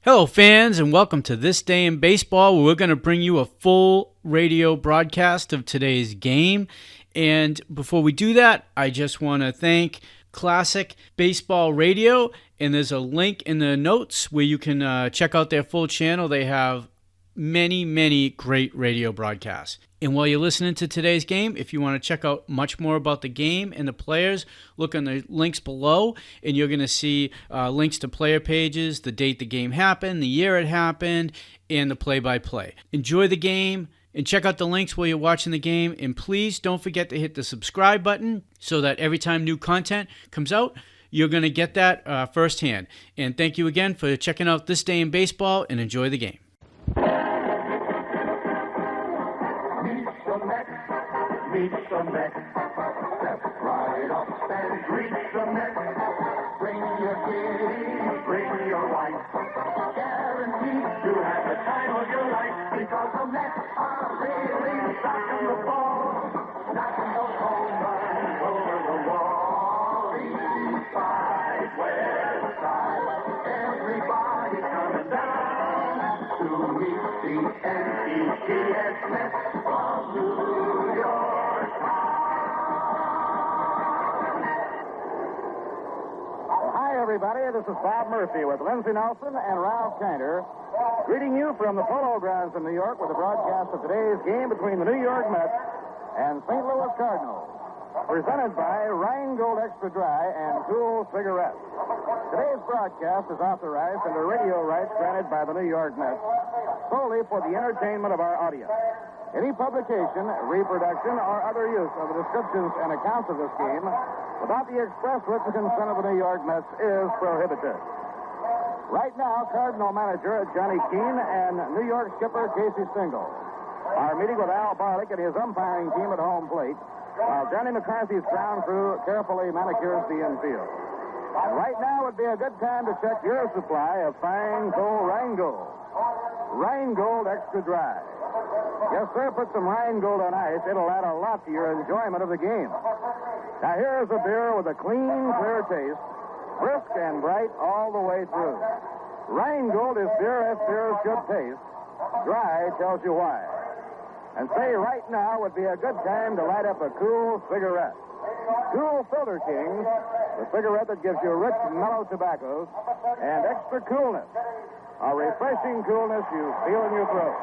Hello, fans, and welcome to This Day in Baseball, where we're going to bring you a full radio broadcast of today's game. And before we do that, I just want to thank Classic Baseball Radio, and there's a link in the notes where you can check out their full channel. They have many great radio broadcasts. And while you're listening to today's game, if you want to check out much more about the game and the players, look on the links below, and you're going to see links to player pages, the date the game happened, the year it happened, and the play-by-play. Enjoy the game, and check out the links while you're watching the game, and please don't forget to hit the subscribe button so that every time new content comes out, you're going to get that firsthand. And thank you again for checking out This Day in Baseball, and enjoy the game. Reach the net, step right up and reach the net. Bring your kid, bring your wife. Guaranteed to have the time of your life, because the Mets are really knocking the ball, knocking those home runs over the wall. East side, west side, everybody coming down to meet the N-E-T-S Mets from New York. Everybody, this is Bob Murphy with Lindsey Nelson and Ralph Kinder, greeting you from the Polo Grounds in New York with a broadcast of today's game between the New York Mets and St. Louis Cardinals, presented by Rheingold Extra Dry and Cool Cigarettes. Today's broadcast is authorized under radio rights granted by the New York Mets solely for the entertainment of our audience. Any publication, reproduction, or other use of the descriptions and accounts of this game without the express written consent of the New York Mets is prohibited. Right now, Cardinal manager Johnny Keane and New York skipper Casey Stengel are meeting with Al Barlick and his umpiring team at home plate, while Johnny McCarthy's ground crew carefully manicures the infield. Right now would be a good time to check your supply of fine, cool Rheingold. Rheingold Extra Dry. Yes, sir, put some Rheingold on ice. It'll add a lot to your enjoyment of the game. Now, here's a beer with a clean, clear taste, brisk and bright all the way through. Rheingold is beer as beer should taste. Dry tells you why. And say right now would be a good time to light up a cool cigarette. Cool Filter King, the cigarette that gives you rich, mellow tobaccos and extra coolness. A refreshing coolness you feel in your throat.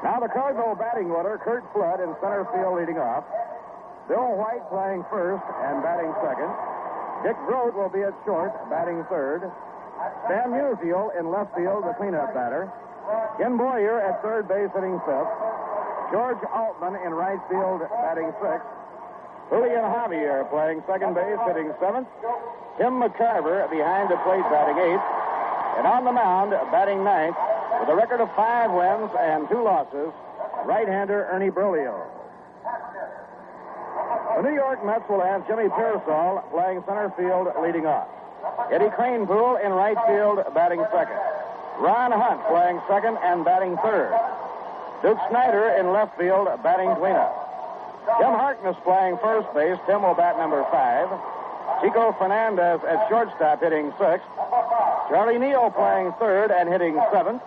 Now the Cardinal batting order, Curt Flood in center field leading off. Bill White playing first and batting second. Dick Grote will be at short, batting third. Stan Musial in left field, the cleanup batter. Ken Boyer at third base, hitting fifth. George Altman in right field, batting sixth. Julian Javier playing second base, hitting seventh. Tim Mccarver behind the plate, batting eighth. And on the mound, batting ninth, with a record of 5 wins and 2 losses, right-hander Ernie Broglio. The New York Mets will have Jimmy Pearsall playing center field, leading off. Eddie Cranepool in right field, batting second. Ron Hunt playing second and batting third. Duke Snider in left field, batting cleanup. Tim Harkness playing first base. Tim will bat number 5. Chico Fernandez at shortstop, hitting sixth. Charlie Neal playing third and hitting seventh.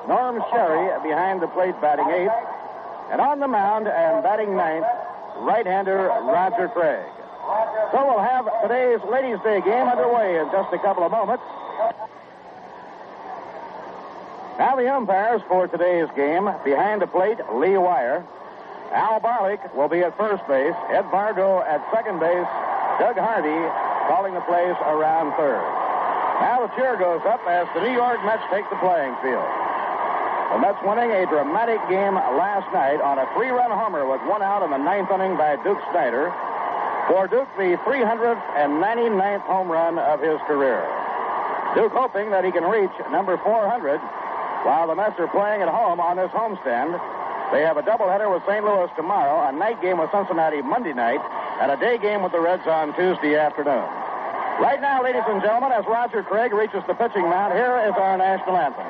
Norm Sherry behind the plate, batting eighth. And on the mound and batting ninth, right-hander Roger Craig. So we'll have today's Ladies' Day game underway in just a couple of moments. Now the umpires for today's game. Behind the plate, Lee Wire. Al Barlick will be at first base. Ed Vargo at second base. Doug Harvey calling the plays around third. Now the cheer goes up as the New York Mets take the playing field. The Mets winning a dramatic game last night on a 3-run homer with 1 out in the 9th inning by Duke Snider. For Duke, the 399th home run of his career. Duke hoping that he can reach number 400 while the Mets are playing at home on this homestand. They have a doubleheader with St. Louis tomorrow, a night game with Cincinnati Monday night, and a day game with the Reds on Tuesday afternoon. Right now, ladies and gentlemen, as Roger Craig reaches the pitching mound, here is our national anthem.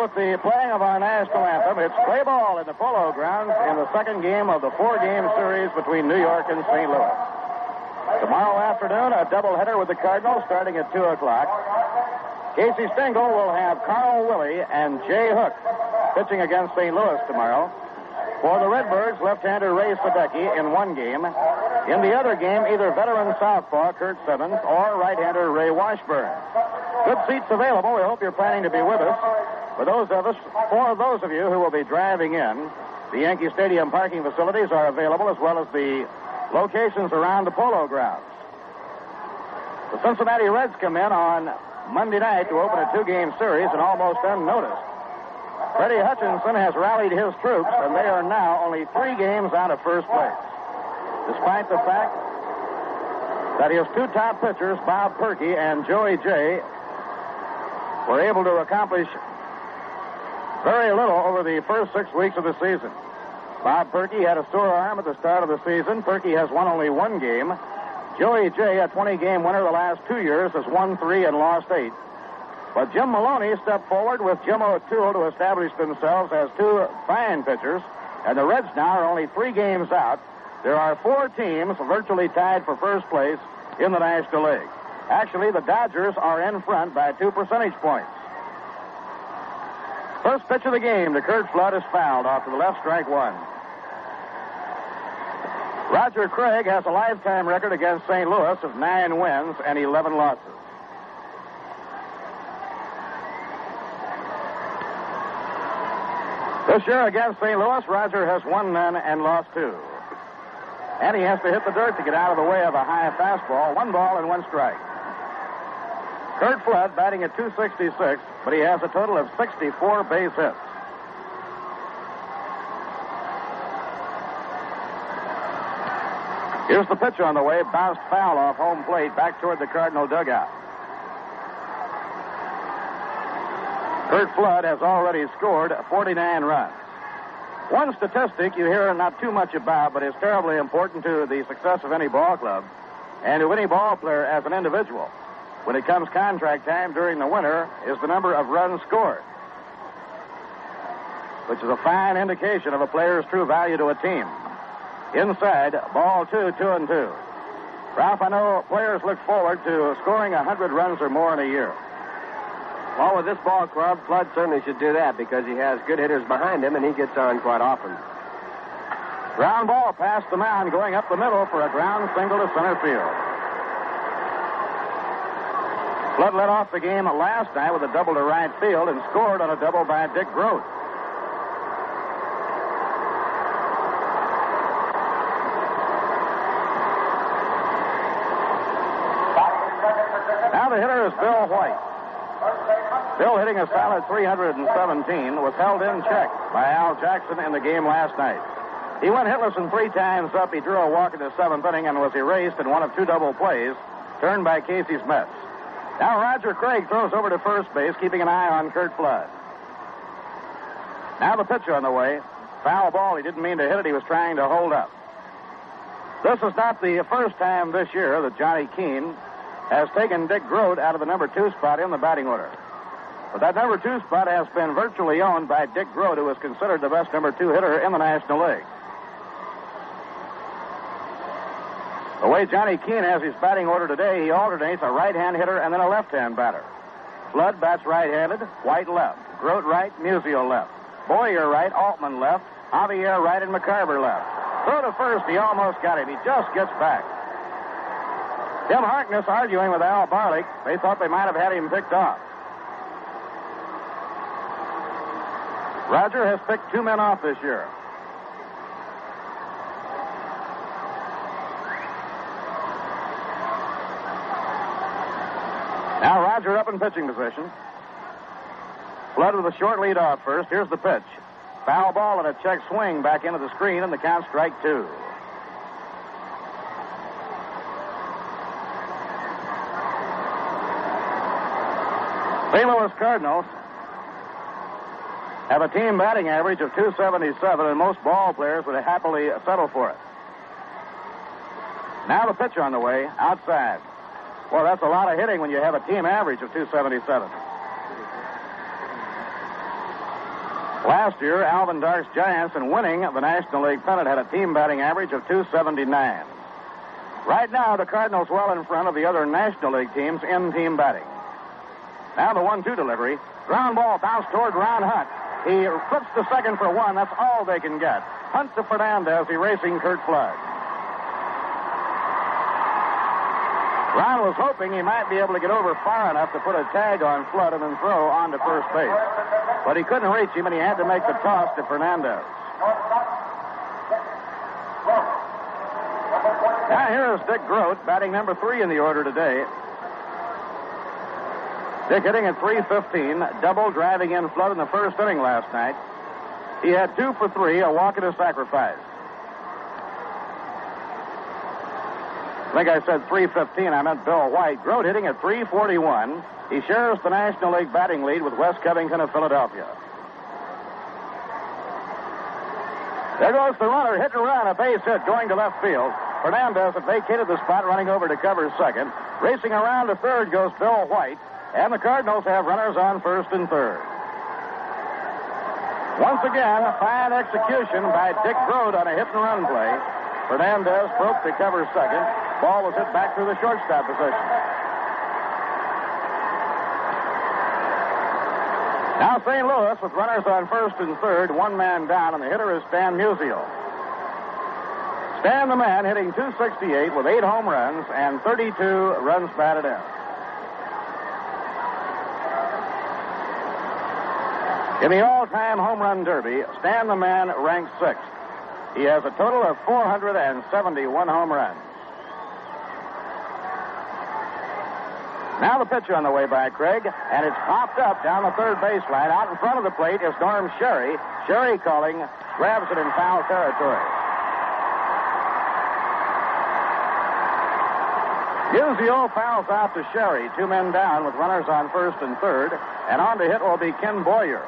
with the playing of our national anthem. It's play ball in the Polo Grounds in the second game of the four-game series between New York and St. Louis. Tomorrow afternoon, a doubleheader with the Cardinals starting at 2 o'clock. Casey Stengel will have Carl Willie and Jay Hook pitching against St. Louis tomorrow. For the Redbirds, left-hander Ray Sadecki in one game. In the other game, either veteran southpaw Kurt Simmons or right-hander Ray Washburn. Good seats available. We hope you're planning to be with us. For those of you who will be driving in, the Yankee Stadium parking facilities are available, as well as the locations around the Polo Grounds. The Cincinnati Reds come in on Monday night to open a two-game series and almost unnoticed. Freddie Hutchinson has rallied his troops, and they are now only 3 games out of first place. Despite the fact that his two top pitchers, Bob Perky and Joey Jay, were able to accomplish very little over the first 6 weeks of the season. Bob Perky had a sore arm at the start of the season. Perky has won only 1 game. Joey Jay, a 20-game winner the last 2 years, has won 3 and lost 8. But Jim Maloney stepped forward with Jim O'Toole to establish themselves as 2 fine pitchers, and the Reds now are only 3 games out. There are 4 teams virtually tied for first place in the National League. Actually, the Dodgers are in front by 2 percentage points. First pitch of the game to Kurt Flood is fouled off to the left, strike 1. Roger Craig has a lifetime record against St. Louis of 9 wins and 11 losses. This year against St. Louis, Roger has won none and lost 2. And he has to hit the dirt to get out of the way of a high fastball. 1 ball and 1 strike. Kurt Flood batting at .266, but he has a total of 64 base hits. Here's the pitch on the way. Bounced foul off home plate back toward the Cardinal dugout. Kurt Flood has already scored 49 runs. One statistic you hear not too much about, but is terribly important to the success of any ball club and to any ball player as an individual when it comes contract time during the winter, is the number of runs scored, which is a fine indication of a player's true value to a team. Inside, ball 2, 2-2. Ralph, I know players look forward to scoring 100 runs or more in a year. Well, with this ball club, Flood certainly should do that because he has good hitters behind him and he gets on quite often. Ground ball past the mound, going up the middle for a ground single to center field. Flood led off the game last night with a double to right field and scored on a double by Dick Grote. Now the hitter is Bill White. Bill, hitting a solid 317, was held in check by Al Jackson in the game last night. He went hitless in 3 times up. He drew a walk in the 7th inning and was erased in one of 2 double plays turned by Casey's Mets. Now Roger Craig throws over to first base, keeping an eye on Kurt Flood. Now the pitch on the way. Foul ball. He didn't mean to hit it. He was trying to hold up. This is not the first time this year that Johnny Keane has taken Dick Grote out of the number 2 spot in the batting order. But that number 2 spot has been virtually owned by Dick Grote, who is considered the best number 2 hitter in the National League. The way Johnny Keane has his batting order today, he alternates a right-hand hitter and then a left-hand batter. Flood bats right-handed, White left, Grote right, Musial left, Boyer right, Altman left, Javier right, and Mccarver left. Throw to first, he almost got it. He just gets back. Tim Harkness arguing with Al Barlick. They thought they might have had him picked off. Roger has picked 2 men off this year. Now Roger up in pitching position. Flood with a short lead off first. Here's the pitch. Foul ball and a check swing back into the screen, and the count strike 2. St. Louis Cardinals have a team batting average of .277, and most ball players would happily settle for it. Now the pitch on the way, outside. Well, that's a lot of hitting when you have a team average of .277. Last year, Alvin Dark's Giants, in winning the National League pennant, had a team batting average of .279. Right now, the Cardinals well in front of the other National League teams in team batting. Now the 1-2 delivery. Ground ball bounced toward Ron Hunt. He flips to second for one. That's all they can get. Hunt to Fernandez, erasing Curt Flood. Ron was hoping he might be able to get over far enough to put a tag on Flood and then throw on to first base. But he couldn't reach him, and he had to make the toss to Fernandez. Now here is Dick Grote, batting number 3 in the order today. Dick hitting at .315, double driving in Flood in the first inning last night. He had 2 for 3, a walk and a sacrifice. I think I said .315. I meant Bill White. Grote hitting at .341. He shares the National League batting lead with Wes Covington of Philadelphia. There goes the runner, hit and run, a base hit going to left field. Fernandez had vacated the spot, running over to cover second. Racing around to third goes Bill White, and the Cardinals have runners on first and third. Once again, a fine execution by Dick Grote on a hit and run play. Fernandez broke to cover second. Ball was hit back through the shortstop position. Now St. Louis with runners on first and third, one man down, and the hitter is Stan Musial. Stan the man hitting .268 with 8 home runs and 32 runs batted in. In the all-time home run derby, Stan the man ranks 6th. He has a total of 471 home runs. Now the pitch on the way by Craig, and it's popped up down the third baseline. Out in front of the plate is Norm Sherry. Sherry calling, grabs it in foul territory. Musial fouls out to Sherry. 2 men down with runners on first and third, and on to hit will be Ken Boyer.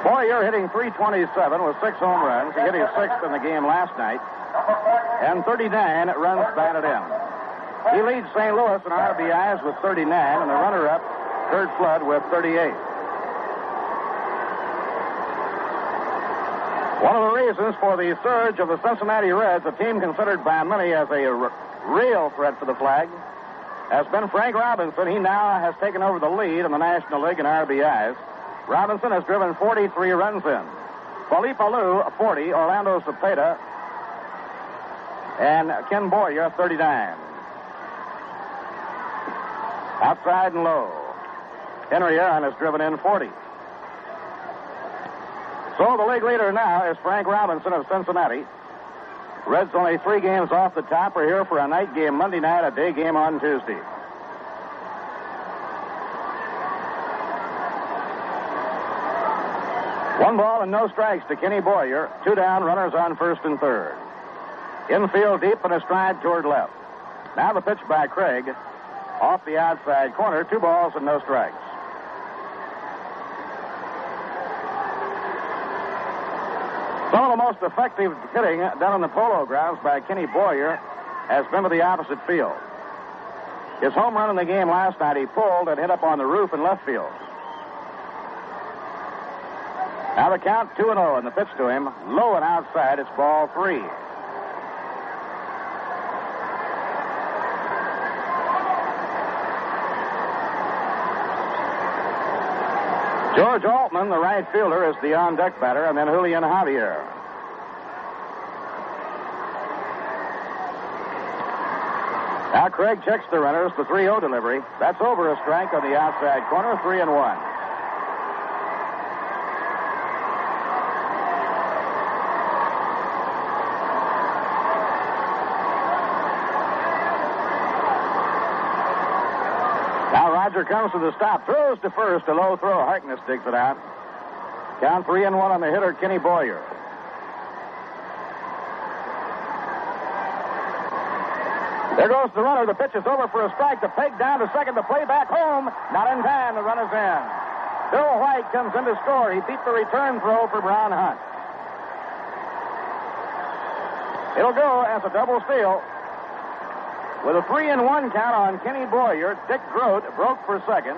Boyer hitting .327 with 6 home runs. He hit his 6th in the game last night, and 39 runs batted in. He leads St. Louis in RBIs with 39, and the runner-up, Curt Flood, with 38. One of the reasons for the surge of the Cincinnati Reds, a team considered by many as a real threat for the flag, has been Frank Robinson. He now has taken over the lead in the National League in RBIs. Robinson has driven 43 runs in. Felipe Alou, 40, Orlando Cepeda, and Ken Boyer, 39. Outside and low. Henry Aaron has driven in 40. So the league leader now is Frank Robinson of Cincinnati. Reds only 3 games off the top. Are here for a night game Monday night, a day game on Tuesday. One ball and no strikes to Kenny Boyer. 2 down, runners on first and third. Infield deep and a stride toward left. Now the pitch by Craig. Off the outside corner, 2 balls and no strikes. Some of the most effective hitting done on the Polo Grounds by Kenny Boyer has been to the opposite field. His home run in the game last night, he pulled and hit up on the roof in left field. Now the count 2-0, and the pitch to him, low and outside, it's ball 3. George Altman, the right fielder, is the on-deck batter, and then Julian Javier. Now Craig checks the runners, the 3-0 delivery. That's over a strike on the outside corner, 3-1. Roger comes to the stop, throws to first, a low throw. Harkness digs it out. Count 3-1 on the hitter, Kenny Boyer. There goes the runner. The pitch is over for a strike. The peg down to second. The play back home. Not in time. The run is in. Bill White comes in to score. He beat the return throw for Brown Hunt. It'll go as a double steal. With a 3-1 count on Kenny Boyer, Dick Grote broke for second.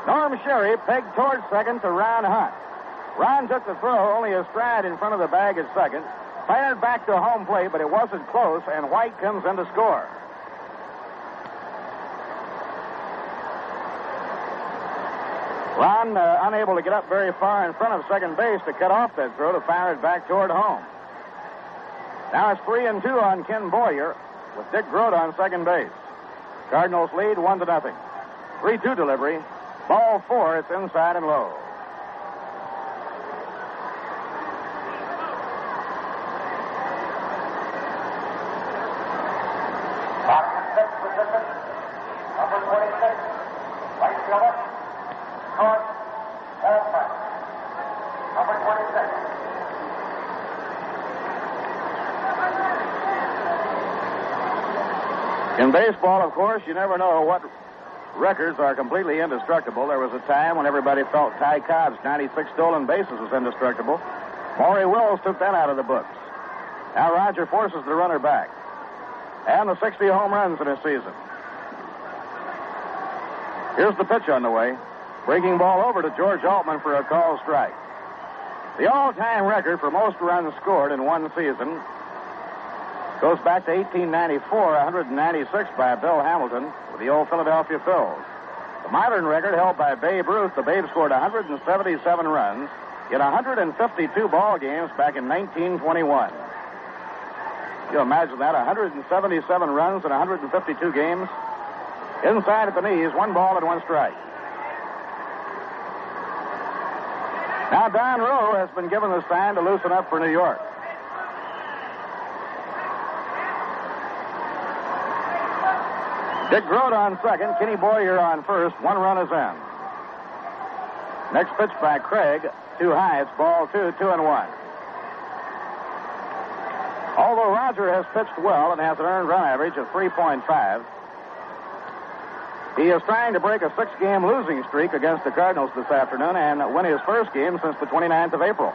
Norm Sherry pegged towards second to Ron Hunt. Ron took the throw only a stride in front of the bag at second, fired back to home plate, but it wasn't close, and White comes in to score. Ron unable to get up very far in front of second base to cut off that throw to fire it back toward home. Now it's 3-2 on Ken Boyer with Dick Grote on second base. Cardinals lead 1-0. 3-2 delivery. Ball 4. It's inside and low. Number 26, right fielder, Altman. Number 26. In baseball, of course, you never know what records are completely indestructible. There was a time when everybody felt Ty Cobb's 96 stolen bases was indestructible. Maury Wills took that out of the books. Now Roger forces the runner back. And the 60 home runs in a season. Here's the pitch on the way. Breaking ball over to George Altman for a called strike. The all-time record for most runs scored in one season goes back to 1894, 196 by Bill Hamilton with the old Philadelphia Phils. The modern record held by Babe Ruth. The Babe scored 177 runs in 152 ball games back in 1921. You imagine that, 177 runs in 152 games. Inside at the knees, 1 ball and 1 strike. Now Don Rowe has been given the sign to loosen up for New York. Dick Grote on second, Kenny Boyer on first. 1 run is in. Next pitch by Craig, too high. It's ball 2, 2-1. Although Roger has pitched well and has an earned run average of 3.5, he is trying to break a 6-game losing streak against the Cardinals this afternoon and win his first game since the 29th of April.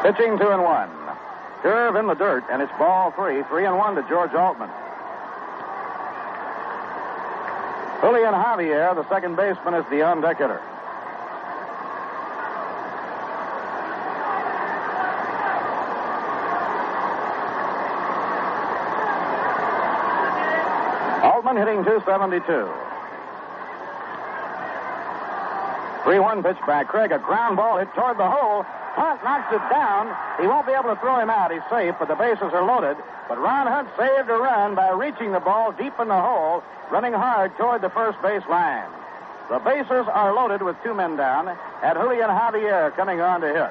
Pitching 2-1. Curve in the dirt, and it's ball 3, 3-1 to George Altman. Julian Javier, the second baseman, is the on-deck hitter. Altman hitting 272. 3-1 pitch by Craig. A ground ball hit toward the hole. Hunt knocks it down. He won't be able to throw him out. He's safe, but the bases are loaded. But Ron Hunt saved a run by reaching the ball deep in the hole, running hard toward the first base line. The bases are loaded with 2 men down, and Julian Javier coming on to hit.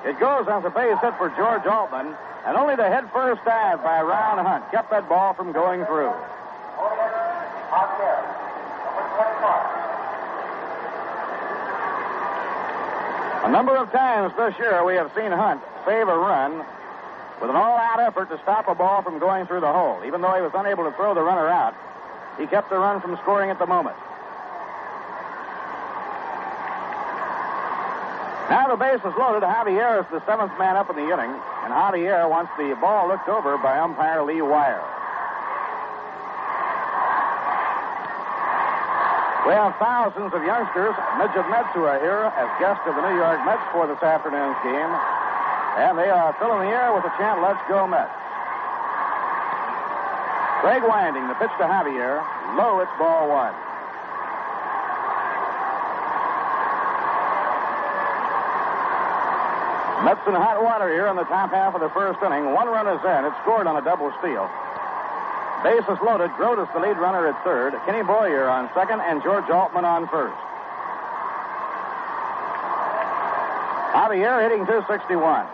It goes as a base hit for George Altman, and only the head-first dive by Ron Hunt kept that ball from going through. A number of times this year we have seen Hunt save a run with an all-out effort to stop a ball from going through the hole. Even though he was unable to throw the runner out, he kept the run from scoring at the moment. Now the base is loaded. Javier is the 7th man up in the inning, and Javier wants the ball looked over by umpire Lee Wire. We have thousands of youngsters, midget Mets, who are here as guests of the New York Mets for this afternoon's game. And they are filling the air with the chant, "Let's go Mets." Craig winding, the pitch to Javier. Low, it's ball 1. Mets in hot water here in the top half of the first inning. 1 run is in. It's scored on a double steal. Bases loaded. Grote is the lead runner at third. Kenny Boyer on second, and George Altman on first. Javier hitting 261.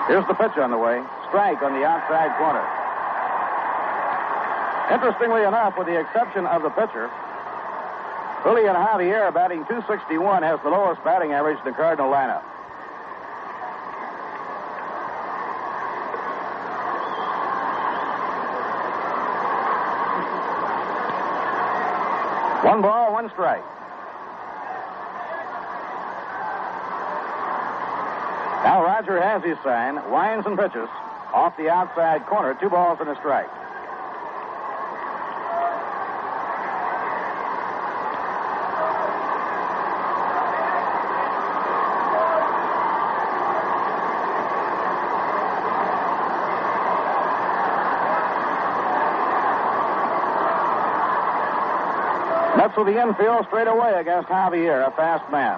Here's the pitch on the way. Strike on the outside corner. Interestingly enough, with the exception of the pitcher, Julian Javier, batting 261, has the lowest batting average in the Cardinal lineup. One ball, 1 strike. Now Roger has his sign, winds and pitches. off the outside corner. 2 balls and a strike. Mets with the infield straight away against Javier, a fast man.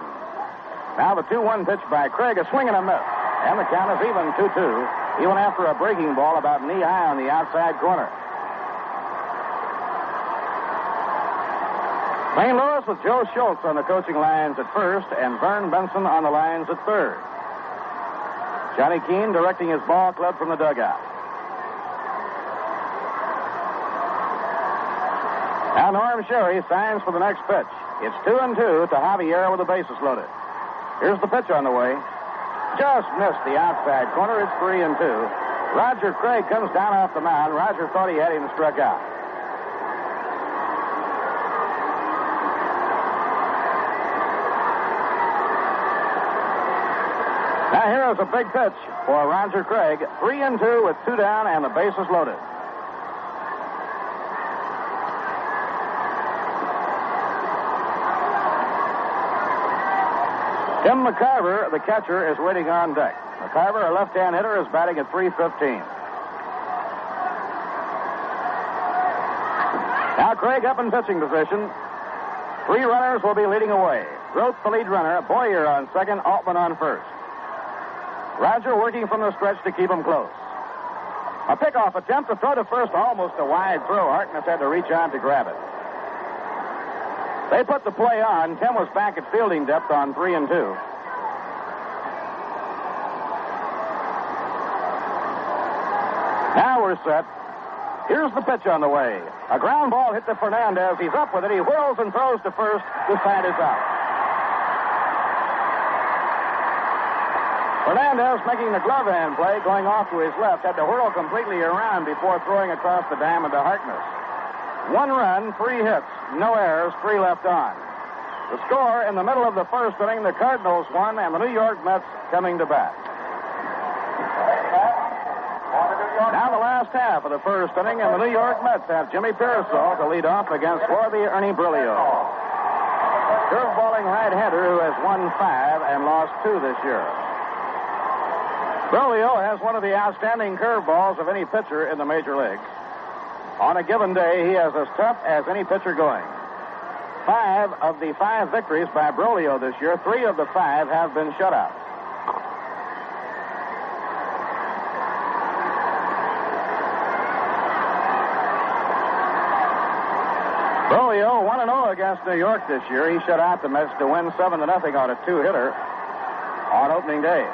Now the 2-1 pitch by Craig, a swing and a miss. And the count is even 2-2. He went after a breaking ball about knee-high on the outside corner. St. Louis with Joe Schultz on the coaching lines at first and Vern Benson on the lines at third. Johnny Keane directing his ball club from the dugout. Now Norm Sherry signs for the next pitch. It's 2-2 to Javier with the bases loaded. Here's the pitch on the way. Just missed the outside corner. It's 3-2. Roger Craig comes down off the mound. Roger thought he had him struck out. Now here is a big pitch for Roger Craig. 3-2 with 2 down and the bases loaded. Tim Mccarver, the catcher, is waiting on deck. Mccarver, a left-hand hitter, is batting at .315. Now Craig up in pitching position. 3 runners will be leading away. Groth, the lead runner, Boyer on second, Altman on first. Roger working from the stretch to keep him close. A pickoff attempt to throw to first, almost a wide throw. Harkness had to reach on to grab it. They put the play on. Tim was back at fielding depth on 3-2. Now we're set. Here's the pitch on the way. A ground ball hit to Fernandez. He's up with it. He whirls and throws to first. The side is out. Fernandez making the glove hand play, going off to his left, had to whirl completely around before throwing across the diamond to Harkness. 1 run, 3 hits, no errors, 3 left on. The score in the middle of the first inning, the Cardinals won, and the New York Mets coming to bat. Now the last half of the first inning, and the New York Mets have Jimmy Pearsall to lead off against swarthy Ernie Brilio. Curveballing right-hander who has won 5 and lost 2 this year. Brilio has one of the outstanding curveballs of any pitcher in the major leagues. On a given day, he is as tough as any pitcher going. 5 of the 5 victories by Brilio this year, 3 of the 5 have been shutouts. Brilio 1-0 against New York this year. He shut out the Mets to win 7-0 on a 2-hitter on opening day.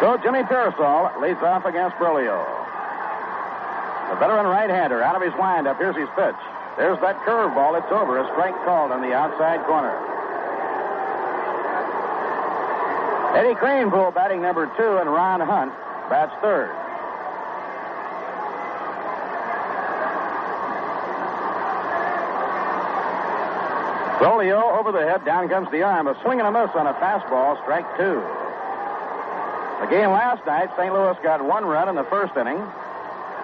So Jimmy Pearsall leads off against Brilio. The veteran right-hander out of his windup. Here's his pitch. There's that curveball. It's over. A strike called on the outside corner. Eddie Cranepool batting number 2, and Ron Hunt bats third. Brilio over the head. Down comes the arm. A swing and a miss on a fastball. Strike 2. The game last night, St. Louis got 1 run in the first inning.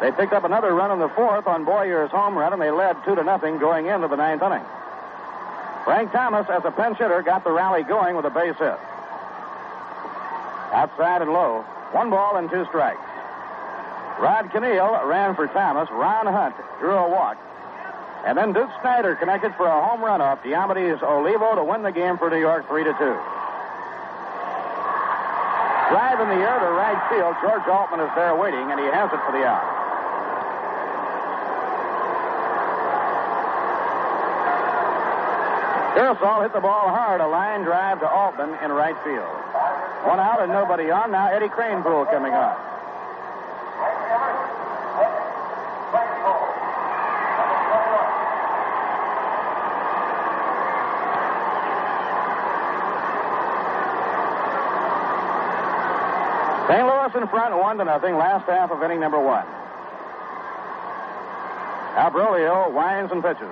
They picked up another run in the 4th on Boyer's home run, and they led 2-0 going into the 9th inning. Frank Thomas, as a pinch hitter, got the rally going with a base hit. Outside and low. 1 ball and 2 strikes. Rod Keneal ran for Thomas. Ron Hunt drew a walk. And then Duke Snyder connected for a home run off Diomedes Olivo to win the game for New York 3-2. Drive in the air to right field. George Altman is there waiting, and he has it for the out. Pearsall hit the ball hard. A line drive to Altman in right field. 1 out and nobody on. Now Eddie Cranepool coming on. St. Louis in front, 1-0, last half of inning number 1. Now Brilio winds and pitches.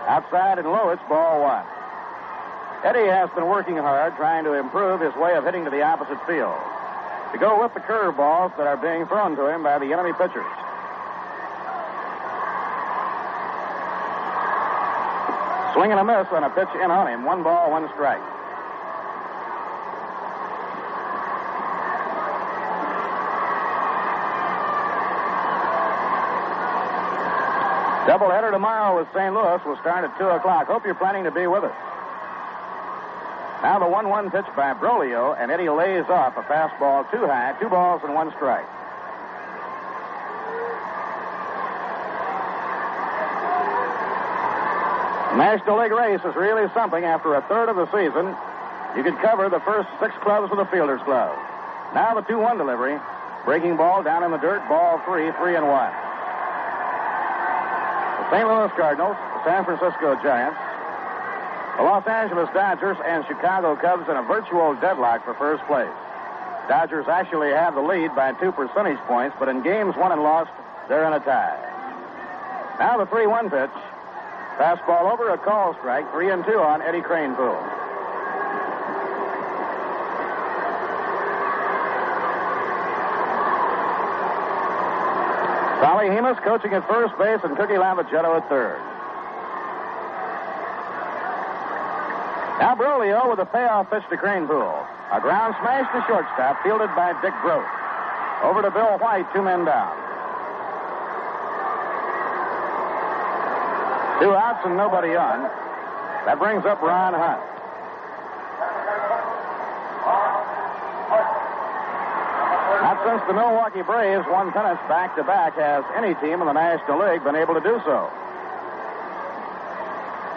Outside and low, it's ball 1. Eddie has been working hard trying to improve his way of hitting to the opposite field, to go with the curveballs that are being thrown to him by the enemy pitchers. Swing and a miss on a pitch in on him. 1 ball, 1 strike. Doubleheader tomorrow with St. Louis will start at 2 o'clock. Hope you're planning to be with us. Now the 1-1 pitch by Brolio, and Eddie lays off a fastball too high. 2 balls and 1 strike. National League race is really something. After a third of the season, you could cover the first 6 clubs with a fielder's glove. Now the 2-1 delivery. Breaking ball down in the dirt. Ball 3, 3-1. The St. Louis Cardinals, the San Francisco Giants, the Los Angeles Dodgers, and Chicago Cubs in a virtual deadlock for first place. Dodgers actually have the lead by 2 percentage points, but in games won and lost, they're in a tie. Now the 3-1 pitch. Fastball over, a call strike. 3-2 on Eddie Kranepool. Solly Hemus coaching at first base and Cookie Lavagetto at third. Now Brolio with a payoff pitch to Kranepool. A ground smash to shortstop, fielded by Dick Grote. Over to Bill White, 2 men down. 2 outs and nobody on. That brings up Ron Hunt. Not since the Milwaukee Braves won pennants back-to-back has any team in the National League been able to do so.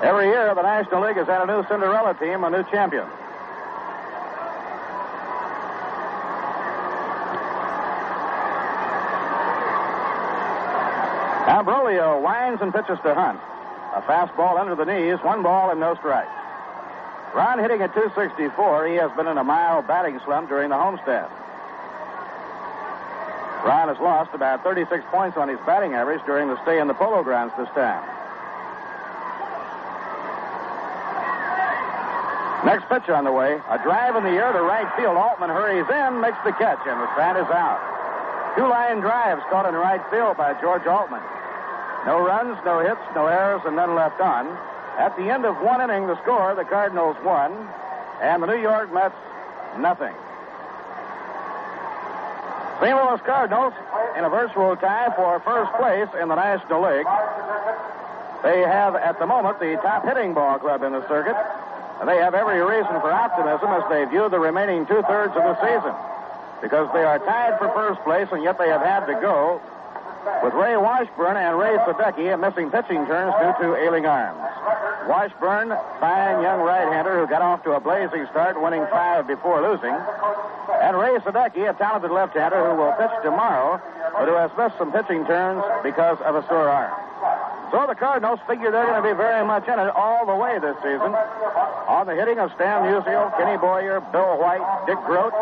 Every year, the National League has had a new Cinderella team, a new champion. Now Brolio winds and pitches to Hunt. A fastball under the knees, 1 ball and no strikes. Ron hitting at 264. He has been in a mild batting slump during the homestand. Ron has lost about 36 points on his batting average during the stay in the Polo Grounds this time. Next pitch on the way. A drive in the air to right field. Altman hurries in, makes the catch, and the side is out. 2-line drives caught in right field by George Altman. No runs, no hits, no errors, and none left on. At the end of 1 inning, the score, the Cardinals won, and the New York Mets, nothing. St. Louis Cardinals in a virtual tie for first place in the National League. They have, at the moment, the top hitting ball club in the circuit. And they have every reason for optimism as they view the remaining 2/3 of the season, because they are tied for first place, and yet they have had to go with Ray Washburn and Ray Sadecki missing pitching turns due to ailing arms. Washburn, fine young right-hander who got off to a blazing start, winning 5 before losing. And Ray Sadecki, a talented left-hander who will pitch tomorrow, but who has missed some pitching turns because of a sore arm. So the Cardinals figure they're going to be very much in it all the way this season. On the hitting of Stan Musial, Kenny Boyer, Bill White, Dick Grote,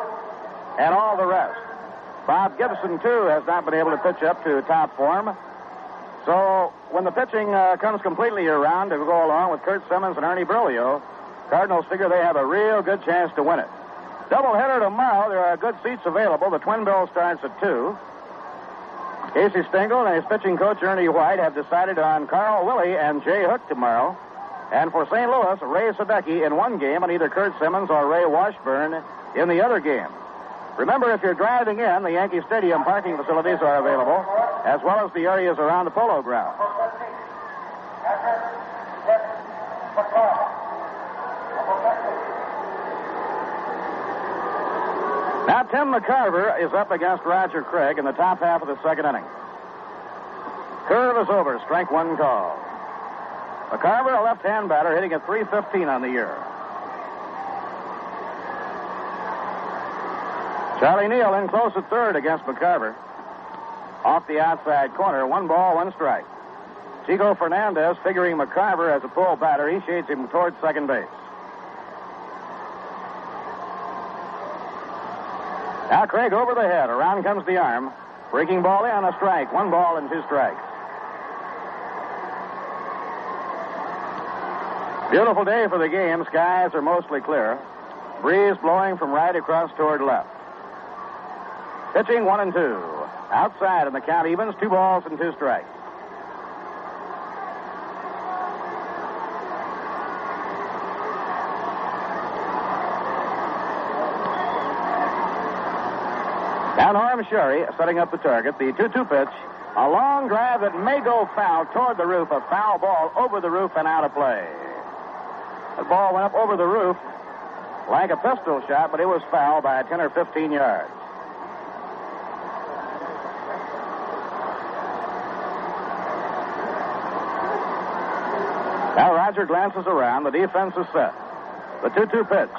and all the rest. Bob Gibson, too, has not been able to pitch up to top form. So when the pitching comes completely around to go along with Curt Simmons and Ernie Brolio, Cardinals figure they have a real good chance to win it. Doubleheader tomorrow. There are good seats available. The Twin Bill starts at 2. Casey Stengel and his pitching coach Ernie White have decided on Carl Willie and Jay Hook tomorrow. And for St. Louis, Ray Sadecki in one game and either Curt Simmons or Ray Washburn in the other game. Remember, if you're driving in, the Yankee Stadium parking facilities are available, as well as the areas around the Polo Ground. Now, Tim Mccarver is up against Roger Craig in the top half of the second inning. Curve is over. Strike 1 call. Mccarver, a left-hand batter, hitting at .315 on the year. Charlie Neal in close at third against Mccarver. Off the outside corner, 1 ball, 1 strike. Chico Fernandez, figuring Mccarver as a pull batter, he shades him towards second base. Now Craig over the head. Around comes the arm. Breaking ball in, a strike. 1 ball and 2 strikes. Beautiful day for the game. Skies are mostly clear. Breeze blowing from right across toward left. Pitching 1-2. Outside, and the count evens. 2 balls and 2 strikes. Now Norm Sherry setting up the target. The 2-2 pitch. A long drive that may go foul toward the roof. A foul ball over the roof and out of play. The ball went up over the roof like a pistol shot, but it was foul by 10 or 15 yards. Now Roger glances around. The defense is set. The 2-2 pitch.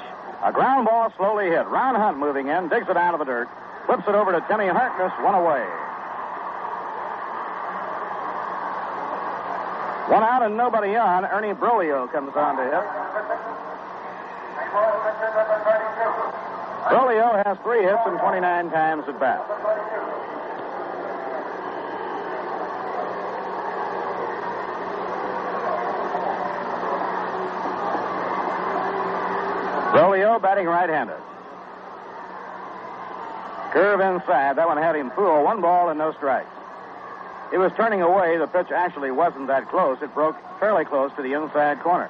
A ground ball slowly hit. Ron Hunt moving in, digs it out of the dirt. Flips it over to Timmy Harkness, 1 away. 1 out and nobody on. Ernie Broglio comes on to hit. Broglio has 3 hits and 29 times at bat. Broglio batting right-handed. Curve inside. That one had him fooled. 1 ball and no strikes. He was turning away. The pitch actually wasn't that close. It broke fairly close to the inside corner.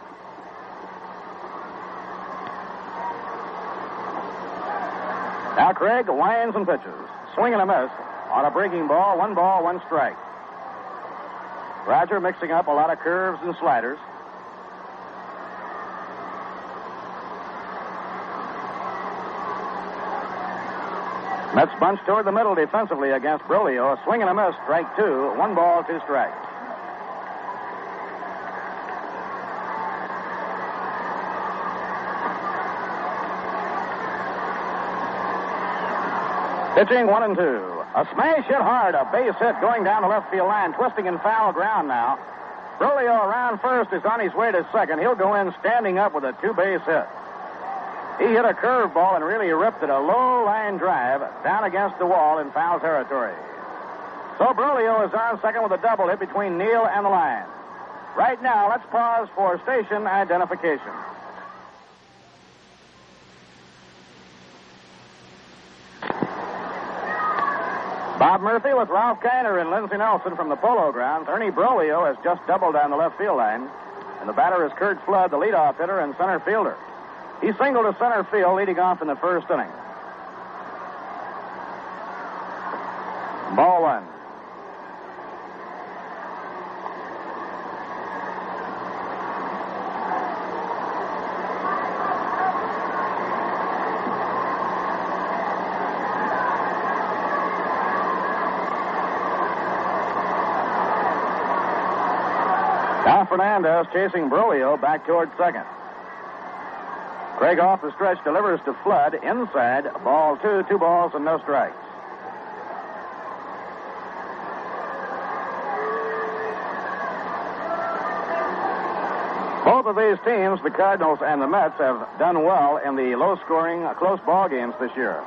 Now Craig winds and pitches. Swing and a miss on a breaking ball. 1 ball, 1 strike. Roger mixing up a lot of curves and sliders. Mets bunch toward the middle defensively against Broglio. A swing and a miss. Strike 2. 1 ball, 2 strikes. Pitching 1-2. A smash hit hard. A base hit going down the left field line. Twisting in foul ground now. Broglio around first is on his way to second. He'll go in standing up with a 2-base hit. He hit a curveball and really ripped it, a low-line drive down against the wall in foul territory. So Broglio is on second with a double hit between Neal and the line. Right now, let's pause for station identification. Bob Murphy with Ralph Kiner and Lindsey Nelson from the Polo Grounds. Ernie Broglio has just doubled down the left field line. And the batter is Kurt Flood, the leadoff hitter and center fielder. He singled to center field, leading off in the first inning. Ball 1. Now Fernandez chasing Broglio back toward second. Craig off the stretch delivers to Flood inside. Ball 2, 2 balls and no strikes. Both of these teams, the Cardinals and the Mets, have done well in the low-scoring, close ball games this year.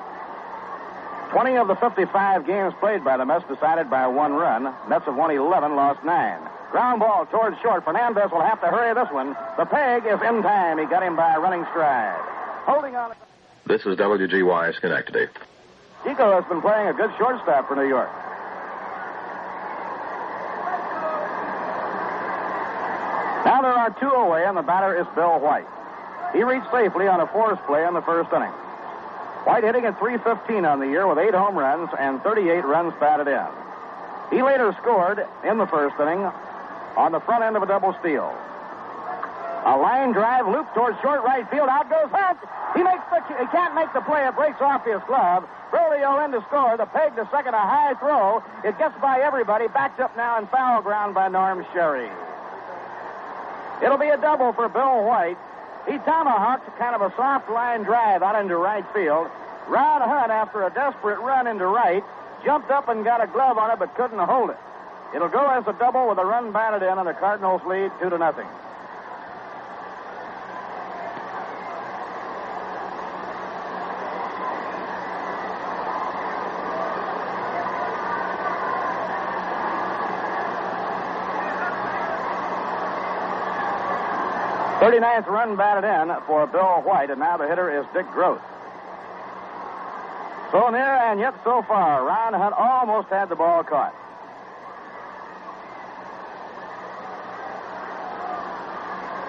20 of the 55 games played by the Mets decided by 1 run. Mets have won 11, lost 9. Ground ball towards short. Fernandez will have to hurry this one. The peg is in time. He got him by a running stride. Holding on. This is WGY Schenectady. Chico has been playing a good shortstop for New York. Now there are 2 away, and the batter is Bill White. He reached safely on a force play in the first inning. White hitting at .315 on the year with 8 home runs and 38 runs batted in. He later scored in the first inning on the front end of a double steal. A line drive loop towards short right field. Out goes Hunt. He can't make the play. It breaks off his glove. Broglio in to score. The peg to second, a high throw. It gets by everybody. Backed up now in foul ground by Norm Sherry. It'll be a double for Bill White. He tomahawked kind of a soft line drive out into right field. Ron Hunt, after a desperate run into right, jumped up and got a glove on it but couldn't hold it. It'll go as a double with a run batted in, and the Cardinals lead 2-0. 39th run batted in for Bill White, and now the hitter is Dick Gross. So near and yet so far. Ron Hunt almost had the ball caught.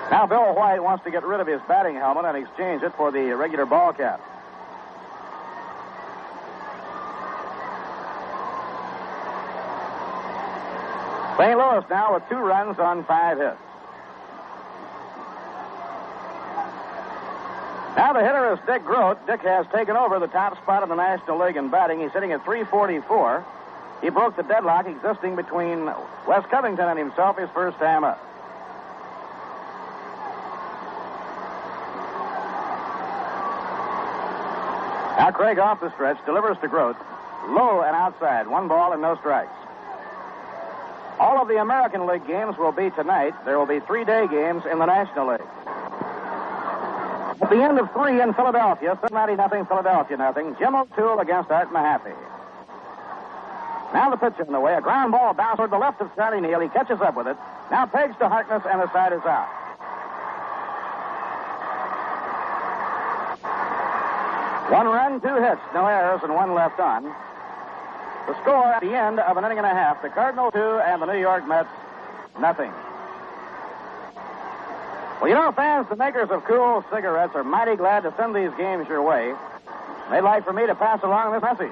Now Bill White wants to get rid of his batting helmet and exchange it for the regular ball cap. St. Louis now with 2 runs on 5 hits. Now the hitter is Dick Grote. Dick has taken over the top spot in the National League in batting. He's hitting at .344. He broke the deadlock existing between Wes Covington and himself his first time up. Now Craig off the stretch, delivers to Grote. Low and outside. 1 ball and no strikes. All of the American League games will be tonight. There will be 3-day games in the National League. At the end of 3 in Philadelphia, Cincinnati nothing, Philadelphia nothing. Jim O'Toole against Art Mahaffey. Now the pitch in the way. A ground ball bounced toward the left of Charlie Neal. He catches up with it. Now pegs to Harkness, and the side is out. One run, 2 hits, no errors, and 1 left on. The score at the end of an inning and a half, the Cardinals 2 and the New York Mets nothing. Well, you know, fans, the makers of Cool cigarettes are mighty glad to send these games your way. They'd like for me to pass along this message.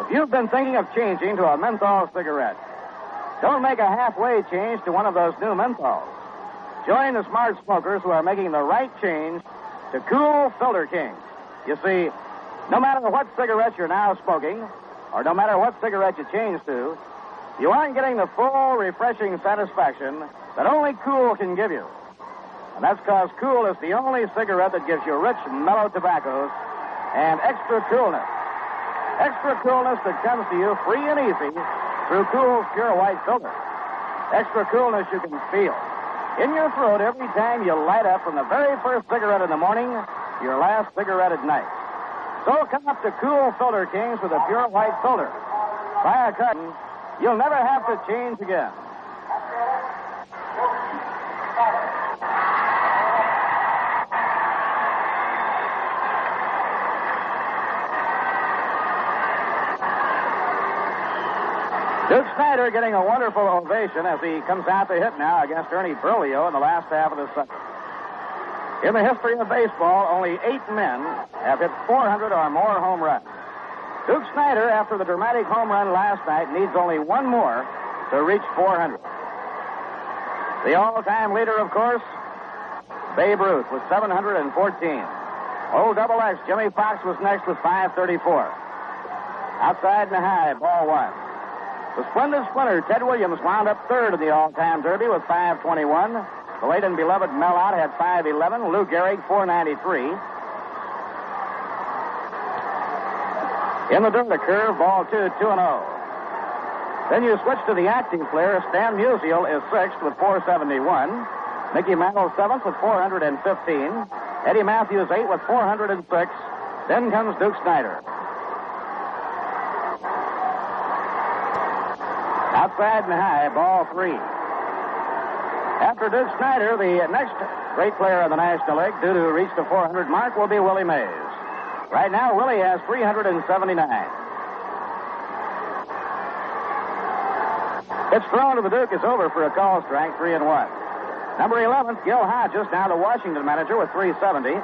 If you've been thinking of changing to a menthol cigarette, don't make a halfway change to one of those new menthols. Join the smart smokers who are making the right change to Cool Filter King. You see, no matter what cigarette you're now smoking, or no matter what cigarette you change to, you aren't getting the full, refreshing satisfaction that only Cool can give you. And that's because Cool is the only cigarette that gives you rich, mellow tobaccos and extra coolness. Extra coolness that comes to you free and easy through Cool's pure white filter. Extra coolness you can feel in your throat every time you light up from the very first cigarette in the morning to your last cigarette at night. So come up to Cool Filter Kings with a pure white filter. Buy a carton. You'll never have to change again. Duke Snyder getting a wonderful ovation as he comes out to hit now against Ernie Berlioz in the last half of the second. In the history of baseball, only 8 men have hit 400 or more home runs. Duke Snyder, after the dramatic home run last night, needs only 1 more to reach 400. The all-time leader, of course, Babe Ruth with 714. Old Double X, Jimmy Fox was next with 534. Outside and high, ball 1. The splendid splinter, Ted Williams, wound up third in the all-time derby with 521. The late and beloved Mel Ott had 511. Lou Gehrig, 493. In the dirt, a curve, ball 2, 2-0. Then you switch to the acting player. Stan Musial is 6th with 471. Mickey Mantle 7th with 415. Eddie Matthews 8th with 406. Then comes Duke Snyder. Outside and high, ball 3. After Duke Snyder, the next great player in the National League, due to reach the 400 mark, will be Willie Mays. Right now, Willie has 379. Pitch thrown to the Duke is over for a call strike, 3-1. Number 11th, Gil Hodges, now the Washington manager with 370.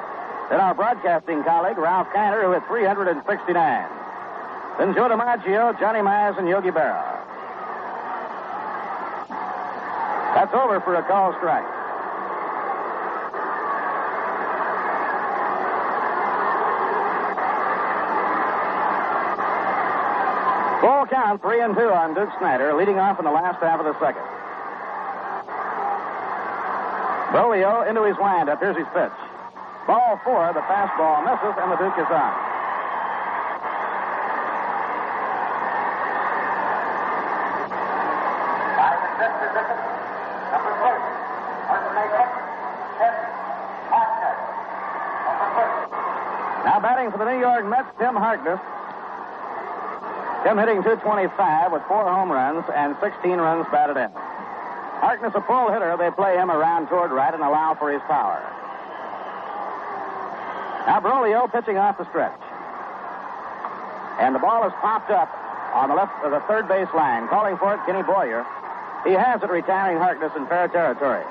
Then our broadcasting colleague, Ralph Kiner, who hit 369. Then Joe DiMaggio, Johnny Mize, and Yogi Berra. That's over for a call strike. Full count, 3-2 on Duke Snyder, leading off in the last half of the second. Berlioz into his windup. Here's his pitch. Ball 4, the fastball misses, and the Duke is on. Now batting for the New York Mets, Tim Harkness. Tim hitting .225 with 4 home runs and 16 runs batted in. Harkness, a full hitter. They play him around toward right and allow for his power. Now Broglio pitching off the stretch. And the ball is popped up on the left of the third base line. Calling for it, Kenny Boyer. He has it, retiring Harkness in fair territory.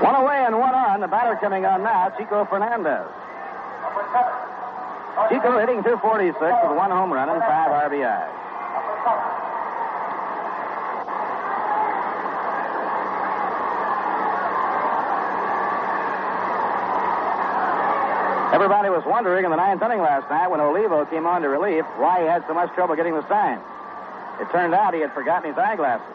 One away and one on. The batter coming on now, Chico Fernandez. Chico hitting .246 with 1 home run and 5 RBIs. Everybody was wondering in the 9th inning last night when Olivo came on to relief why he had so much trouble getting the sign. It turned out he had forgotten his eyeglasses.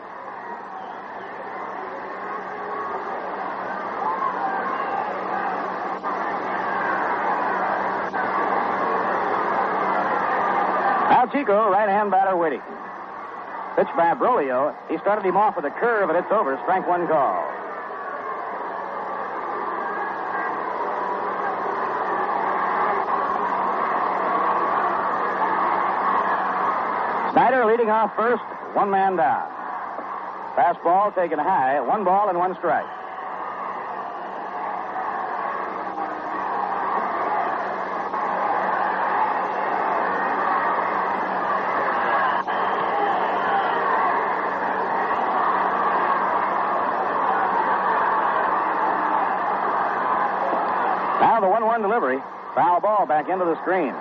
Now Chico, right-hand batter, waiting. Pitch by Broglio. He started him off with a curve, and it's over. Strike one call. Snyder leading off first, 1 man down. Fastball taken high, 1 ball and 1 strike. Now the 1-1 delivery. Foul ball back into the screen.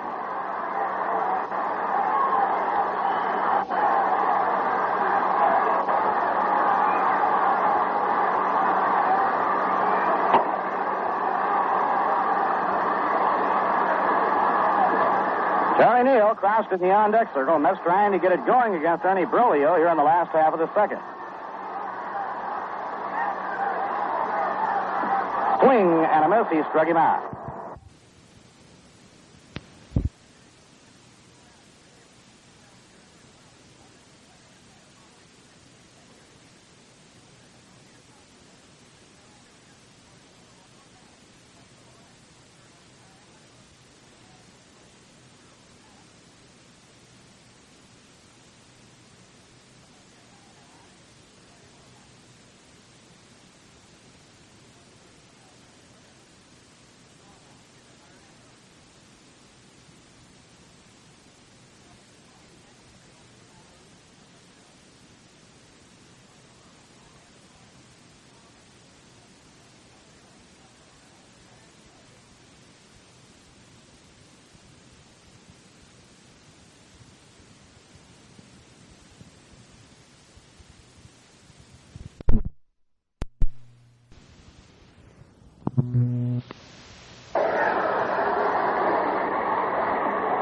Charlie Neal crossed in the on-deck circle. Mets trying to get it going against Ernie Broglio here in the last half of the second. Swing and a miss. He struck him out.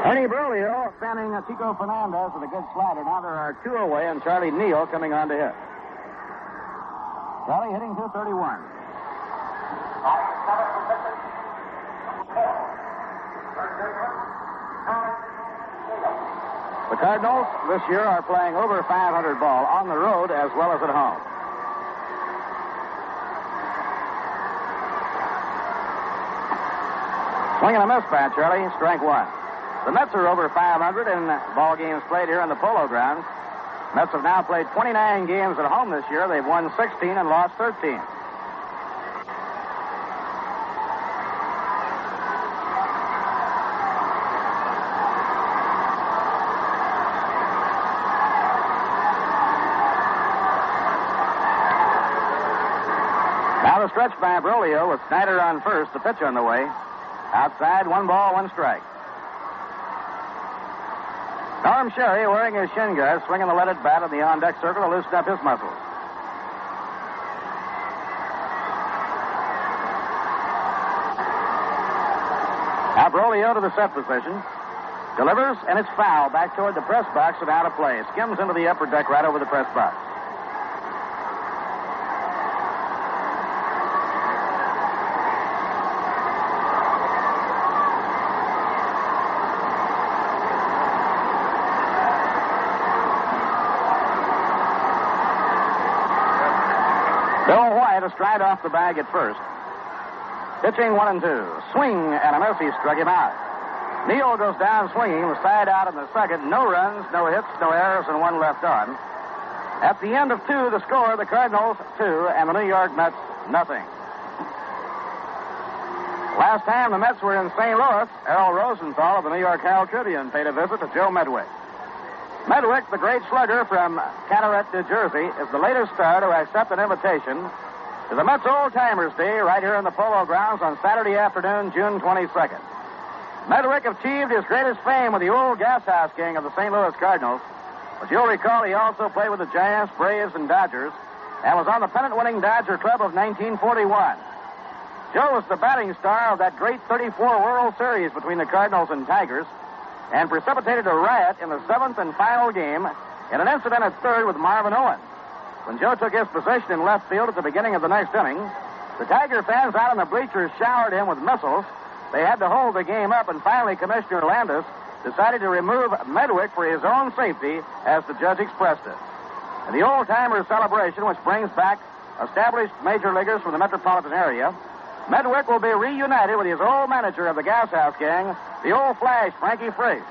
Ernie Broglio fanning Chico Fernandez with a good slider. Now there are 2 away, and Charlie Neal coming on to hit. Charlie hitting .231. The Cardinals this year are playing over 500 ball on the road as well as at home. Swing and a miss by Charlie. Strike 1. The Mets are over 500 in ball games played here in the Polo Grounds. Mets have now played 29 games at home this year. They've won 16 and lost 13. Now the stretch by Broglio with Snyder on first, the pitch on the way. Outside, 1 ball, 1 strike. Norm Sherry, wearing his shin guards, swinging the leaded bat in the on-deck circle to loosen up his muscles. Now Broglio to the set position. Delivers, and it's foul back toward the press box and out of play. Skims into the upper deck right over the press box. Bill White a stride off the bag at first. Pitching 1 and 2. Swing and a miss. He struck him out. Neal goes down swinging, was side out in the second. No runs, no hits, no errors, and one left on. At the end of 2, the score, the Cardinals 2 and the New York Mets nothing. Last time the Mets were in St. Louis, Errol Rosenthal of the New York Herald Tribune paid a visit to Joe Medwick. Medwick, the great slugger from Carteret, New Jersey, is the latest star to accept an invitation to the Mets Old Timers Day right here in the Polo Grounds on Saturday afternoon, June 22nd. Medwick achieved his greatest fame with the old gas house gang of the St. Louis Cardinals, but you'll recall he also played with the Giants, Braves, and Dodgers, and was on the pennant-winning Dodger Club of 1941. Joe was the batting star of that great 34 World Series between the Cardinals and Tigers, and precipitated a riot in the 7th and final game in an incident at third with Marvin Owens. When Joe took his position in left field at the beginning of the next inning, the Tiger fans out in the bleachers showered him with missiles. They had to hold the game up, and finally Commissioner Landis decided to remove Medwick for his own safety, as the judge expressed it. And the old-timer celebration, which brings back established major leaguers from the metropolitan area, Medwick will be reunited with his old manager of the gas house gang, the old Flash, Frankie Frisch,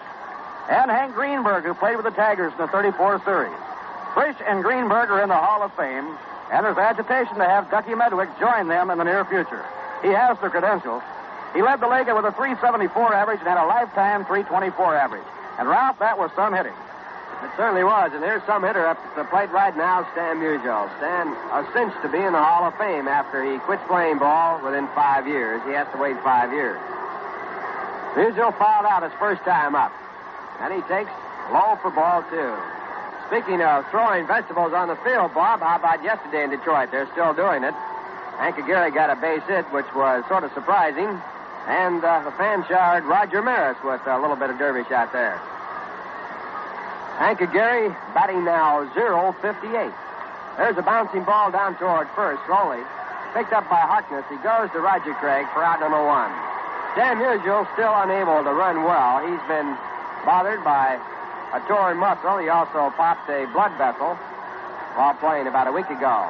and Hank Greenberg, who played with the Tigers in the 34 series. Frisch and Greenberg are in the Hall of Fame, and there's agitation to have Ducky Medwick join them in the near future. He has the credentials. He led the league with a 374 average and had a lifetime 324 average. And, Ralph, that was some hitting. It certainly was, and here's some hitter up at the plate right now, Stan Musial. Stan, a cinch to be in the Hall of Fame after he quits playing ball within 5 years. He has to wait 5 years. Musial fouled out his first time up, and he takes low for ball 2. Speaking of throwing vegetables on the field, Bob, how about yesterday in Detroit? They're still doing it. Hank Aguirre got a base hit, which was sort of surprising, and the fans showered Roger Maris with a little bit of derby shot there. Hank Aguirre batting now 0-58. There's a bouncing ball down toward first, slowly. Picked up by Harkness. He goes to Roger Craig for out number 1. Stan Musial still unable to run well. He's been bothered by a torn muscle. He also popped a blood vessel while playing about a week ago.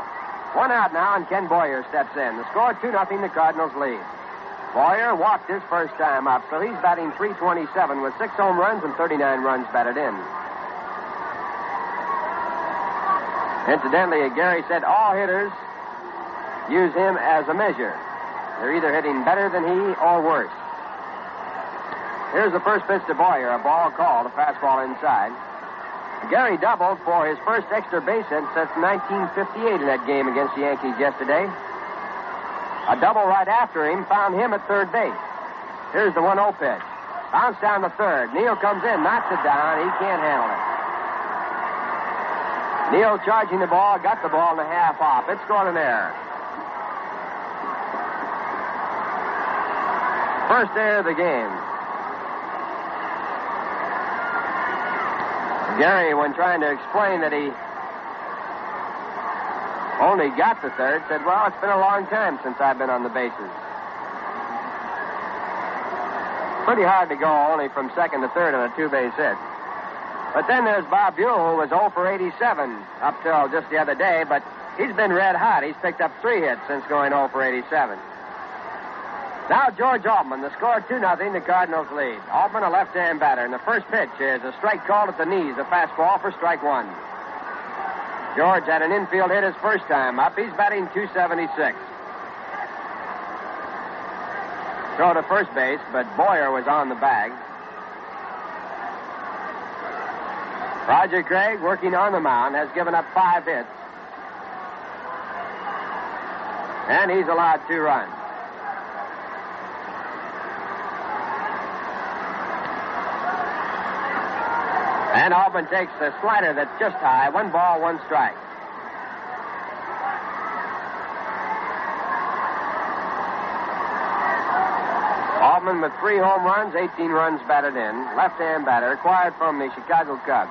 1 out now, and Ken Boyer steps in. The score 2-0, the Cardinals lead. Boyer walked his first time up, so he's batting .327 with 6 home runs and 39 runs batted in. Incidentally, Gary said all hitters use him as a measure. They're either hitting better than he or worse. Here's the first pitch to Boyer, a ball called, a fastball inside. Gary doubled for his first extra base hit since 1958 in that game against the Yankees yesterday. A double right after him found him at third base. Here's the 1-0 pitch. Bounce down to third. Neal comes in, knocks it down. He can't handle it. Neal charging the ball, got the ball in the half off. It scored an error. First error of the game. Gary, when trying to explain that he only got the third, said, well, it's been a long time since I've been on the bases. Pretty hard to go only from second to third on a 2-base hit. But then there's Bob Buell, who was 0 for 87 up till just the other day, but he's been red hot. He's picked up 3 hits since going 0 for 87. Now George Altman, the score 2-0, the Cardinals lead. Altman, a left-hand batter, and the first pitch is a strike called at the knees, a fastball for strike 1. George had an infield hit his first time up. He's batting .276. Throw to first base, but Boyer was on the bag. Roger Craig, working on the mound, has given up 5 hits. And he's allowed 2 runs. And Altman takes a slider that's just high. 1 ball, 1 strike. Altman with 3 home runs, 18 runs batted in. Left-hand batter, acquired from the Chicago Cubs.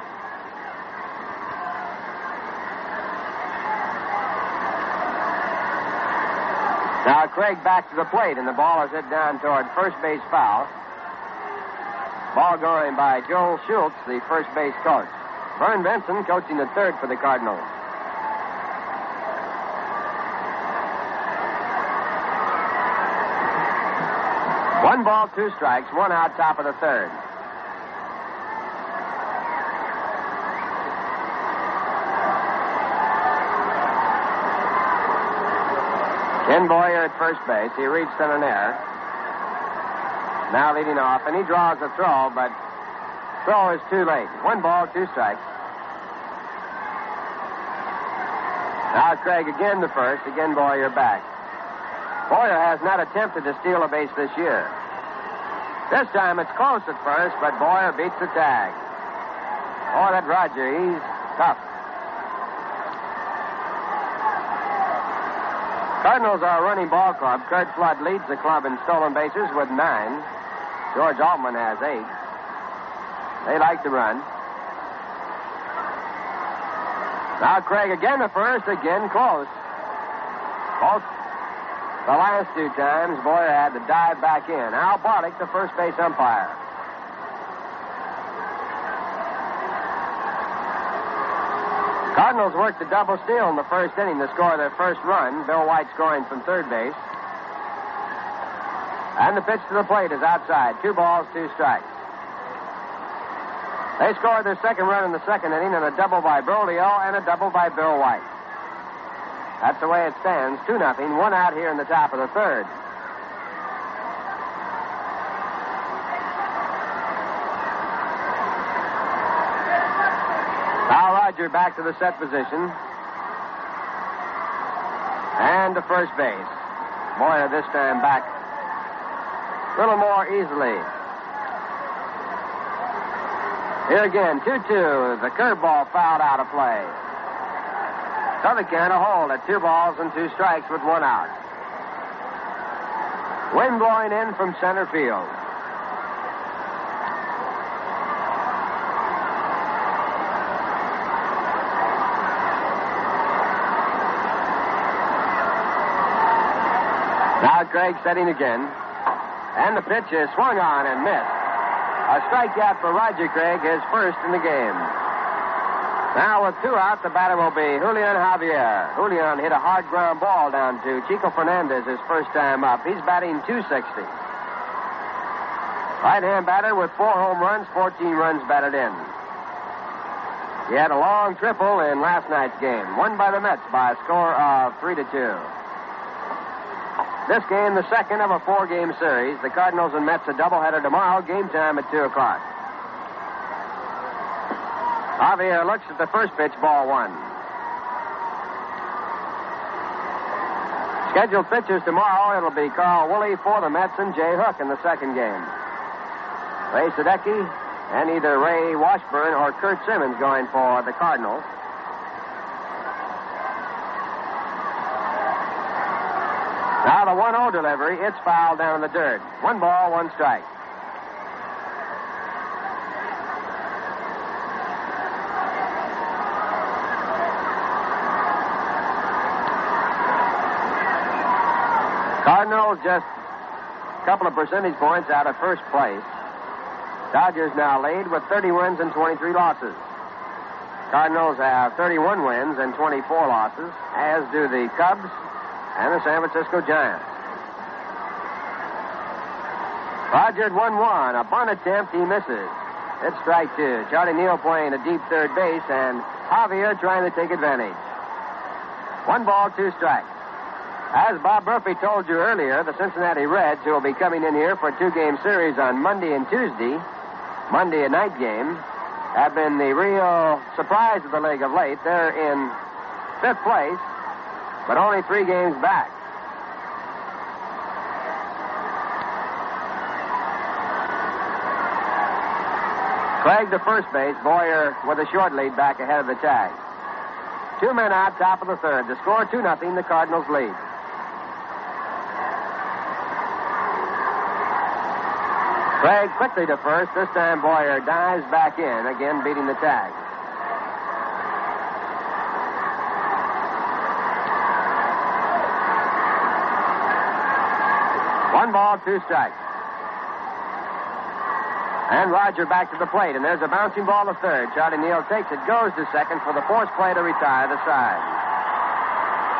Now Craig back to the plate, and the ball is hit down toward first base foul. Ball going by Joel Schultz, the first base coach. Vern Benson coaching the third for the Cardinals. 1 ball, 2 strikes, 1 out, top of the third. Ken Boyer at first base. He reached on an error. Now leading off, and he draws a throw, but throw is too late. 1 ball, 2 strikes. Now Craig again to first. Again Boyer back. Boyer has not attempted to steal a base this year. This time it's close at first, but Boyer beats the tag. Oh, that Roger, he's tough. Cardinals are a running ball club. Kurt Flood leads the club in stolen bases with 9. George Altman has 8. They like to run. Now Craig again to first, again close. Both the last 2 times, Boyer had to dive back in. Al Barlick, the first base umpire. Cardinals worked a double steal in the first inning to score their first run. Bill White scoring from third base. And the pitch to the plate is outside. 2 balls, 2 strikes. They scored their second run in the second inning on a double by Broglio and a double by Bill White. That's the way it stands. 2-0. 1 out here in the top of the third. Now Roger back to the set position. And to first base. Boyer this time back a little more easily. Here again, 2-2. The curveball fouled out of play. So the count a hold at 2 balls and 2 strikes with 1 out. Wind blowing in from center field. Now Craig setting again. And the pitch is swung on and missed. A strikeout for Roger Craig, his first in the game. Now with 2 out, the batter will be Julian Javier. Julian hit a hard ground ball down to Chico Fernandez his first time up. He's batting .260. Right-hand batter with 4 home runs, 14 runs batted in. He had a long triple in last night's game, won by the Mets by a score of 3-2. This game, the second of a 4-game series. The Cardinals and Mets a doubleheader tomorrow. Game time at 2 o'clock. Javier looks at the first pitch, ball 1. Scheduled pitchers tomorrow, it'll be Carl Woolley for the Mets and Jay Hook in the second game. Ray Sadecki and either Ray Washburn or Kurt Simmons going for the Cardinals. Now the 1-0 delivery. It's fouled down in the dirt. 1 ball, 1 strike. Cardinals just a couple of percentage points out of first place. Dodgers now lead with 30 wins and 23 losses. Cardinals have 31 wins and 24 losses, as do the Cubs and the San Francisco Giants. Roger at 1-1. A bunt attempt, he misses. It's strike 2. Charlie Neal playing a deep third base, and Javier trying to take advantage. 1 ball, 2 strikes. As Bob Murphy told you earlier, the Cincinnati Reds, who will be coming in here for a 2-game series on Monday and Tuesday, Monday a night game, have been the real surprise of the league of late. They're in 5th place, but only 3 games back. Craig to first base, Boyer with a short lead back ahead of the tag. 2 men out, top of the third. The score 2-0, the Cardinals lead. Craig quickly to first. This time Boyer dives back in, again beating the tag. One ball, 2 strikes. And Roger back to the plate, and there's a bouncing ball to third. Charlie Neal takes it, goes to second for the forced play to retire the side.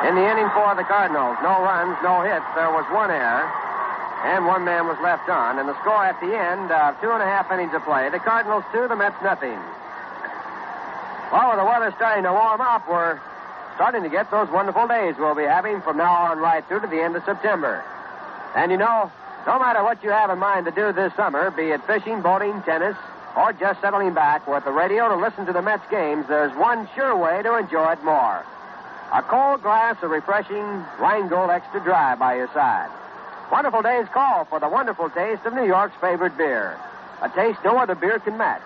In the inning for the Cardinals, no runs, no hits. There was 1 error. and one man was left on. And the score at the end of 2.5 innings of play, the Cardinals 2, the Mets nothing. Well, with the weather starting to warm up, we're starting to get those wonderful days we'll be having from now on right through to the end of September. And you know, no matter what you have in mind to do this summer, be it fishing, boating, tennis, or just settling back with the radio to listen to the Mets games, there's one sure way to enjoy it more. A cold glass of refreshing Rheingold Extra Dry by your side. Wonderful days call for the wonderful taste of New York's favorite beer. A taste no other beer can match.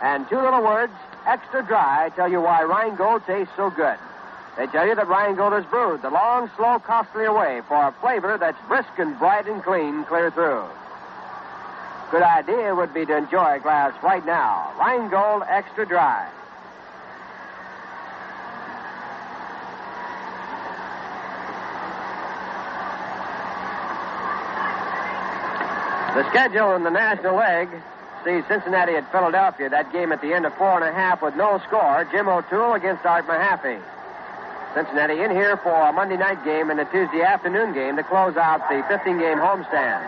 And 2 little words, Extra Dry, tell you why Rheingold tastes so good. They tell you that Rheingold is brewed the long, slow, costlier way for a flavor that's brisk and bright and clean clear through. Good idea would be to enjoy a glass right now. Rheingold Extra Dry. The schedule in the National League sees Cincinnati at Philadelphia. That game at the end of 4.5 with no score. Jim O'Toole against Art Mahaffey. Cincinnati in here for a Monday night game and a Tuesday afternoon game to close out the 15-game homestand.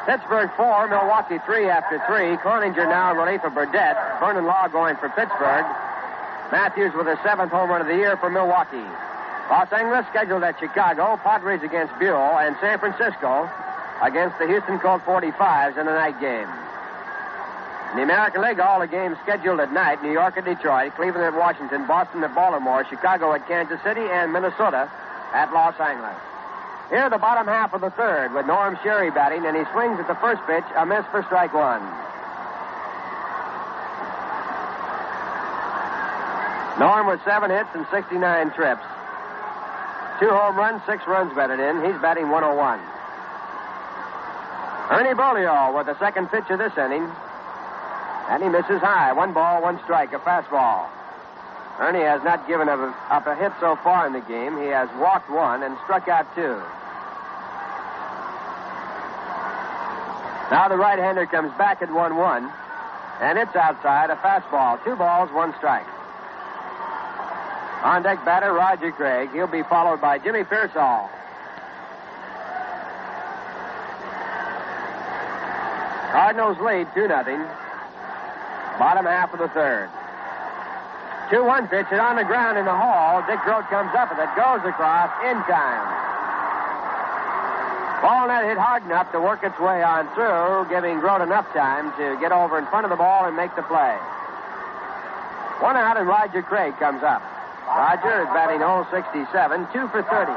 Pittsburgh 4, Milwaukee 3 after 3. Cloninger now in relief of Burdett. Vernon Law going for Pittsburgh. Matthews with his 7th home run of the year for Milwaukee. Los Angeles scheduled at Chicago. Padres against Buell. And San Francisco against the Houston Colt 45s in a night game. In the American League, all the games scheduled at night. New York at Detroit, Cleveland at Washington, Boston at Baltimore, Chicago at Kansas City, and Minnesota at Los Angeles. Here, the bottom half of the third with Norm Sherry batting, and he swings at the first pitch, a miss for strike one. Norm with 7 hits and 69 trips. 2 home runs, 6 runs batted in. He's batting 101. Ernie Bolio with the second pitch of this inning. And he misses high. 1 ball, 1 strike, a fastball. Ernie has not given up a hit so far in the game. He has walked 1 and struck out 2. Now the right-hander comes back at 1-1. And it's outside, a fastball. 2 balls, 1 strike. On deck batter, Roger Craig. He'll be followed by Jimmy Pearsall. Cardinals lead 2-0. Bottom half of the third. 2-1 pitch, it on the ground in the hall. Dick Grote comes up with it, goes across in time. Ball net hit hard enough to work its way on through, giving Grote enough time to get over in front of the ball and make the play. 1 out, and Roger Craig comes up. Roger is batting 0-67, 2 for 30.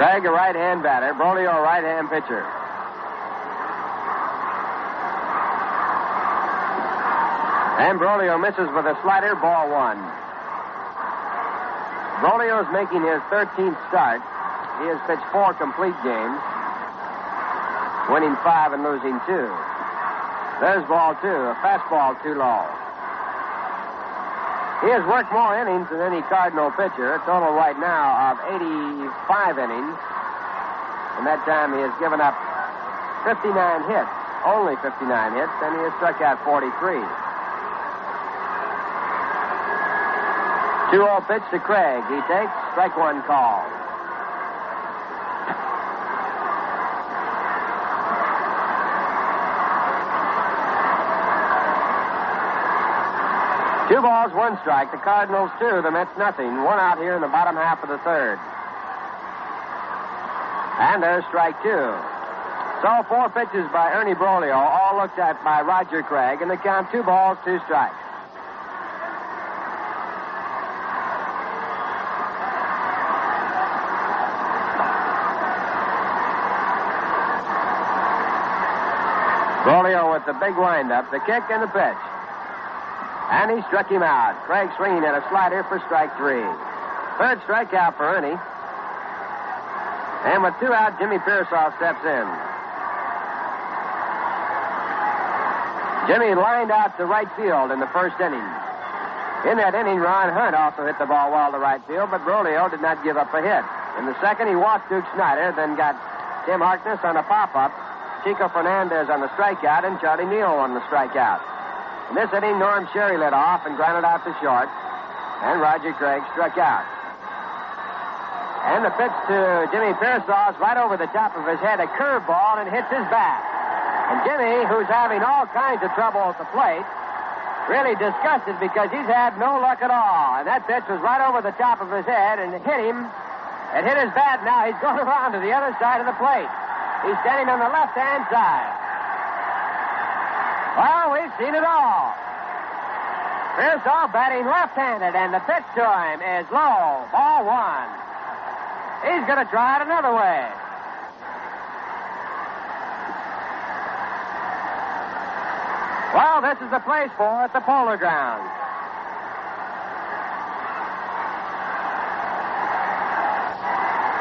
Craig, a right-hand batter. Bolio, a right-hand pitcher. And Bolio misses with a slider, ball 1. Bolio is making his 13th start. He has pitched 4 complete games, winning 5 and losing 2. There's ball 2, a fastball too low. He has worked more innings than any Cardinal pitcher, a total right now of 85 innings. In that time, he has given up 59 hits, only 59 hits, and he has struck out 43. 2-0 pitch to Craig. He takes strike 1 call. Two balls, 1 strike. The Cardinals 2, the Mets nothing. 1 out here in the bottom half of the third. And there's strike 2. So 4 pitches by Ernie Bolio, all looked at by Roger Craig, and they count 2 balls, 2 strikes. Bolio with the big windup, the kick and the pitch. And he struck him out. Craig swinging at a slider for strike 3. Third strikeout for Ernie. And with 2 out, Jimmy Pearsall steps in. Jimmy lined out to right field in the first inning. In that inning, Ron Hunt also hit the ball well to right field, but Bolio did not give up a hit. In the second, he walked Duke Snyder, then got Tim Harkness on a pop-up, Chico Fernandez on the strikeout, and Charlie Neal on the strikeout. In this inning, Norm Sherry led off and grounded out to short, and Roger Craig struck out. And the pitch to Jimmy Pearsall is right over the top of his head, a curveball, and hits his bat. And Jimmy, who's having all kinds of trouble at the plate, really disgusted because he's had no luck at all. And that pitch was right over the top of his head and it hit him. It hit his bat. Now he's going around to the other side of the plate. He's standing on the left-hand side. Well, we've seen it all. Pearsall batting left-handed, and the pitch to him is low. Ball one. He's going to try it another way. Well, this is the place for at the Polo Grounds.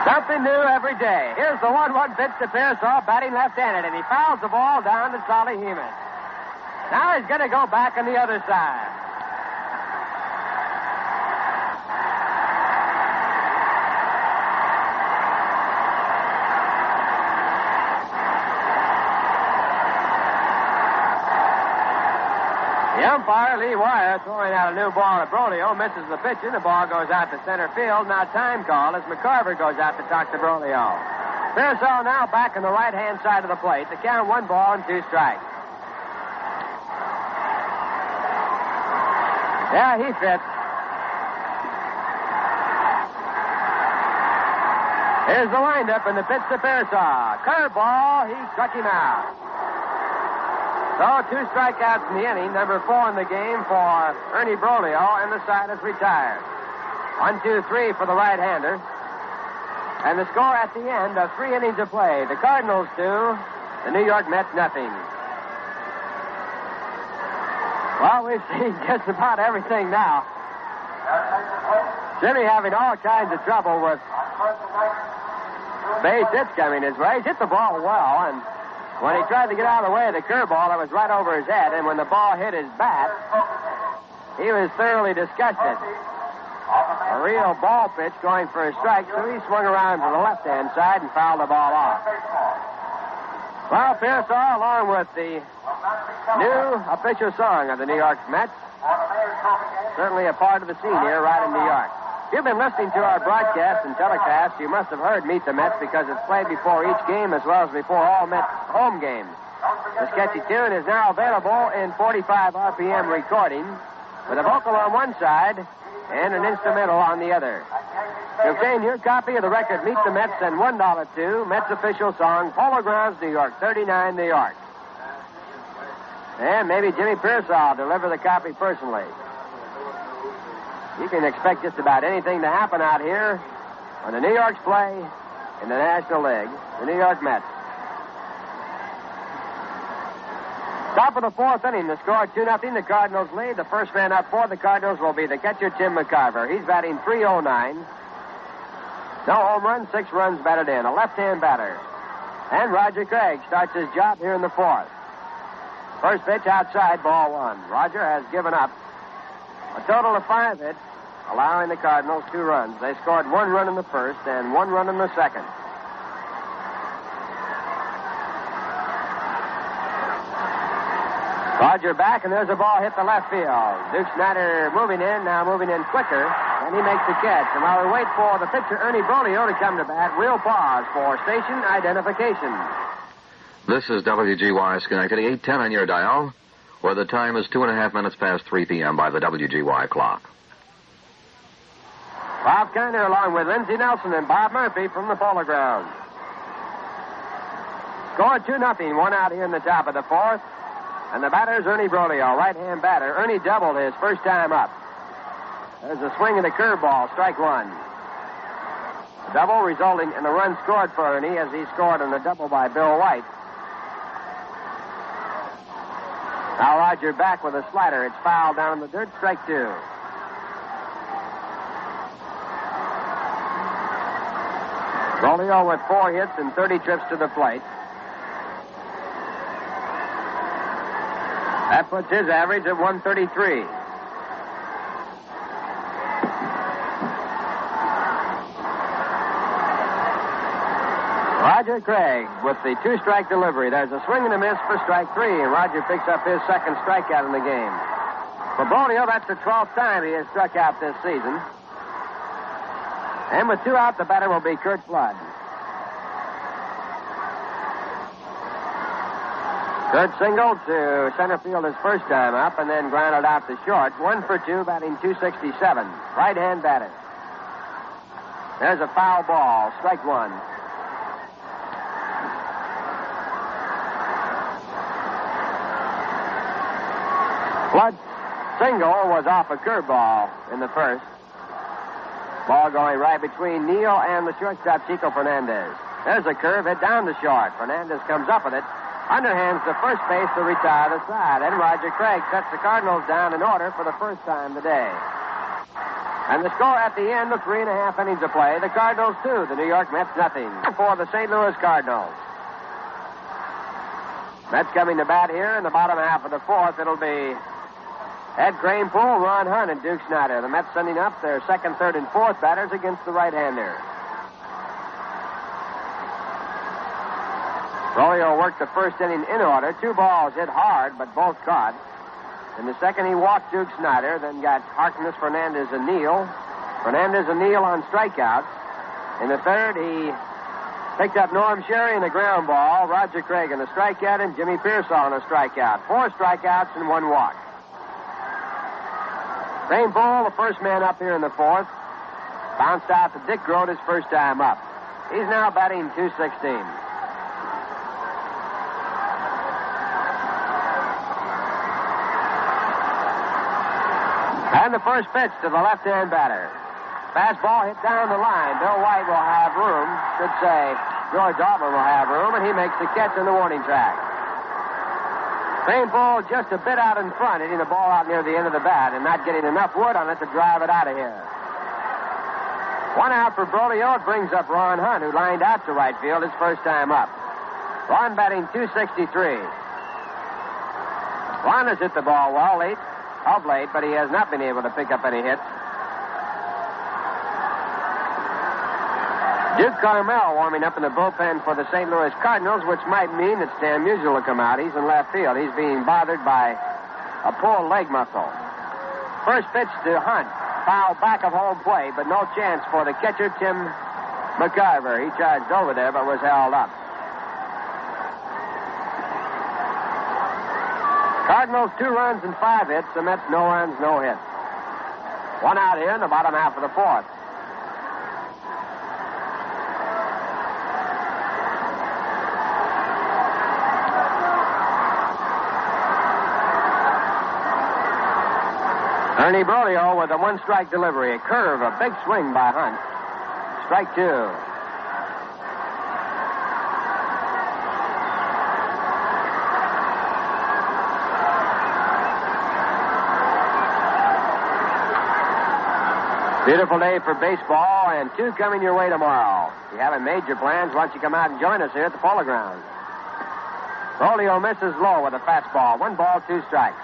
Something new every day. Here's the 1-1 pitch to Pearsall, batting left-handed, and he fouls the ball down to Solly Heeman. Now he's going to go back on the other side. The umpire, Lee Wire, throwing out a new ball at Brolio, misses the pitch, and the ball goes out to center field. Now time call as Mccarver goes out to talk to Brolio. Pearsall now back on the right-hand side of the plate. The count 1 ball and 2 strikes. Yeah, he fits. Here's the windup and the pitch to Pearsall. Curveball, he struck him out. So 2 strikeouts in the inning, number 4 in the game for Ernie Brolio, and the side is retired. 1, 2, 3 for the right-hander. And the score at the end of 3 innings of play. The Cardinals 2, the New York Mets nothing. Well, we've seen just about everything now. Jimmy having all kinds of trouble with base hits coming his way. He's hit the ball well, and when he tried to get out of the way of the curveball, that was right over his head, and when the ball hit his bat, he was thoroughly disgusted. A real ball pitch going for a strike, so he swung around to the left-hand side and fouled the ball off. Well, Pearsall, along with the new official song of the New York Mets, certainly a part of the scene here right in New York. If you've been listening to our broadcast and telecast, you must have heard Meet the Mets because it's played before each game as well as before all Mets home games. The sketchy tune is now available in 45 RPM recording with a vocal on one side and an instrumental on the other. To obtain your copy of the record Meet the Mets, send $1 to Mets official song, Polo Grounds, New York, 39, New York. And maybe Jimmy Pearsall will deliver the copy personally. You can expect just about anything to happen out here when the New Yorks play in the National League, the New York Mets. Top of the 4th inning, the score 2-0. The Cardinals lead. The first man up for the Cardinals will be the catcher, Tim Mccarver. He's batting .309. No home runs, 6 runs batted in. A left-hand batter. And Roger Craig starts his job here in the 4th. First pitch outside, ball 1. Roger has given up a total of 5 hits, allowing the Cardinals 2 runs. They scored 1 run in the first and 1 run in the second. Roger back, and there's a ball hit the left field. Duke Snyder moving in quicker, and he makes the catch. And while we wait for the pitcher, Ernie Brolio, to come to bat, we'll pause for station identification. This is WGY Schenectady, 810 on your dial, where the time is 2.5 minutes past 3 p.m. by the WGY clock. Bob Kiner along with Lindsey Nelson and Bob Murphy from the Polo Grounds. Scored 2-0, 1 out here in the top of the 4th. And the batter's Ernie Brolio, right-hand batter. Ernie doubled his first time up. There's a swing of the curveball, strike 1. A double resulting in a run scored for Ernie as he scored on a double by Bill White. Now Roger back with a slider. It's fouled down in the dirt, strike 2. Brolio with 4 hits and 30 trips to the plate. That puts his average at 133. Roger Craig with the two-strike delivery. There's a swing and a miss for strike 3, and Roger picks up his second strikeout in the game. For Bolio, that's the 12th time he has struck out this season. And with 2 out, the batter will be Curt Flood. Curt singled to center field his first time up and then grounded out to short. 1 for 2, batting .267. Right-hand batter. There's a foul ball. Strike 1. Flood's single was off a curveball in the first. Ball going right between Neal and the shortstop, Chico Fernandez. There's a curve hit down to short. Fernandez comes up with it. Underhands to first base to retire the side. And Roger Craig sets the Cardinals down in order for the first time today. And the score at the end of 3.5 innings of play, the Cardinals 2, the New York Mets nothing. For the St. Louis Cardinals. Mets coming to bat here in the bottom half of the fourth. It'll be Ed Kranepool, Ron Hunt, and Duke Snider. The Mets sending up their second, third, and fourth batters against the right-hander. Rolio worked the first inning in order. 2 balls hit hard, but both caught. In the second, he walked Duke Snider, then got Harkness, Fernandez, and Neal. Fernandez and Neal on strikeouts. In the third, he picked up Norm Sherry in a ground ball, Roger Craig in a strikeout, and Jimmy Pearsall in a strikeout. 4 strikeouts and 1 walk. Kranepool, the first man up here in the fourth, bounced out to Dick Grote his first time up. He's now batting .216. And the first pitch to the left-hand batter. Fastball hit down the line. Bill White will have room. Should say George Altman will have room, and he makes the catch on the warning track. Kranepool just a bit out in front, hitting the ball out near the end of the bat and not getting enough wood on it to drive it out of here. 1 out for Bolio. It brings up Ron Hunt, who lined out to right field his first time up. Ron batting .263. Ron has hit the ball well of late, but he has not been able to pick up any hits. Duke Carmel warming up in the bullpen for the St. Louis Cardinals, which might mean that Stan Musial will come out. He's in left field. He's being bothered by a pulled leg muscle. First pitch to Hunt. Foul back of home plate, but no chance for the catcher, Tim Mccarver. He charged over there, but was held up. Cardinals 2 runs and 5 hits. The Mets no runs, no hits. 1 out here in the bottom half of the fourth. Ernie Bolio with a 1-strike delivery. A curve, a big swing by Hunt. Strike 2. Beautiful day for baseball, and 2 coming your way tomorrow. If you haven't made your plans, why don't you come out and join us here at the Polo Grounds? Bolio misses low with a fastball. 1 ball, 2 strikes.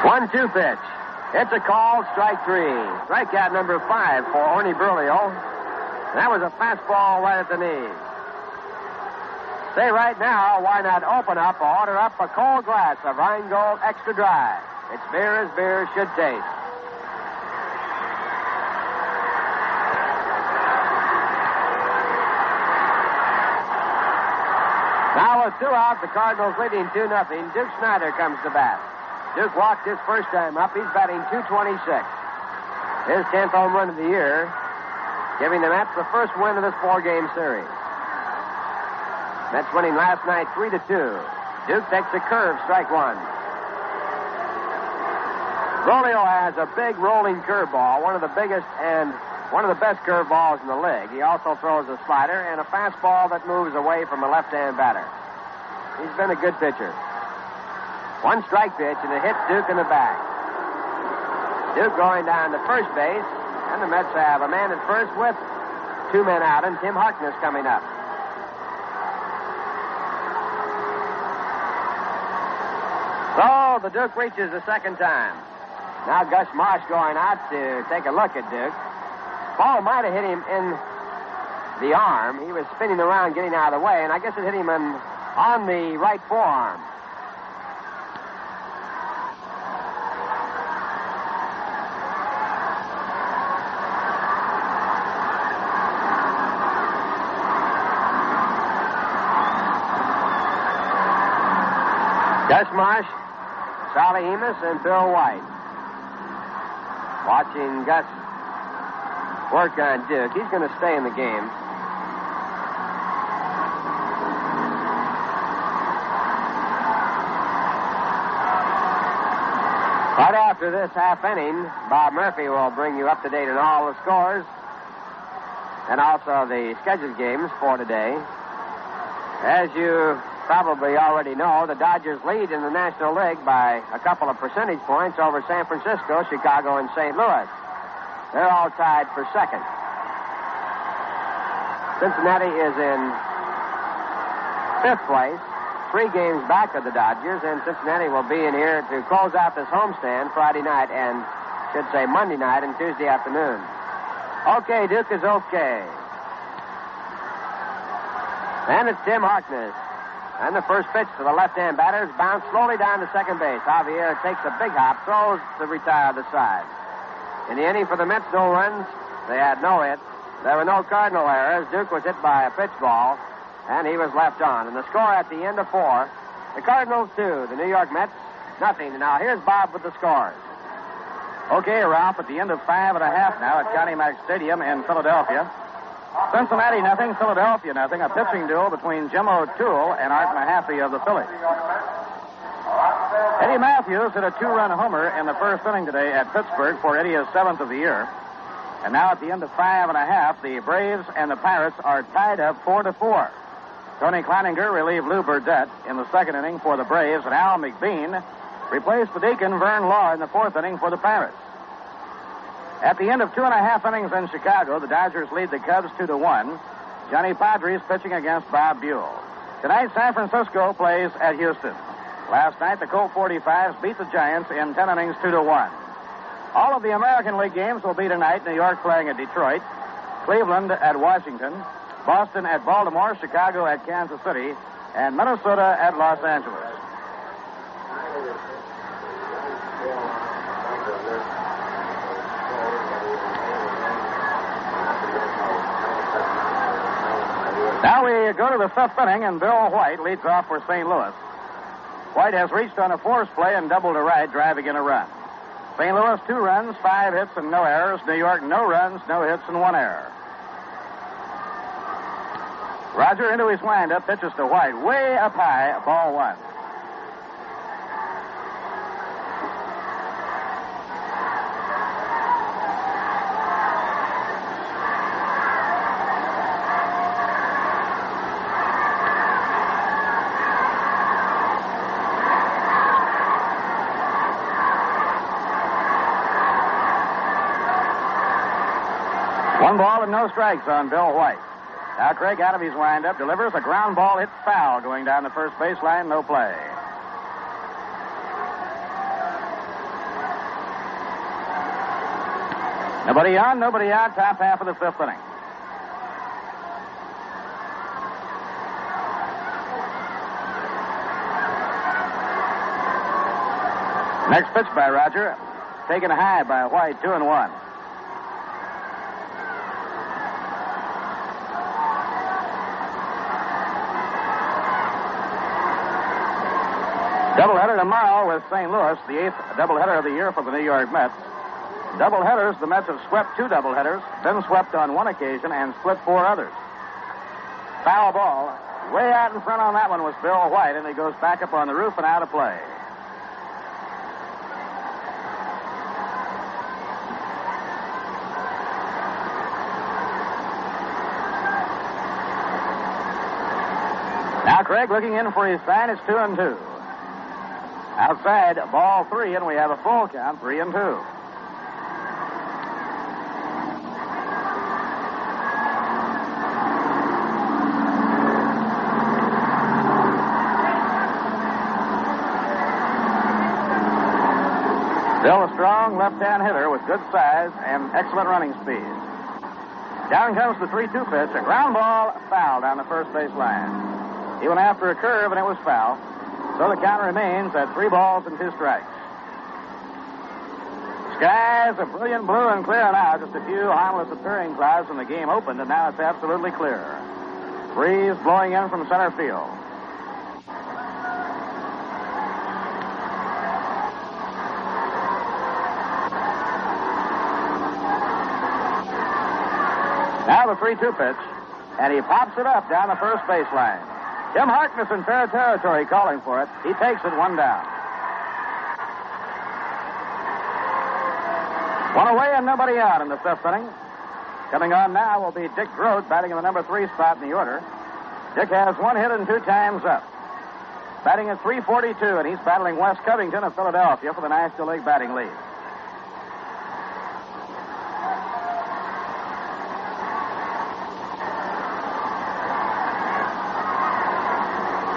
One-two pitch. It's a call, strike 3. Strikeout number 5 for Ernie Bolio. That was a fastball right at the knees. Say right now, why not order up a cold glass of Rheingold Extra Dry. It's beer as beer should taste. Now with 2 out, the Cardinals leading 2-0. Duke Snider comes to bat. Duke walked his first time up. He's batting .226. His 10th home run of the year, giving the Mets the first win of this 4-game series. Mets winning last night 3-2. Duke takes a curve, strike 1. Bolio has a big rolling curveball, one of the biggest and one of the best curveballs in the league. He also throws a slider and a fastball that moves away from a left-hand batter. He's been a good pitcher. 1 strike pitch, and it hits Duke in the back. Duke going down to first base, and the Mets have a man at first with 2 men out, and Tim Harkness coming up. So the Duke reaches the second time. Now Gus Marsh going out to take a look at Duke. Ball might have hit him in the arm. He was spinning around getting out of the way, and I guess it hit him on the right forearm. Gus Marsh, Sally Emus, and Bill White. Watching Gus work on Duke. He's going to stay in the game. Right after this half inning, Bob Murphy will bring you up to date on all the scores and also the scheduled games for today. As you probably already know, the Dodgers lead in the National League by a couple of percentage points over San Francisco, Chicago, and St. Louis. They're all tied for second. Cincinnati is in fifth place, 3 games back of the Dodgers, and Cincinnati will be in here to close out this homestand Friday night and, should say, Monday night and Tuesday afternoon. Okay, Duke is okay. And it's Tim Harkness. And the first pitch to the left-hand batter is bounced slowly down to second base. Javier takes a big hop, throws to retire the side. In the inning for the Mets, no runs. They had no hit. There were no Cardinal errors. Duke was hit by a pitch ball, and he was left on. And the score at the end of 4, the Cardinals 2, the New York Mets, nothing. And now here's Bob with the scores. Okay, Ralph, at the end of 5 1/2 now at Johnny Mack Stadium in Philadelphia. Cincinnati nothing, Philadelphia nothing. A pitching duel between Jim O'Toole and Art Mahaffey of the Phillies. Eddie Matthews hit a 2-run homer in the first inning today at Pittsburgh for Eddie's 7th of the year. And now at the end of 5 1/2, the Braves and the Pirates are tied up 4-4. Tony Kleininger relieved Lou Burdett in the second inning for the Braves, and Al McBean replaced the Deacon Vern Law in the fourth inning for the Pirates. At the end of 2 1/2 innings in Chicago, the Dodgers lead the Cubs 2-1. Johnny Padres pitching against Bob Buell. Tonight, San Francisco plays at Houston. Last night, the Colt 45s beat the Giants in 10 innings 2-1. All of the American League games will be tonight. New York playing at Detroit, Cleveland at Washington, Boston at Baltimore, Chicago at Kansas City, and Minnesota at Los Angeles. Now we go to the 5th inning, and Bill White leads off for St. Louis. White has reached on a force play and double to right, driving in a run. St. Louis, 2 runs, 5 hits, and no errors. New York, no runs, no hits, and 1 error. Roger into his windup, pitches to White, way up high, ball 1. One ball and no strikes on Bill White. Now Craig out of his windup delivers a ground ball hit foul going down the first baseline, no play. Nobody on, nobody out, top half of the 5th inning. Next pitch by Roger, taken high by White, 2-1. Doubleheader tomorrow with St. Louis, the 8th doubleheader of the year for the New York Mets. Doubleheaders, the Mets have swept 2 doubleheaders, been swept on 1 occasion, and split 4 others. Foul ball. Way out in front on that one was Bill White, and he goes back up on the roof and out of play. Now Craig looking in for his sign. It's 2-2. Outside, ball 3, and we have a full count, 3-2. Bill, a strong left-hand hitter with good size and excellent running speed. Down comes the 3-2 pitch. A ground ball, foul down the first base line. He went after a curve, and it was foul. So the count remains at 3 balls and 2 strikes. Skies are brilliant blue and clear now. Just a few harmless appearing clouds when the game opened, and now it's absolutely clear. Breeze blowing in from center field. Now the 3-2 pitch, and he pops it up down the first baseline. Tim Harkness in fair territory calling for it. He takes it 1 down. 1 away and nobody out in the 5th inning. Coming on now will be Dick Grote, batting in the number 3 spot in the order. Dick has 1 hit and 2 times up. Batting at .342, and he's battling Wes Covington of Philadelphia for the National League batting lead.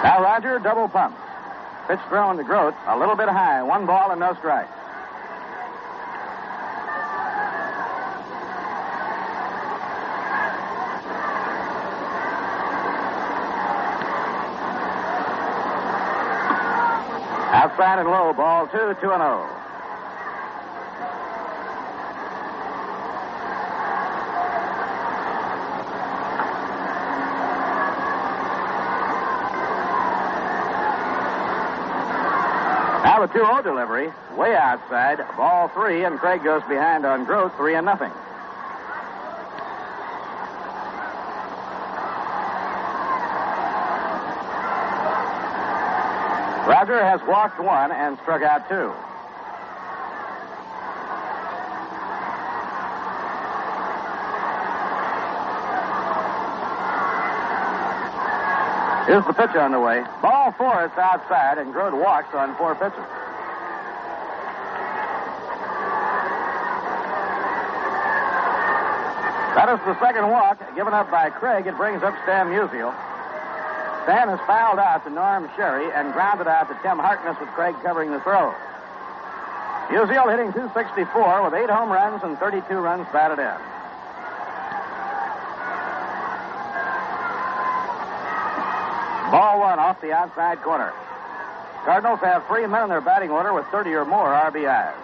Now Roger double pumps. Pitch thrown to Grote, a little bit high. 1 ball and no strikes. Outside and low, ball 2, 2-0. Now the 2-0 delivery, way outside, ball 3, and Craig goes behind on Grote, 3-0. Roger has walked 1 and struck out 2. Here's the pitch on the way. Ball 4, it's outside, and Grote walks on 4 pitches. That is the second walk given up by Craig. It brings up Stan Musial. Stan has fouled out to Norm Sherry and grounded out to Tim Harkness with Craig covering the throw. Musial hitting .264 with 8 home runs and 32 runs batted in. Ball 1 off the outside corner. Cardinals have 3 men in their batting order with 30 or more RBIs.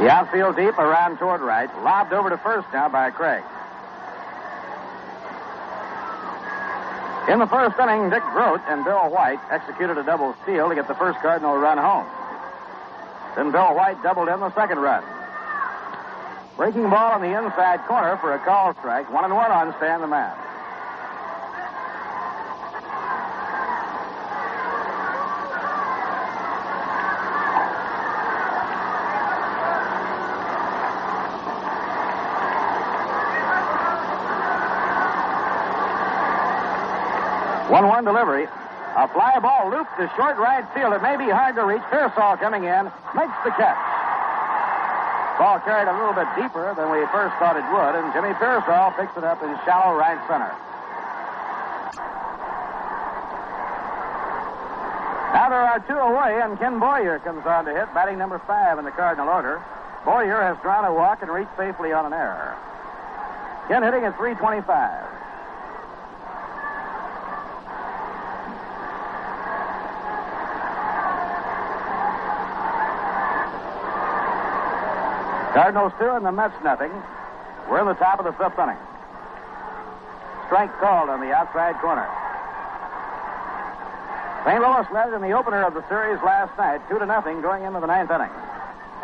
The outfield deep around toward right. Lobbed over to first now by Craig. In the 1st inning, Dick Grote and Bill White executed a double steal to get the first Cardinal run home. Then Bill White doubled in the 2nd run. Breaking ball on the inside corner for a call strike. 1-1 on Stan the man. One delivery. A fly ball looped to short right field. It may be hard to reach. Pearsall coming in. Makes the catch. Ball carried a little bit deeper than we first thought it would, and Jimmy Pearsall picks it up in shallow right center. Now there are 2 away, and Ken Boyer comes on to hit, batting number 5 in the Cardinal order. Boyer has drawn a walk and reached safely on an error. Ken hitting at .325. Cardinals 2 and the Mets nothing. We're in the top of the 5th inning. Strike called on the outside corner. St. Louis led in the opener of the series last night, 2-0 going into the 9th inning.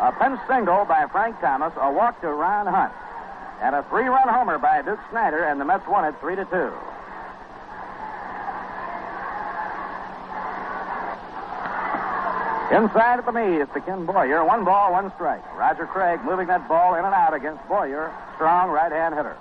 A pinch single by Frank Thomas, a walk to Ron Hunt, and a 3-run homer by Duke Snyder, and the Mets won it 3-2. Inside at the knees to Ken Boyer. 1 ball, 1 strike. Roger Craig moving that ball in and out against Boyer. Strong right-hand hitter.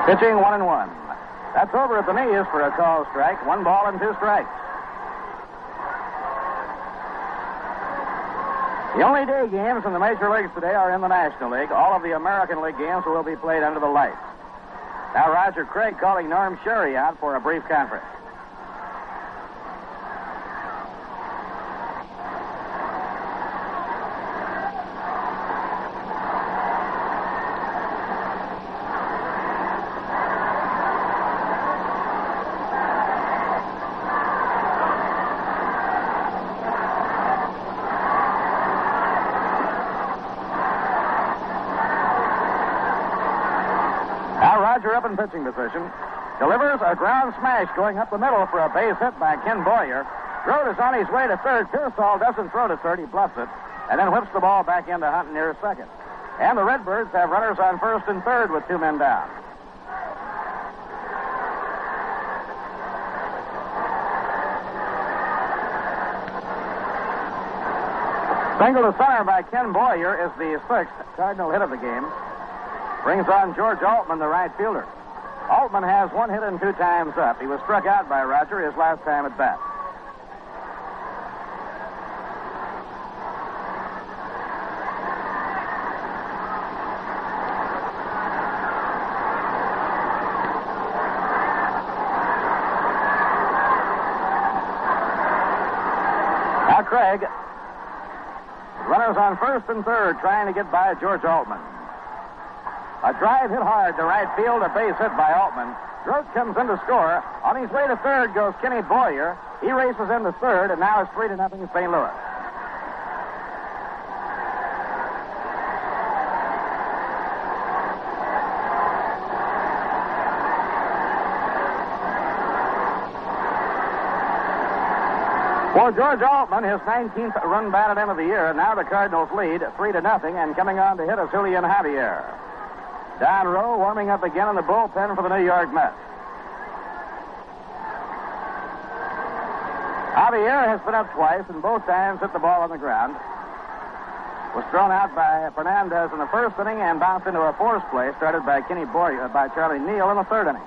Pitching 1-1. That's over at the knees for a called strike. 1 ball and 2 strikes. The only day games in the major leagues today are in the National League. All of the American League games will be played under the lights. Now Roger Craig calling Norm Sherry out for a brief conference. Up in pitching position. Delivers a ground smash going up the middle for a base hit by Ken Boyer. Grote is on his way to third. Pearsall doesn't throw to third. He bluffs it and then whips the ball back into Hunt near second. And the Redbirds have runners on first and third with 2 men down. Single to center by Ken Boyer is the 6th Cardinal hit of the game. Brings on George Altman, the right fielder. Altman has 1 hit and 2 times up. He was struck out by Roger his last time at bat. Now Craig. Runners on first and third trying to get by George Altman. A drive hit hard to right field, a base hit by Altman. Grote comes in to score. On his way to third goes Kenny Boyer. He races into third, and now it's 3-0 St. Louis. For George Altman, his 19th run batted in of the year. Now the Cardinals lead 3-0, and coming on to hit is Julian Javier. Don Rowe warming up again in the bullpen for the New York Mets. Javier has been up twice, and both times hit the ball on the ground. Was thrown out by Fernandez in the first inning and bounced into a force play started by by Charlie Neal in the third inning.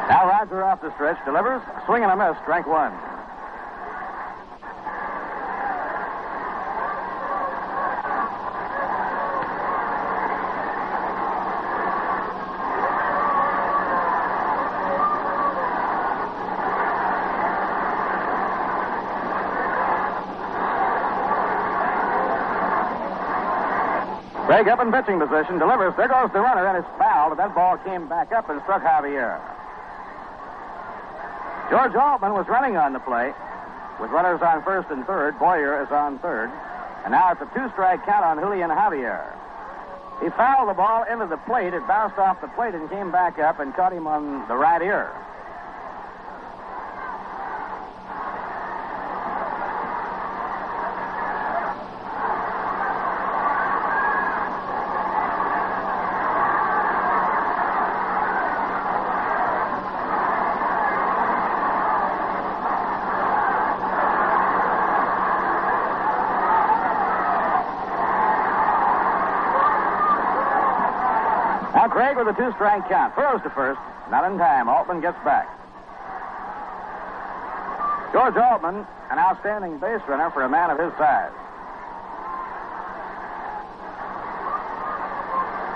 Now Roger off the stretch, delivers, swing and a miss, strike 1. Craig up in pitching position, delivers. There goes the runner, and it's fouled. But that ball came back up and struck Javier. George Altman was running on the play with runners on first and third. Boyer is on third. And now it's a 2-strike count on Julian Javier. He fouled the ball into the plate. It bounced off the plate and came back up and caught him on the right ear. Craig with a 2-strike count. Throws to first. Not in time. Altman gets back. George Altman, an outstanding base runner for a man of his size.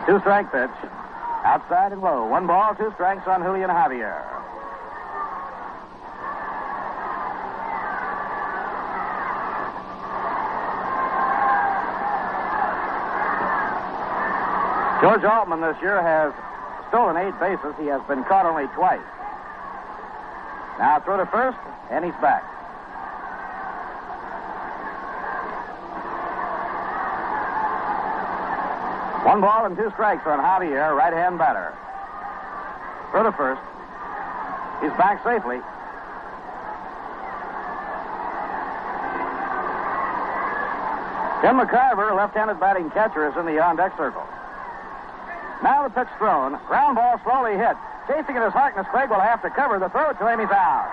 2-strike pitch. Outside and low. 1 ball, 2 strikes on Julian Javier. George Altman this year has stolen 8 bases. He has been caught only twice. Now throw to first, and he's back. One ball and 2 strikes on Javier, right-hand batter. Throw to first. He's back safely. Tim Mccarver, left-handed batting catcher, is in the on-deck circle. Now the pitch thrown. Ground ball slowly hit. Chasing it is Harkness. Craig will have to cover the throw to him. He's out.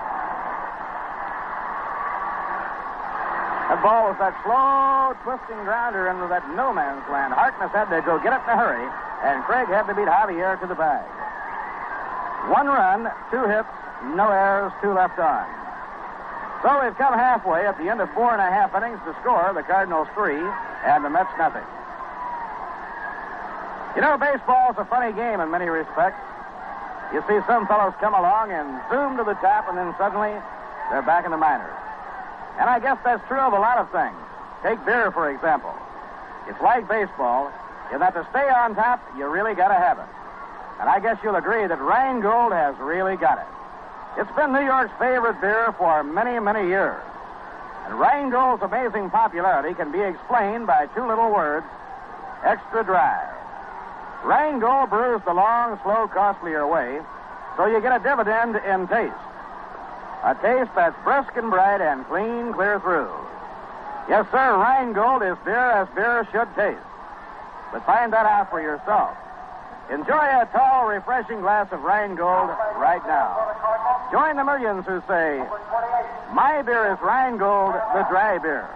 That ball was that slow, twisting grounder into that no man's land. Harkness had to go get it in a hurry, and Craig had to beat Javier to the bag. 1 run, 2 hits, no errors, 2 left on. So we've come halfway at the end of 4 1/2 innings to score the Cardinals 3 and the Mets nothing. You know, baseball's a funny game in many respects. You see some fellows come along and zoom to the top, and then suddenly they're back in the minors. And I guess that's true of a lot of things. Take beer, for example. It's like baseball, in that to stay on top, you really got to have it. And I guess you'll agree that Rheingold has really got it. It's been New York's favorite beer for many, many years. And Rheingold's amazing popularity can be explained by 2 little words: extra dry. Rheingold brews the long, slow, costlier way, so you get a dividend in taste. A taste that's brisk and bright and clean clear through. Yes, sir, Rheingold is beer as beer should taste. But find that out for yourself. Enjoy a tall, refreshing glass of Rheingold right now. Join the millions who say, "My beer is Rheingold, the dry beer."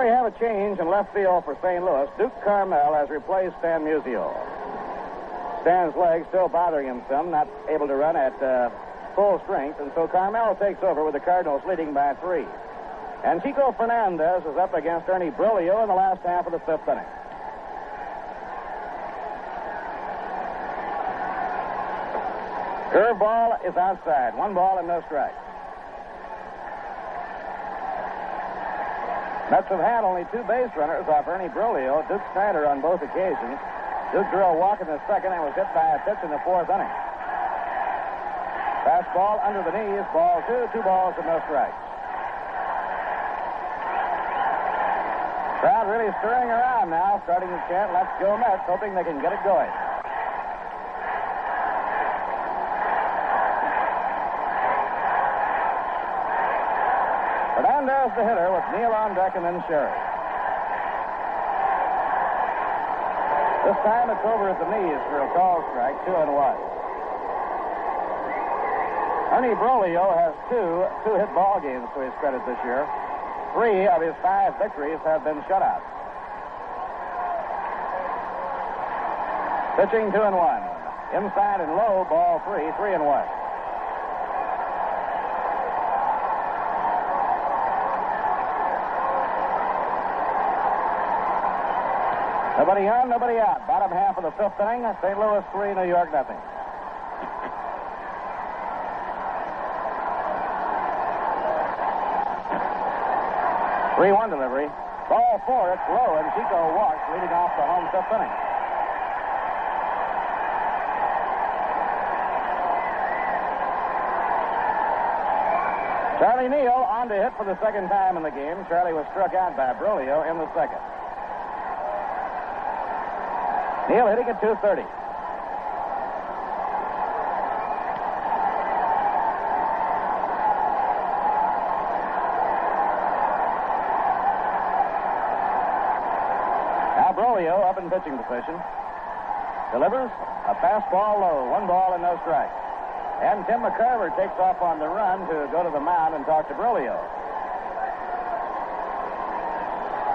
we have a change in left field for St. Louis. Duke Carmel has replaced Stan Musial. Stan's leg still bothering him some, not able to run at full strength, and so Carmel takes over with the Cardinals leading by 3. And Chico Fernandez is up against Ernie Brolio in the last half of the 5th inning. Curveball is outside. 1 ball and no strikes. Mets have had only 2 base runners off Ernie Brolio, Duke Snyder on both occasions. Duke drew a walk in the 2nd and was hit by a pitch in the 4th inning. Fastball under the knees, ball 2, 2 balls and no strikes. Crowd really stirring around now, starting to chant, "Let's go Mets," hoping they can get it going. Fernandez the hitter with Neal on deck and then Sherry. This time it's over at the knees for a call strike, 2-1. Ernie Brolio has 2 two-hit ball games to his credit this year. 3 of his 5 victories have been shutouts. Pitching 2-1. Inside and low, ball 3, 3-1. Nobody on, nobody out. Bottom half of the 5th inning. St. Louis 3, New York nothing. Three-1 delivery. Ball 4, it's low, and Chico walks, leading off the home 5th inning. Charlie Neal on to hit for the 2nd time in the game. Charlie was struck out by Brolio in the 2nd. Neal hitting at .230. Now Brolio up in pitching position. Delivers a fastball low, 1 ball and no strike. And Tim Mccarver takes off on the run to go to the mound and talk to Brolio.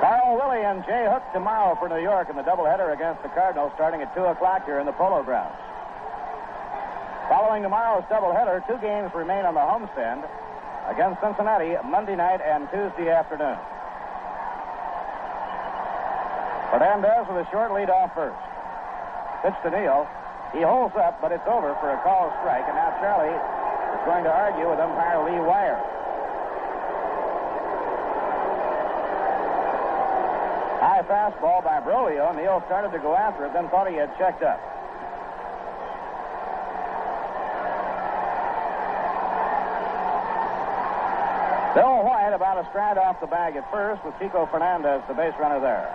Carl, Willie, and Jay Hook tomorrow for New York in the doubleheader against the Cardinals starting at 2 o'clock here in the Polo Grounds. Following tomorrow's doubleheader, 2 games remain on the homestand against Cincinnati Monday night and Tuesday afternoon. Fernandez with a short lead off first. Pitch to Neal. He holds up, but it's over for a call strike, and now Charlie is going to argue with umpire Lee Wire. High fastball by Brolio. Neal started to go after it, then thought he had checked up. Bill White about a stride off the bag at first with Chico Fernandez, the base runner there.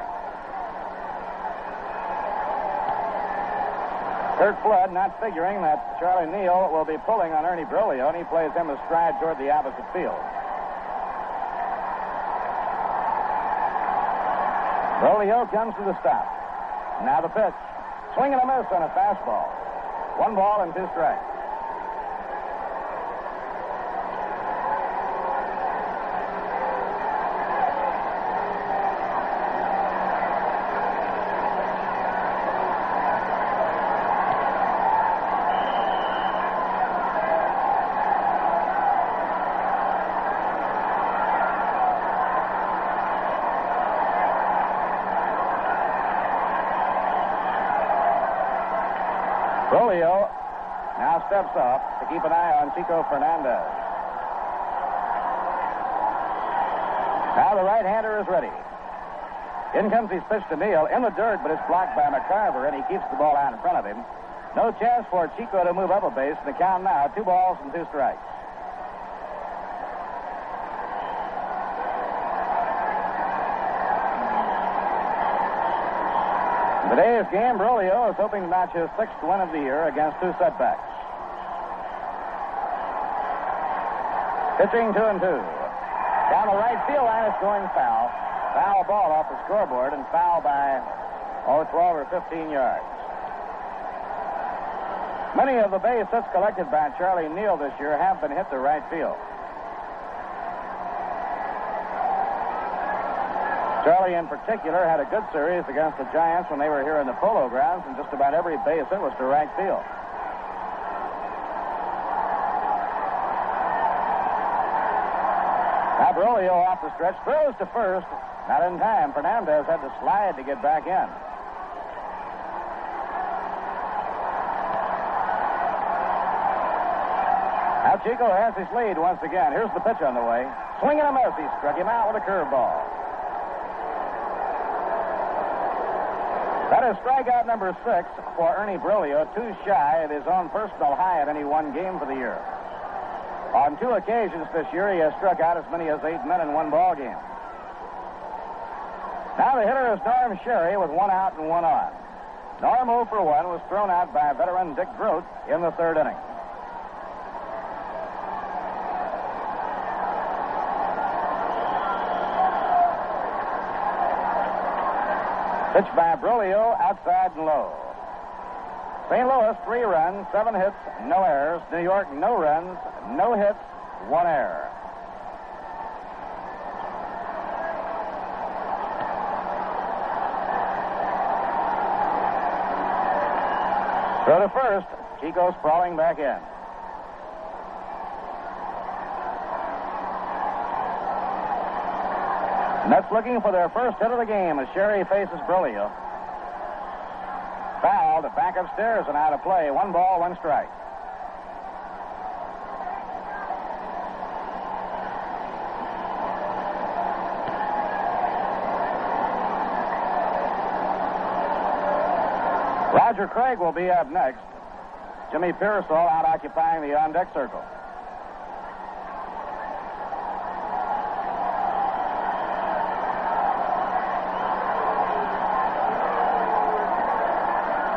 Kurt Flood not figuring that Charlie Neal will be pulling on Ernie Brolio, and he plays him a stride toward the opposite field. Brolio comes to the stop. Now the pitch. Swing and a miss on a fastball. 1 ball and 2 strikes. Brolio now steps off to keep an eye on Chico Fernandez. Now the right-hander is ready. In comes his pitch to Neal in the dirt, but it's blocked by Mccarver, and he keeps the ball out in front of him. No chance for Chico to move up a base, and the count now 2 balls and 2 strikes. In today's game, Brolio is hoping to notch his 6th win of the year against 2 setbacks. Pitching 2-2. Down the right field line, it's going foul. Foul ball off the scoreboard and foul by 12 or 15 yards. Many of the base hits collected by Charlie Neal this year have been hit to right field. Charlie, in particular, had a good series against the Giants when they were here in the Polo Grounds, and just about every base hit was to right field. Now Brolio off the stretch, throws to first. Not in time. Fernandez had to slide to get back in. Now Chico has his lead once again. Here's the pitch on the way. Swing and a miss. He struck him out with a curveball. That is strikeout number 6 for Ernie Brolio, 2 shy of his own personal high at any one game for the year. On 2 occasions this year, he has struck out as many as 8 men in one ball game. Now the hitter is Norm Sherry with 1 out and 1 on. Norm 0 for 1 was thrown out by veteran Dick Grote in the 3rd inning. Pitch by Brolio, outside and low. St. Louis, 3 runs, 7 hits, no errors. New York, no runs, no hits, 1 error. Throw to first. Chico sprawling back in. Mets looking for their first hit of the game as Sherry faces Brolio. Fouled, back upstairs and out of play. 1 ball, 1 strike. Roger Craig will be up next. Jimmy Pearsall out occupying the on-deck circle.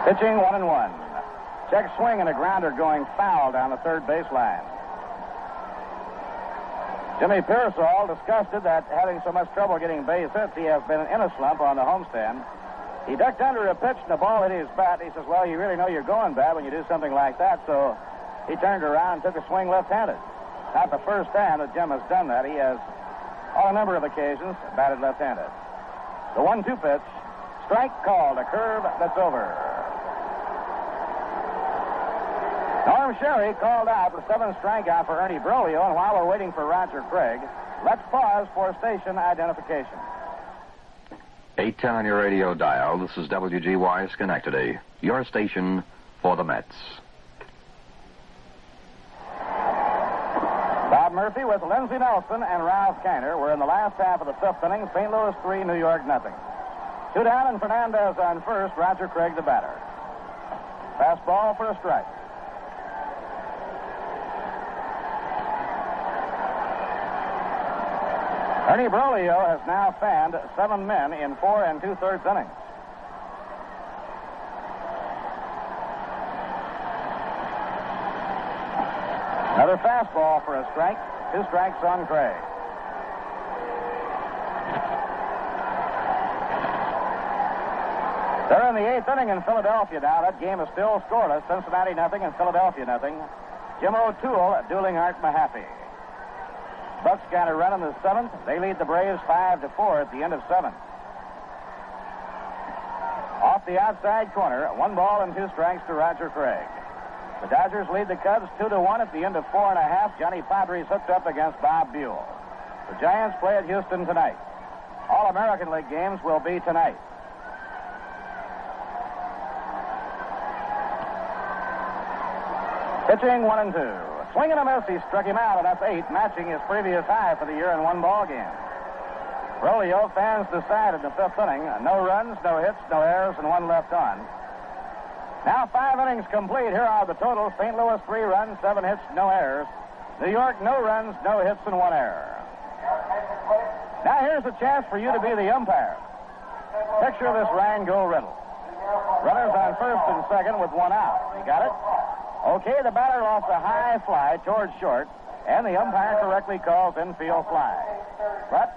Pitching 1-1. Check swing and a grounder going foul down the third baseline. Jimmy Pearsall, disgusted that having so much trouble getting base hits, he has been in a slump on the homestand. He ducked under a pitch and the ball hit his bat. He says, well, you really know you're going bad when you do something like that. So he turned around and took a swing left-handed. Not the first time that Jim has done that. He has, on a number of occasions, batted left-handed. The 1-2 pitch. Strike called. A curve that's over. Norm Sherry called out the 7th strikeout for Ernie Brolio, and while we're waiting for Roger Craig, let's pause for station identification. 810 on your radio dial. This is WGY Schenectady, your station for the Mets. Bob Murphy with Lindsey Nelson and Ralph Kiner. We're in the last half of the 5th inning. St. Louis 3, New York nothing. 2 down and Fernandez on first. Roger Craig the batter. Fastball for a strike. Ernie Brolio has now fanned 7 men in 4 2/3 innings. Another fastball for a strike. 2 strikes on Craig. They're in the 8th inning in Philadelphia now. That game is still scoreless. Cincinnati nothing and Philadelphia nothing. Jim O'Toole dueling Art Mahaffey. Bucks got a run in the 7th. They lead the Braves 5-4 at the end of 7. Off the outside corner, 1 ball and 2 strikes to Roger Craig. The Dodgers lead the Cubs 2-1 at the end of 4.5. Johnny Padres hooked up against Bob Buell. The Giants play at Houston tonight. All American League games will be tonight. Pitching 1-2. Swing and a miss. He struck him out, and that's 8, matching his previous high for the year in 1 ball game. Brolio fans the side in the 5th inning. No runs, no hits, no errors, and 1 left on. Now 5 innings complete. Here are the totals. St. Louis 3 runs, 7 hits, no errors. New York, no runs, no hits, and 1 error. Now here's a chance for you to be the umpire. Picture this Rango riddle. Runners on first and second with 1 out. You got it? Okay, the batter lost a high fly towards short, and the umpire correctly calls infield fly. But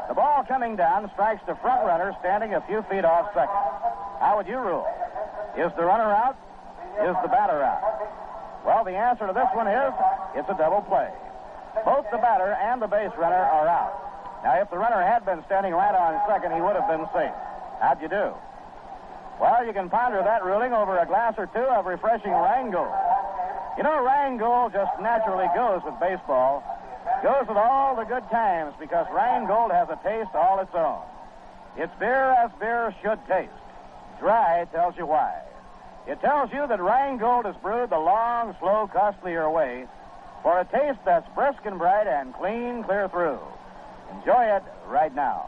the ball coming down strikes the front runner standing a few feet off second. How would you rule? Is the runner out? Is the batter out? Well, the answer to this one is it's a double play. Both the batter and the base runner are out. Now, if the runner had been standing right on second, he would have been safe. How'd you do? Well, you can ponder that ruling over a glass or two of refreshing Rheingold. You know, Rheingold just naturally goes with baseball, goes with all the good times, because Rheingold has a taste all its own. It's beer as beer should taste. Dry tells you why. It tells you that Rheingold is brewed the long, slow, costlier way for a taste that's brisk and bright and clean clear through. Enjoy it right now.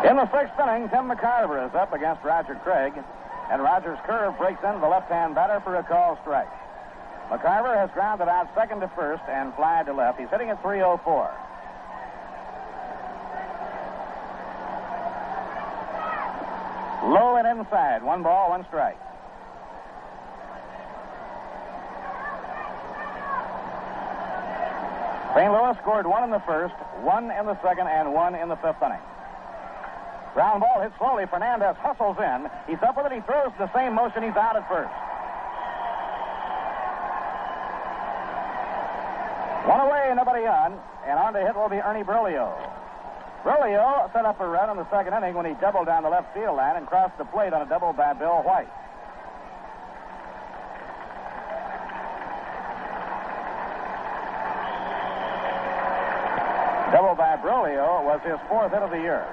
In the sixth inning, Tim Mccarver is up against Roger Craig, and Roger's curve breaks into the left-hand batter for a called strike. Mccarver has grounded out second to first and fly to left. He's hitting at .304. Low and inside. 1 ball, 1 strike. St. Louis scored 1 in the first, 1 in the second, and 1 in the fifth inning. Ground ball hit slowly. Fernandez hustles in. He's up with it. He throws the same motion. He's out at first. 1 away, nobody on. And on to hit will be Ernie Berlio. Berlio set up a run in the second inning when he doubled down the left field line and crossed the plate on a double by Bill White. Double by Berlio was his 4th hit of the year.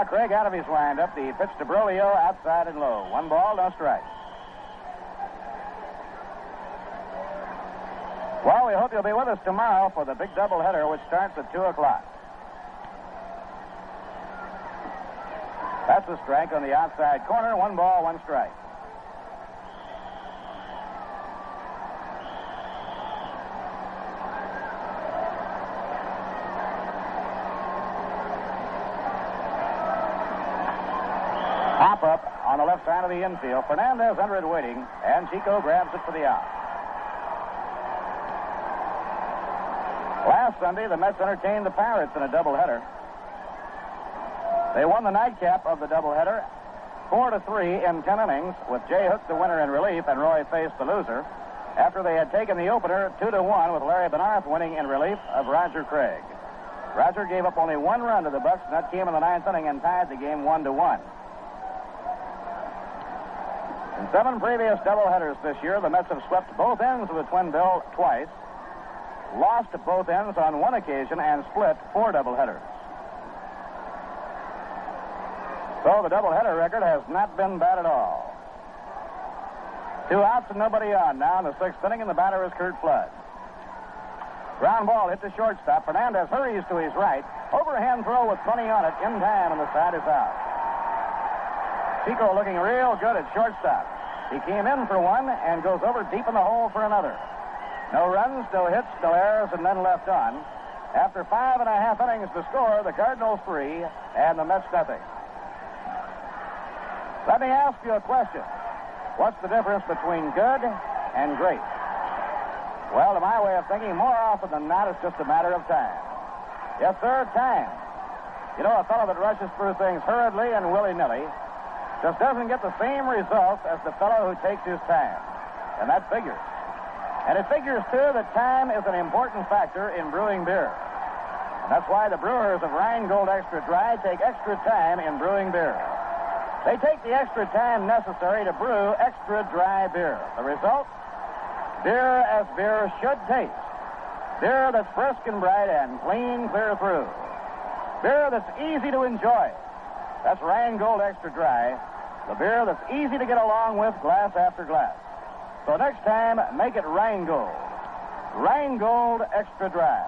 Craig out of his windup. The pitch to Berlio, outside and low. 1 ball, no strike. Well, we hope you'll be with us tomorrow for the big doubleheader, which starts at 2 o'clock. That's a strike on the outside corner. 1 ball, 1 strike. Pop-up on the left side of the infield. Fernandez under it waiting, and Chico grabs it for the out. Last Sunday, the Mets entertained the Pirates in a doubleheader. They won the nightcap of the doubleheader 4-3 in 10 innings, with Jay Hook the winner in relief and Roy Face the loser, after they had taken the opener 2-1 with Larry Bernarth winning in relief of Roger Craig. Roger gave up only 1 run to the Bucks, and that came in the 9th inning and tied the game 1-1. In 7 previous doubleheaders this year, the Mets have swept both ends of the twin bill twice, lost both ends on 1 occasion, and split 4 doubleheaders. So the doubleheader record has not been bad at all. 2 outs and nobody on now in the 6th inning, and the batter is Curt Flood. Ground ball hit to shortstop. Fernandez hurries to his right. Overhand throw with plenty on it in time, and the side is out. Chico looking real good at shortstop. He came in for 1 and goes over deep in the hole for another. No runs, no hits, no errors, and none left on. After 5.5 innings to score, the Cardinals 3 and the Mets nothing. Let me ask you a question. What's the difference between good and great? Well, to my way of thinking, more often than not, it's just a matter of time. Yes, sir, time. You know, a fellow that rushes through things hurriedly and willy-nilly just doesn't get the same results as the fellow who takes his time. And that figures. And it figures, too, that time is an important factor in brewing beer. And that's why the brewers of Rheingold Extra Dry take extra time in brewing beer. They take the extra time necessary to brew extra dry beer. The result? Beer as beer should taste. Beer that's brisk and bright and clean clear through. Beer that's easy to enjoy. That's Rheingold Extra Dry, the beer that's easy to get along with glass after glass. So next time, make it Rheingold. Rheingold Extra Dry.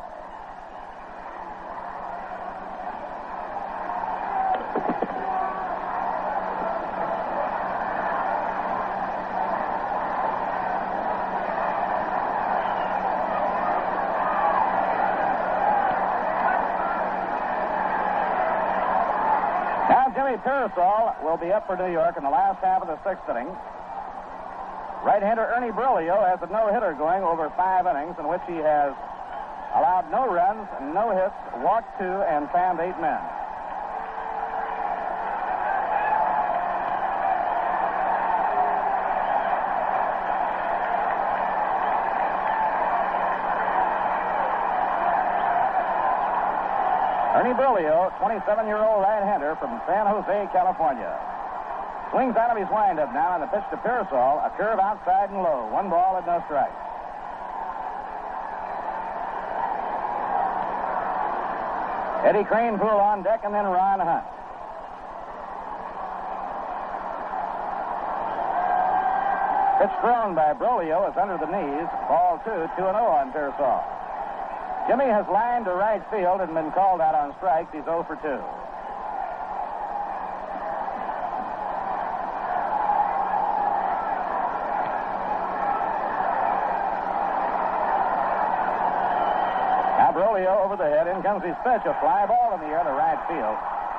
Now Jimmy Pearsall will be up for New York in the last half of the sixth inning. Right-hander Ernie Berlio has a no-hitter going over 5 innings in which he has allowed no runs, no hits, walked 2, and fanned 8 men. Ernie Berlio, 27-year-old right-hander from San Jose, California. Swings out of his windup now, and the pitch to Pearsall, a curve outside and low. 1 ball and no strike. Eddie Cranepool on deck, and then Ron Hunt. Pitch thrown by Berlio is under the knees. Ball 2, 2-0 on Pearsall. Jimmy has lined to right field and been called out on strikes. He's 0 for 2. Now Berlio over the head. In comes his pitch. A fly ball in the air to right field.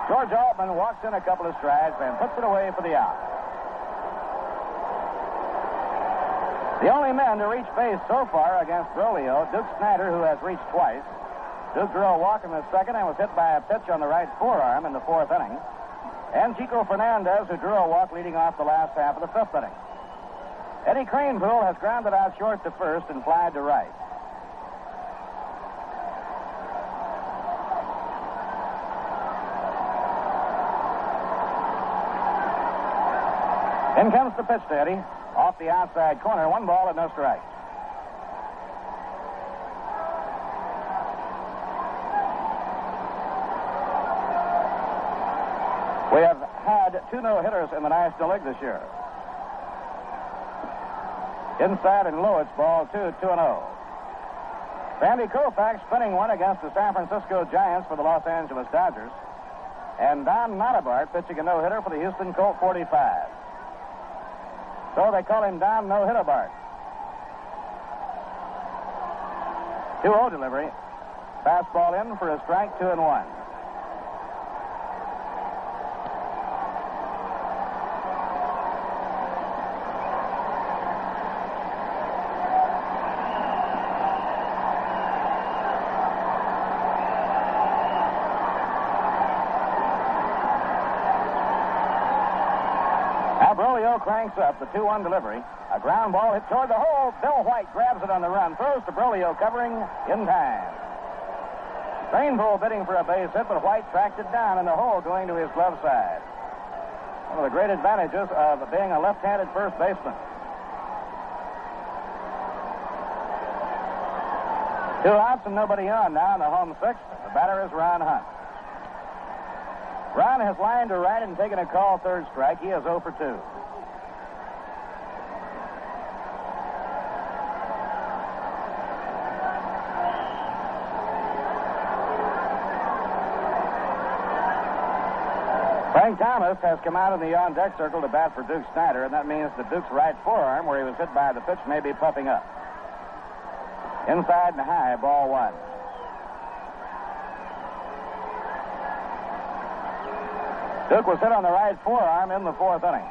George Altman walks in a couple of strides and puts it away for the out. The only man to reach base so far against Berlio, Duke Snyder, who has reached twice. Duke drew a walk in the second and was hit by a pitch on the right forearm in the 4th inning. And Chico Fernandez, who drew a walk leading off the last half of the 5th inning. Eddie Cranepool has grounded out short to first and flied to right. In comes the pitch to Eddie. Off the outside corner, 1 ball and no strike. We have had 2 no-hitters in the National League this year. Inside and low, it's ball 2, 2-0. Sandy Koufax spinning one against the San Francisco Giants for the Los Angeles Dodgers. And Don Notabart pitching a no-hitter for the Houston Colt 45. So they call him Don No-Hitter Bart. 2-0 delivery. Fastball in for a strike, 2-1. Cranks up the 2-1 delivery. A ground ball hit toward the hole. Bill White grabs it on the run. Throws to Berlio, covering in time. Cranepool bidding for a base hit, but White tracked it down in the hole going to his glove side. One of the great advantages of being a left-handed first baseman. 2 outs and nobody on now in the home 6th. The batter is Ron Hunt. Ron has lined to right and taken a call third strike. He is 0 for 2. Frank Thomas has come out in the on-deck circle to bat for Duke Snyder, and that means that Duke's right forearm, where he was hit by the pitch, may be puffing up. Inside and high, ball 1. Duke was hit on the right forearm in the 4th inning.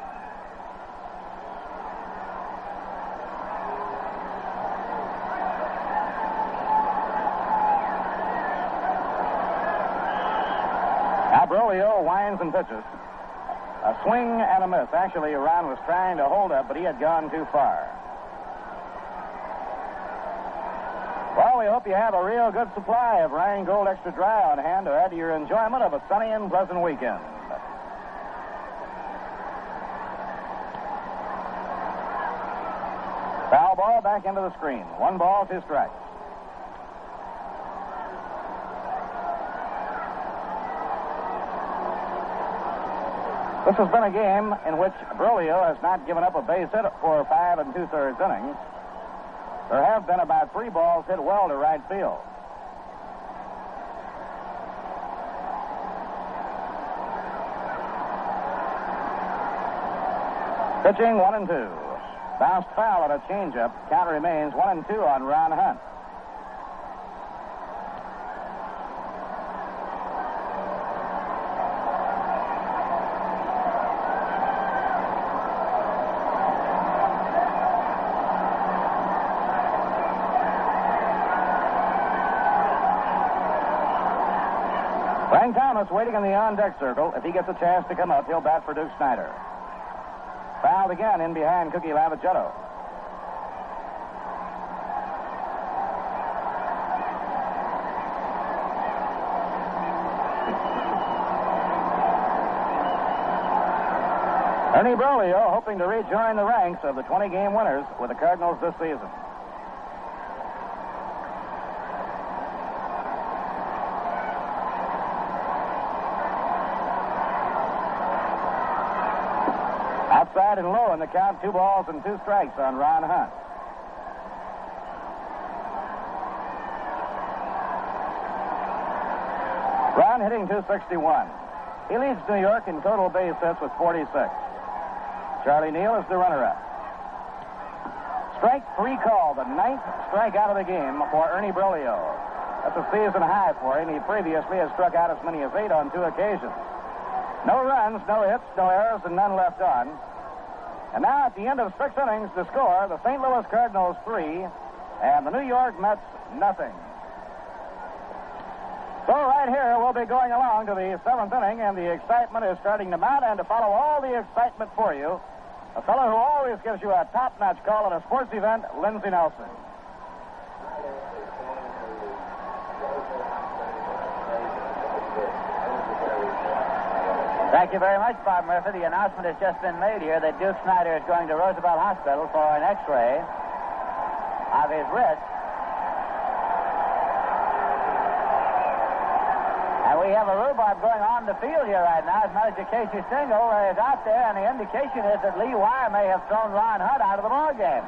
Berlio winds and pitches. A swing and a miss. Actually, Ron was trying to hold up, but he had gone too far. Well, we hope you have a real good supply of Rheingold Extra Dry on hand to add to your enjoyment of a sunny and pleasant weekend. Foul ball back into the screen. 1 ball, 2 strikes. This has been a game in which Berlio has not given up a base hit for 5 2/3 innings. There have been about 3 balls hit well to right field. Pitching 1 2. Bounced foul on a changeup. Count remains 1 2 on Ron Hunt. Frank Thomas waiting in the on-deck circle. If he gets a chance to come up, he'll bat for Duke Snyder. Fouled again in behind Cookie Lavagetto. Ernie Broglio hoping to rejoin the ranks of the 20-game winners with the Cardinals this season. Outside and low in the count, 2 balls and 2 strikes on Ron Hunt. Ron hitting .261. He leads New York in total base hits with 46. Charlie Neal is the runner-up. Strike 3 called, the 9th strikeout of the game for Ernie Broglio. That's a season high for him. He previously has struck out as many as 8 on 2 occasions. No runs, no hits, no errors, and none left on. And now at the end of 6 innings, the score, the St. Louis Cardinals 3 and the New York Mets nothing. So right here, we'll be going along to the 7th inning, and the excitement is starting to mount. And to follow all the excitement for you, a fellow who always gives you a top-notch call at a sports event, Lindsey Nelson. Thank you very much, Bob Murphy. The announcement has just been made here that Duke Snyder is going to Roosevelt Hospital for an X-ray of his wrist. And we have a rhubarb going on the field here right now. As manager Casey Stengel is out there, and the indication is that Lee Wire may have thrown Ron Hunt out of the ballgame.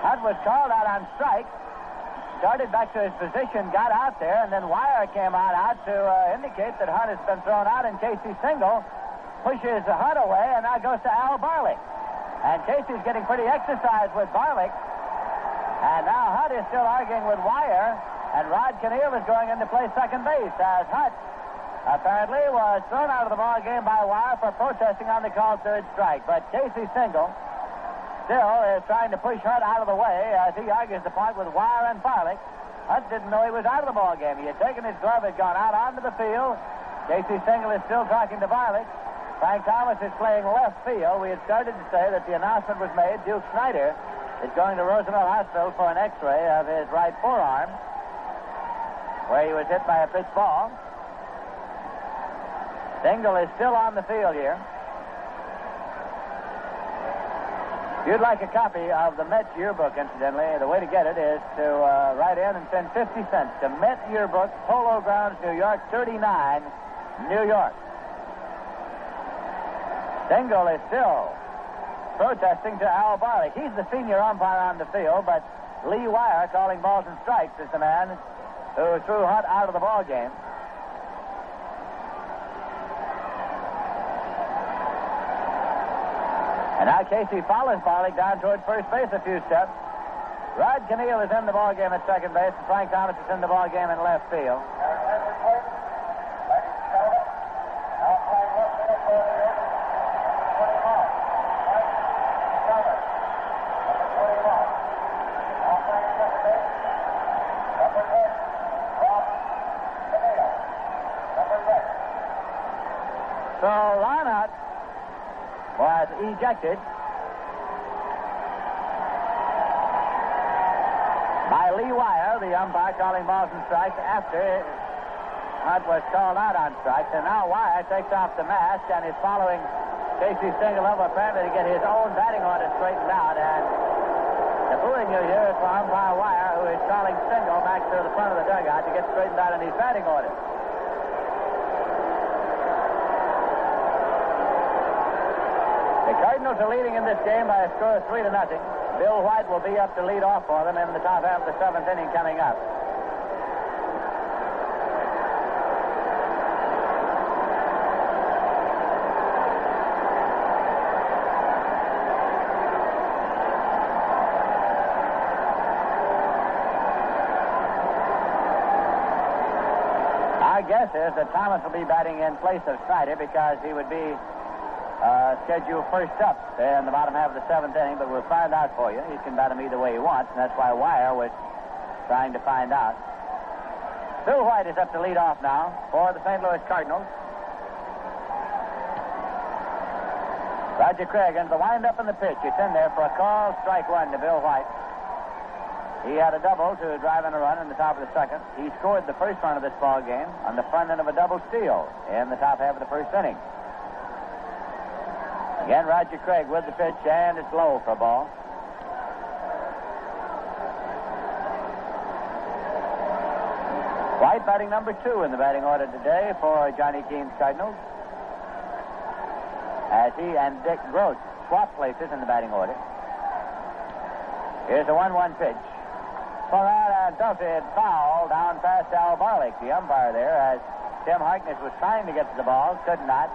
Hunt was called out on strike, started back to his position, got out there, and then Wire came out to indicate that Hunt has been thrown out, and Casey Stengel pushes Hunt away, and now goes to Al Barlick. And Casey's getting pretty exercised with Barlick. And now Hunt is still arguing with Wire, and Rod Kinneal is going in to play second base, as Hunt apparently was thrown out of the ball game by Wire for protesting on the called 3rd strike. But Casey Stengel still is trying to push Hunt out of the way as he argues the point with Wire and Barlick. Hunt didn't know he was out of the ball game. He had taken his glove, had gone out onto the field. Casey Stengel is still talking to Barlick. Frank Thomas is playing left field. We had started to say that the announcement was made. Duke Snyder is going to Roosevelt Hospital for an X-ray of his right forearm, where he was hit by a pitch ball. Stengel is still on the field here. If you'd like a copy of the Met Yearbook, incidentally, the way to get it is to write in and send 50 cents to Met Yearbook, Polo Grounds, New York, 39, New York. Stengel is still protesting to Al Barlick. He's the senior umpire on the field, but Lee Wire, calling balls and strikes, is the man who threw Hunt out of the ball game. And now Casey follows Barlick down toward first base a few steps. Rod Kinneal is in the ball game at second base, and Frank Thomas is in the ball game in left field. So Ron Hunt was ejected by Lee Wire, the umpire calling balls and strikes after Hunt was called out on strikes. And now Wire takes off the mask and is following Casey Stengel over apparently to get his own batting order straightened out. And the booing you hear is for umpire Wire, who is calling Stengel back to the front of the dugout to get straightened out in his batting order. The Cardinals are leading in this game by a score of 3-0. Bill White will be up to lead off for them in the top half of the 7th inning coming up. Our guess is that Thomas will be batting in place of Snyder because he would be scheduled first up in the bottom half of the 7th inning, but we'll find out for you. He can bat him either way he wants, and that's why Wire was trying to find out. Bill White is up to lead off now for the St. Louis Cardinals. Roger Craig into the windup and the pitch. It's in there for a call. Strike one to Bill White. He had a double to drive in a run in the top of the second. He scored the first run of this ball game on the front end of a double steal in the top half of the first inning. Again, Roger Craig with the pitch, and it's low for a ball. White batting number 2 in the batting order today for Johnny Keane's Cardinals, as he and Dick Gross swap places in the batting order. Here's a 1-1 pitch. Swung out and belted foul down past Al Barlick, the umpire there, as Tim Harkness was trying to get to the ball, could not.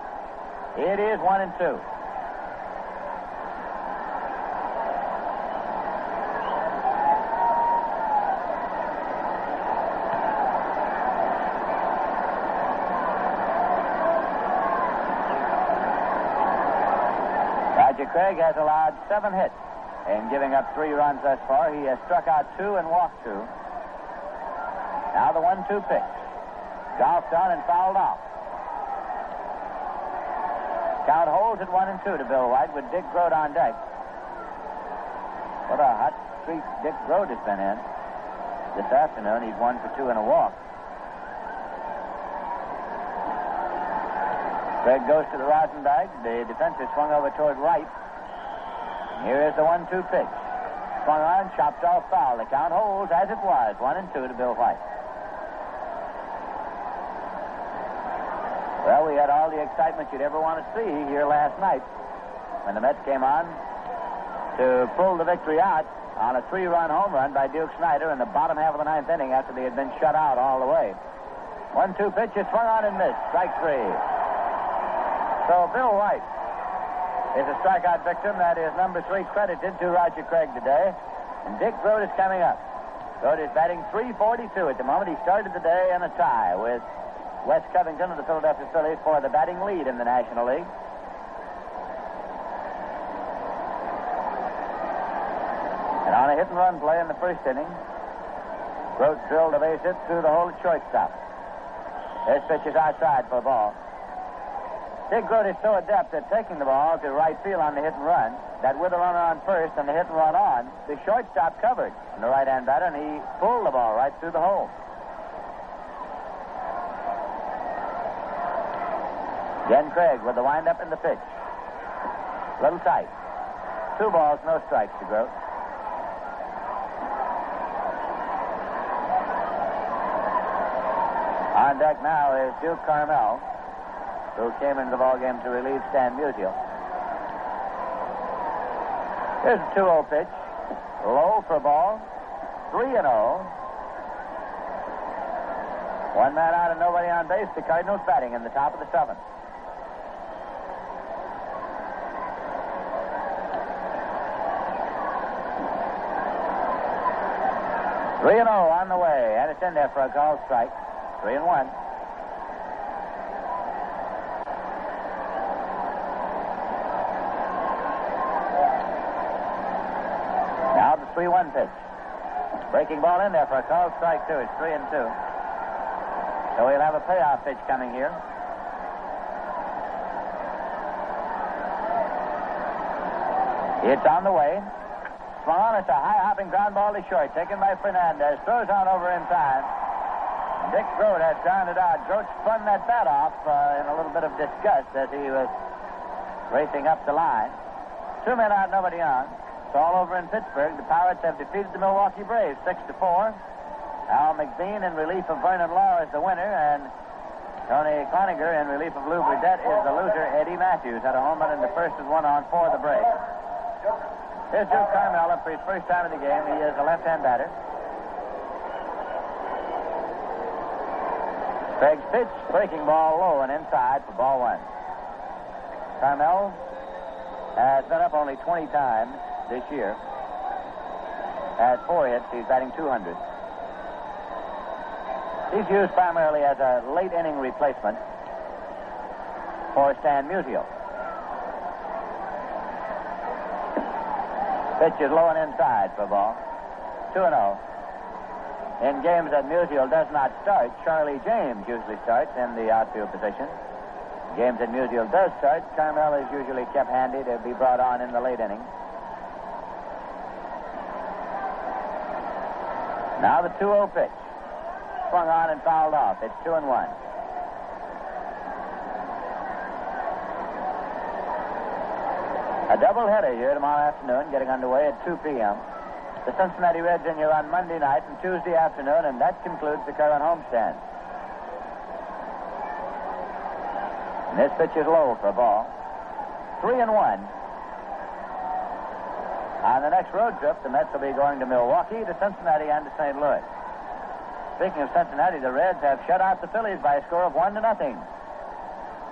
It is 1-2. Roger Craig has allowed 7 hits in giving up 3 runs thus far. He has struck out 2 and walked 2. Now the 1-2 pitch. Golfed on and fouled off. Count holds at 1-2 to Bill White with Dick Groat on deck. What a hot streak Dick Groat has been in this afternoon. He's 1 for 2 and a walk. Craig goes to the rosin bag. The defense is swung over toward right. Here is the 1-2 pitch. Swung on, chopped off foul. The count holds as it was, 1-2 to Bill White. Well, we had all the excitement you'd ever want to see here last night when the Mets came on to pull the victory out on a 3-run home run by Duke Snider in the bottom half of the 9th inning after they had been shut out all the way. 1-2 pitch is swung on and missed. Strike 3. So Bill White is a strikeout victim. That is number 3 credited to Roger Craig today. And Dick Groat is coming up. Groat is batting .342 at the moment. He started the day in a tie with Wes Covington of the Philadelphia Phillies for the batting lead in the National League. And on a hit-and-run play in the first inning, Groat drilled a base hit through the hole at shortstop. This pitch is outside for a ball. Dick Groat is so adept at taking the ball to right field on the hit and run that with a runner on first and the hit and run on, the shortstop covered in the right-hand batter, and he pulled the ball right through the hole. Again, Craig with the windup and the pitch. A little tight. 2 balls, no strikes to Groat. On deck now is Duke Carmel, who came into the ballgame to relieve Stan Musial. Here's a 2-0 pitch. Low for a ball. 3-0. 1 man out and nobody on base. The Cardinals batting in the top of the 7th. Three-0 on the way, and it's in there for a called strike. 3-1. Now the 3-1 pitch. Breaking ball in there for a called strike, too. It's 3-2. So we'll have a payoff pitch coming here. It's on the way. Swung on. It's a high-hopping ground ball to short. Taken by Fernandez. Throws on over in time. Dick Groat has grounded out. Groat spun that bat off in a little bit of disgust as he was racing up the line. 2 men out, nobody on. It's all over in Pittsburgh. The Pirates have defeated the Milwaukee Braves 6-4. Al McBean in relief of Vernon Law is the winner, and Tony Cloninger in relief of Lou Burdett is the loser. Eddie Matthews had a home run in the first and 1 on for the Braves. Here's Duke Carmel up for his first time in the game. He is a left-hand batter. Craig's pitch, breaking ball low and inside for ball 1. Carmel has been up only 20 times this year. Has 4 hits. He's batting .200. He's used primarily as a late-inning replacement for Stan Musial. Pitch is low and inside for a ball. 2-0. In games that Musial does not start, Charlie James usually starts in the outfield position. Games that Musial does start, Carmel is usually kept handy to be brought on in the late inning. Now the 2-0 pitch. Swung on and fouled off. It's 2-1. A doubleheader here tomorrow afternoon, getting underway at 2 p.m. The Cincinnati Reds in here on Monday night and Tuesday afternoon, and that concludes the current homestand. And this pitch is low for a ball. 3-1. On the next road trip, the Mets will be going to Milwaukee, to Cincinnati, and to St. Louis. Speaking of Cincinnati, the Reds have shut out the Phillies by a score of 1-0.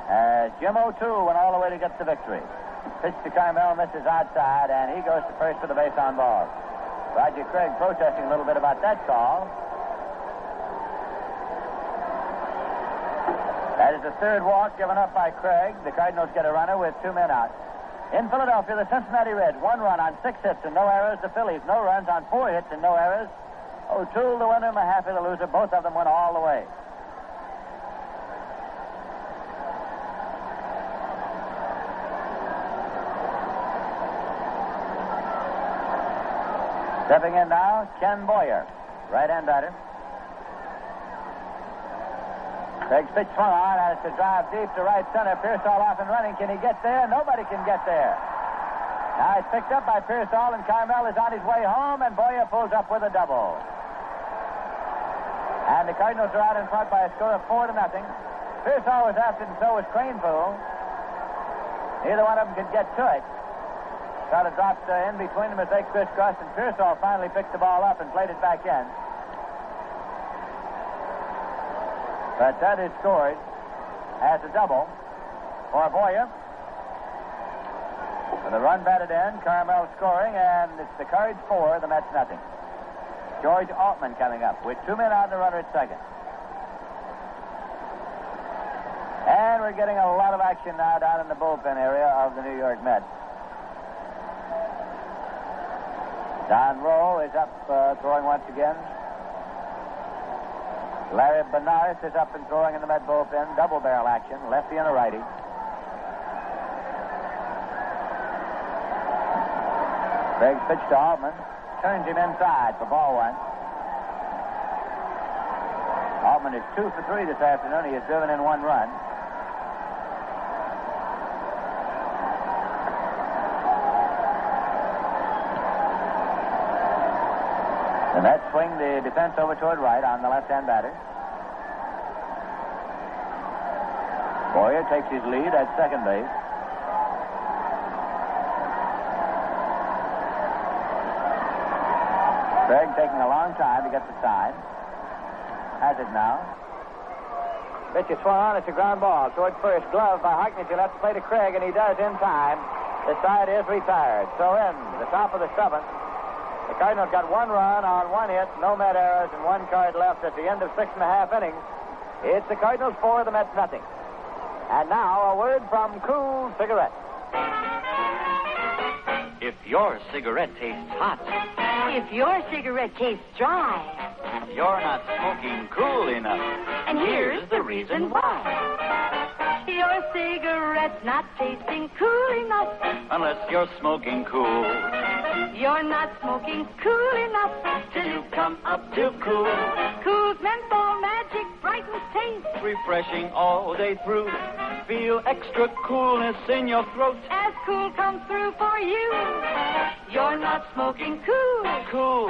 As Jim O'Toole went all the way to get the victory. Pitch to Carmel, misses outside, and he goes to first with a base on ball. Roger Craig protesting a little bit about that call. That is the third walk given up by Craig. The Cardinals get a runner with 2 men out. In Philadelphia, the Cincinnati Reds, 1 run on 6 hits and no errors. The Phillies, no runs on 4 hits and no errors. O'Toole, the winner, Mahaffey, the loser. Both of them went all the way. Stepping in now, Ken Boyer, right-hand batter. Craig's pitch swung on, and it's a drive deep to right center. Pearsall off and running. Can he get there? Nobody can get there. Now it's picked up by Pearsall, and Carmel is on his way home, and Boyer pulls up with a double. And the Cardinals are out in front by a score of 4-0. Pearsall was after, and so was Cranepool. Neither one of them could get to it. Sort of dropped in between them as they crisscrossed, and Pearsall finally picked the ball up and played it back in. But that is scored as a double for Boyer. With a run batted in, Carmel scoring, and it's the Cards 4, the Mets nothing. George Altman coming up with 2 men out and a runner at second. And we're getting a lot of action now down in the bullpen area of the New York Mets. Don Rowe is up throwing once again. Larry Benares is up and throwing in the Met bullpen. Double barrel action, lefty and a righty. Craig's pitch to Altman. Turns him inside for ball 1. Altman is 2 for 3 this afternoon. He has driven in 1 run. The Mets swing the defense over toward right on the left-hand batter. Boyer takes his lead at second base. Craig taking a long time to get the side. Has it now. Pitch is swung on. It's a ground ball toward first. Glove by Harkness. He'll have to play to Craig, and he does in time. The side is retired. So in the top of the 7th. The Cardinals got 1 run on 1 hit, no Met errors, and 1 card left at the end of 6.5 innings. It's the Cardinals 4, the Mets nothing. And now a word from Cool Cigarettes. If your cigarette tastes hot, If your cigarette tastes dry, you're not smoking cool enough. and here's the reason why. Your cigarette's not tasting cool enough. Unless you're smoking cool. You're not smoking cool enough till you come up to cool. Cool's menthol magic brightens taste Refreshing all day through. Feel extra coolness in your throat. as cool comes through for you. You're not smoking cool. Cool.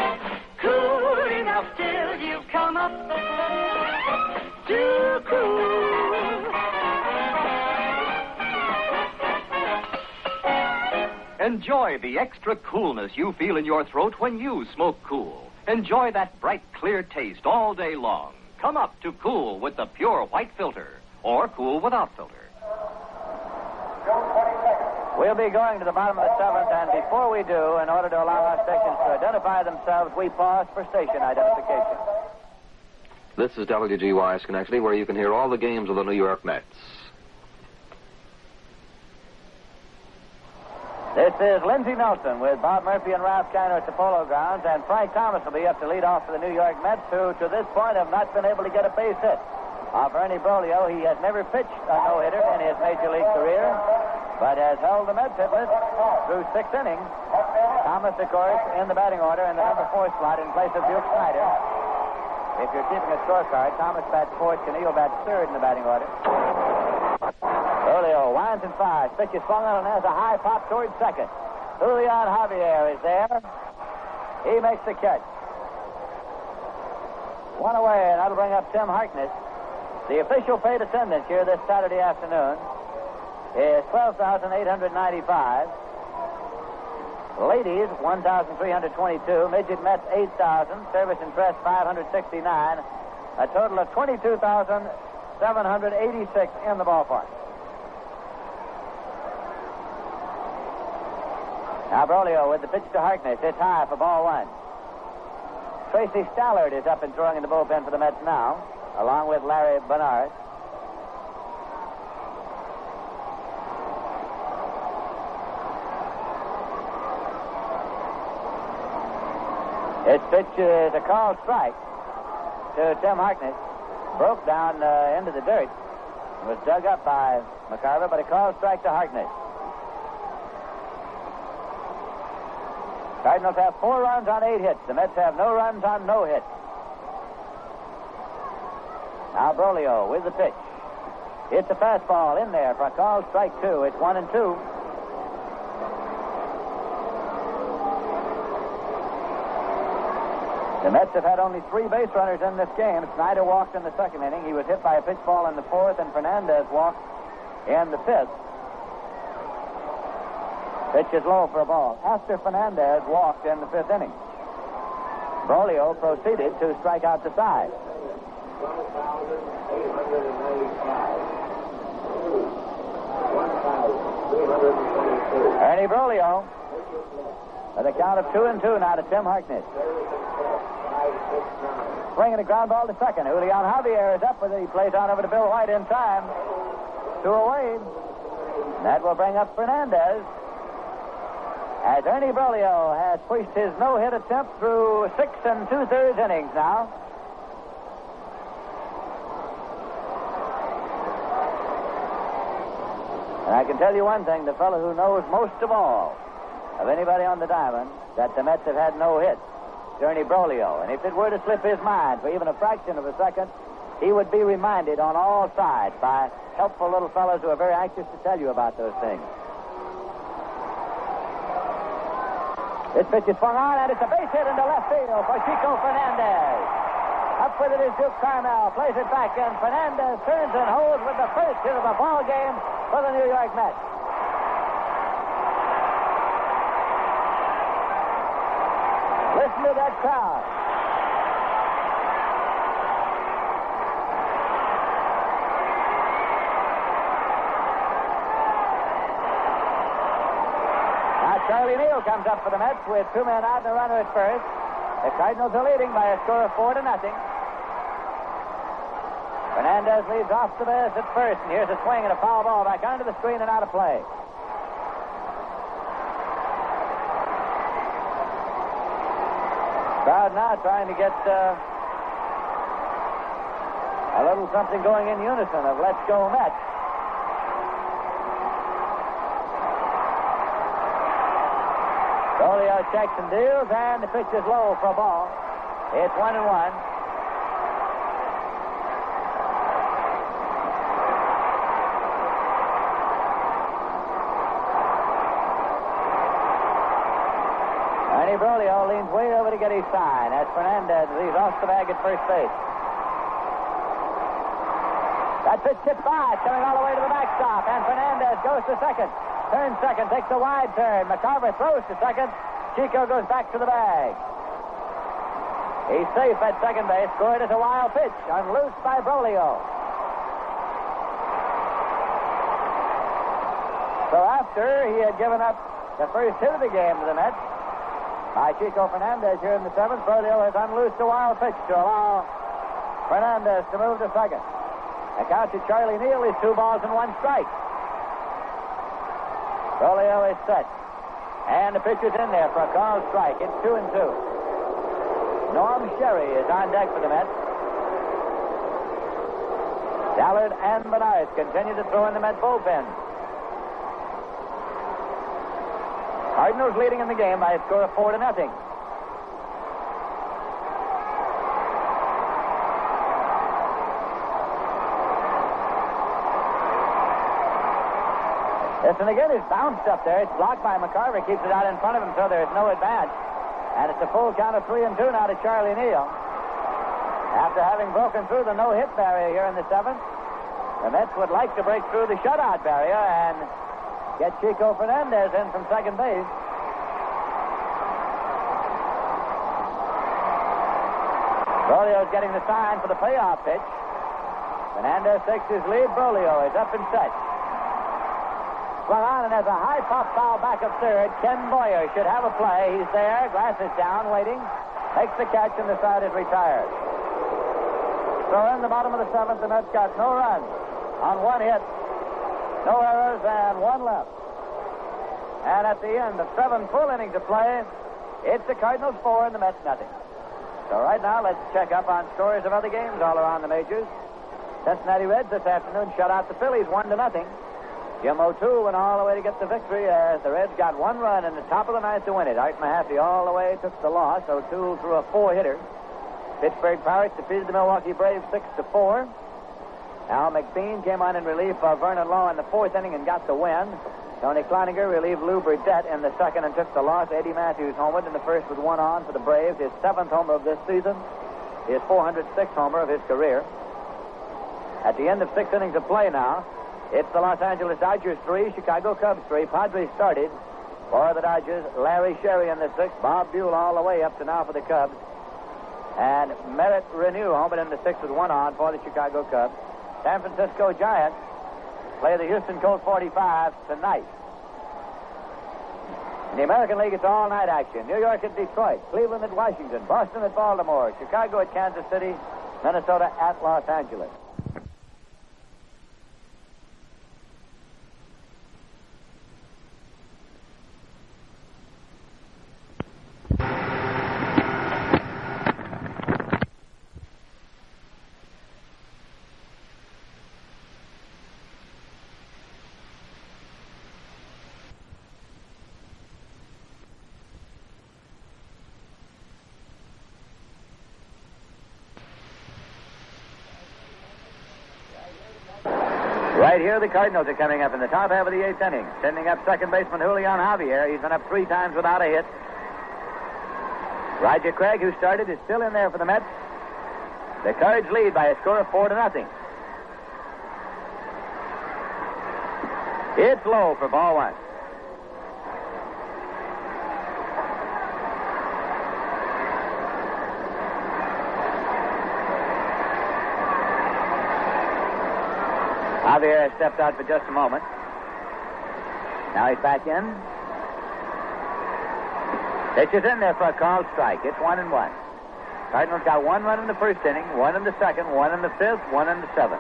Cool enough till you come up to cool. Enjoy the extra coolness you feel in your throat when you smoke Cool. Enjoy that bright, clear taste all day long. Come up to Cool with the pure white filter or Cool without filter. We'll be going to the bottom of the 7th, and before we do, in order to allow our stations to identify themselves, we pause for station identification. This is WGY Schenectady, where you can hear all the games of the New York Mets. This is Lindsey Nelson with Bob Murphy and Ralph Kiner at the Polo Grounds, and Frank Thomas will be up to lead off for the New York Mets, who to this point have not been able to get a base hit. For Ernie Broglio, he has never pitched a no-hitter in his Major League career, but has held the Mets hitless through 6 innings. Thomas, of course, in the batting order in the number 4 slot in place of Duke Snyder. If you're keeping a scorecard, Thomas bats 4th, Canillo bats 3rd in the batting order. Broglio winds and fires. Pitch is swung on and has a high pop towards second. Julian Javier is there. He makes the catch. One away, and that'll bring up Tim Harkness. The official paid attendance here this Saturday afternoon is 12,895. Ladies, 1,322. Midget Mets, 8,000. Service and press, 569. A total of 22,786 in the ballpark. Now Broglio with the pitch to Harkness. It's high for ball 1. Tracy Stallard is up and throwing in the bullpen for the Mets now, along with Larry Bernard. His pitch is a called strike to Tim Harkness. Broke down into the dirt. Was dug up by Mccarver, but a called strike to Harkness. Cardinals have 4 runs on 8 hits. The Mets have no runs on no hits. Now Broglio with the pitch. It's a fastball in there for a called strike 2. It's 1-2. The Mets have had only 3 base runners in this game. Snyder walked in the 2nd inning. He was hit by a pitch ball in the 4th, and Fernandez walked in the 5th. Pitch is low for a ball. After Fernandez walked in the 5th inning, Broglio proceeded to strike out the side. Ernie Broglio with a count of 2-2 now to Tim Harkness. Swinging a ground ball to second. Julian Javier is up with it. He plays on over to Bill White in time. 2 away. That will bring up Fernandez, as Ernie Broglio has pushed his no-hit attempt through 6 2/3 innings now. And I can tell you one thing, the fellow who knows most of all of anybody on the diamond that the Mets have had no hits, Ernie Broglio. And if it were to slip his mind for even a fraction of a second, he would be reminded on all sides by helpful little fellows who are very anxious to tell you about those things. This pitch is swung on, and it's a base hit into left field for Chico Fernandez. Up with it is Duke Carmel, plays it back, and Fernandez turns and holds with the first hit of the ball game for the New York Mets. Listen to that crowd. Charlie Neal comes up for the Mets with 2 men out and a runner at first. The Cardinals are leading by a score of 4-0. Fernandez leads off the base at first, and here's a swing and a foul ball back under the screen and out of play. Crowd now trying to get a little something going in unison of Let's Go Mets. Broglio checks and deals, and the pitch is low for a ball. It's 1-1. Ernie Broglio leans way over to get his sign as Fernandez leaves off the bag at first base. That pitch tipped by, coming all the way to the backstop, and Fernandez goes to second. Turns second, takes a wide turn. Mccarver throws to second. Chico goes back to the bag. He's safe at second base. Scored as a wild pitch, unloosed by Broglio. So after he had given up the first hit of the game to the Mets by Chico Fernandez here in the 7th, Broglio has unloosed a wild pitch to allow Fernandez to move to second. The count to Charlie Neal is 2 balls and 1 strike. Broglio is set. And the pitcher's in there for a called strike. It's 2-2. Norm Sherry is on deck for the Mets. Dallard and Bernard continue to throw in the Met bullpen. Cardinals leading in the game by a score of 4-0. Listen again, it's bounced up there. It's blocked by Mccarver. Keeps it out in front of him, so there's no advance. And it's a full count of 3-2 now to Charlie Neal. After having broken through the no-hit barrier here in the seventh, the Mets would like to break through the shutout barrier and get Chico Fernandez in from second base. Brolio's getting the sign for the payoff pitch. Fernandez takes his lead. Brolio is up and set. Swung on, and there's a high pop foul back of third. Ken Boyer should have a play. He's there, glasses down, waiting. Makes the catch, and the side is retired. So in the bottom of the seventh, the Mets got no runs on one hit, no errors, and one left. And at the end of 7 full innings of play, it's the Cardinals 4 and the Mets nothing. So right now, let's check up on scores of other games all around the majors. Cincinnati Reds this afternoon shut out the Phillies 1-0. Jim O'Toole went all the way to get the victory as the Reds got 1 run in the top of the ninth to win it. Art Mahaffey all the way took the loss. O'Toole threw a 4-hitter. Pittsburgh Pirates defeated the Milwaukee Braves 6-4. Al McBean came on in relief of Vernon Law in the 4th inning and got the win. Tony Cloninger relieved Lou Burdette in the 2nd and took the loss. Eddie Matthews homered in the 1st with 1 on for the Braves. His 7th homer of this season. His 406th homer of his career. At the end of 6 innings of play now, it's the Los Angeles Dodgers 3, Chicago Cubs 3. Padres started for the Dodgers. Larry Sherry in the 6th. Bob Buell all the way up to now for the Cubs. And Merritt Renew homered in the 6th with 1 on for the Chicago Cubs. San Francisco Giants play the Houston Colt 45 tonight. In the American League, it's all-night action. New York at Detroit, Cleveland at Washington, Boston at Baltimore, Chicago at Kansas City, Minnesota at Los Angeles. Right here, the Cardinals are coming up in the top half of the 8th inning. Sending up second baseman Julian Javier. He's been up 3 times without a hit. Roger Craig, who started, is still in there for the Mets. The Cards lead by a score of 4-0. It's low for ball 1. Javier has stepped out for just a moment. Now he's back in. Pitch is in there for a called strike. It's 1-1. Cardinals got 1 run in the 1st inning, 1 in the 2nd, 1 in the 5th, 1 in the 7th.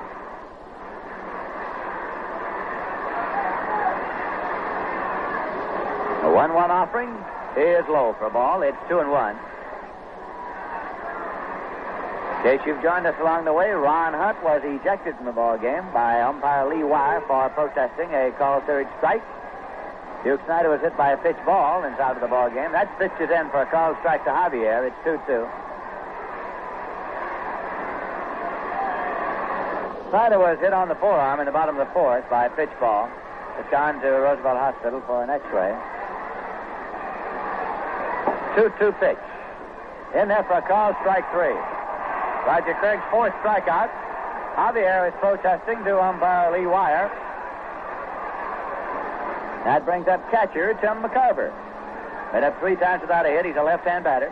A 1-1 offering is low for a ball. It's 2-1. In case you've joined us along the way, Ron Hunt was ejected from the ball game by umpire Lee Wire for protesting a called third strike. Duke Snyder was hit by a pitch ball inside of the ball game. That pitch is in for a called strike to Javier. It's 2-2. Snyder was hit on the forearm in the bottom of the 4th by a pitch ball. It's gone to Roosevelt Hospital for an x-ray. 2-2 pitch. In there for a called strike 3. Roger Craig's 4th strikeout. Javier is protesting to umpire Lee Wire. That brings up catcher Tim Mccarver. Been up 3 times without a hit. He's a left-hand batter.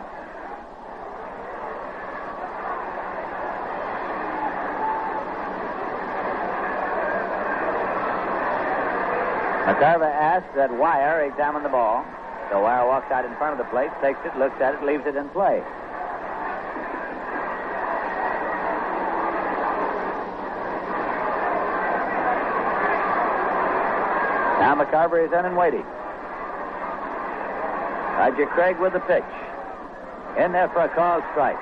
Mccarver asks that Wire examine the ball. So Wire walks out in front of the plate, takes it, looks at it, leaves it in play. Now Mccarver is in and waiting. Roger Craig with the pitch. In there for a called strike.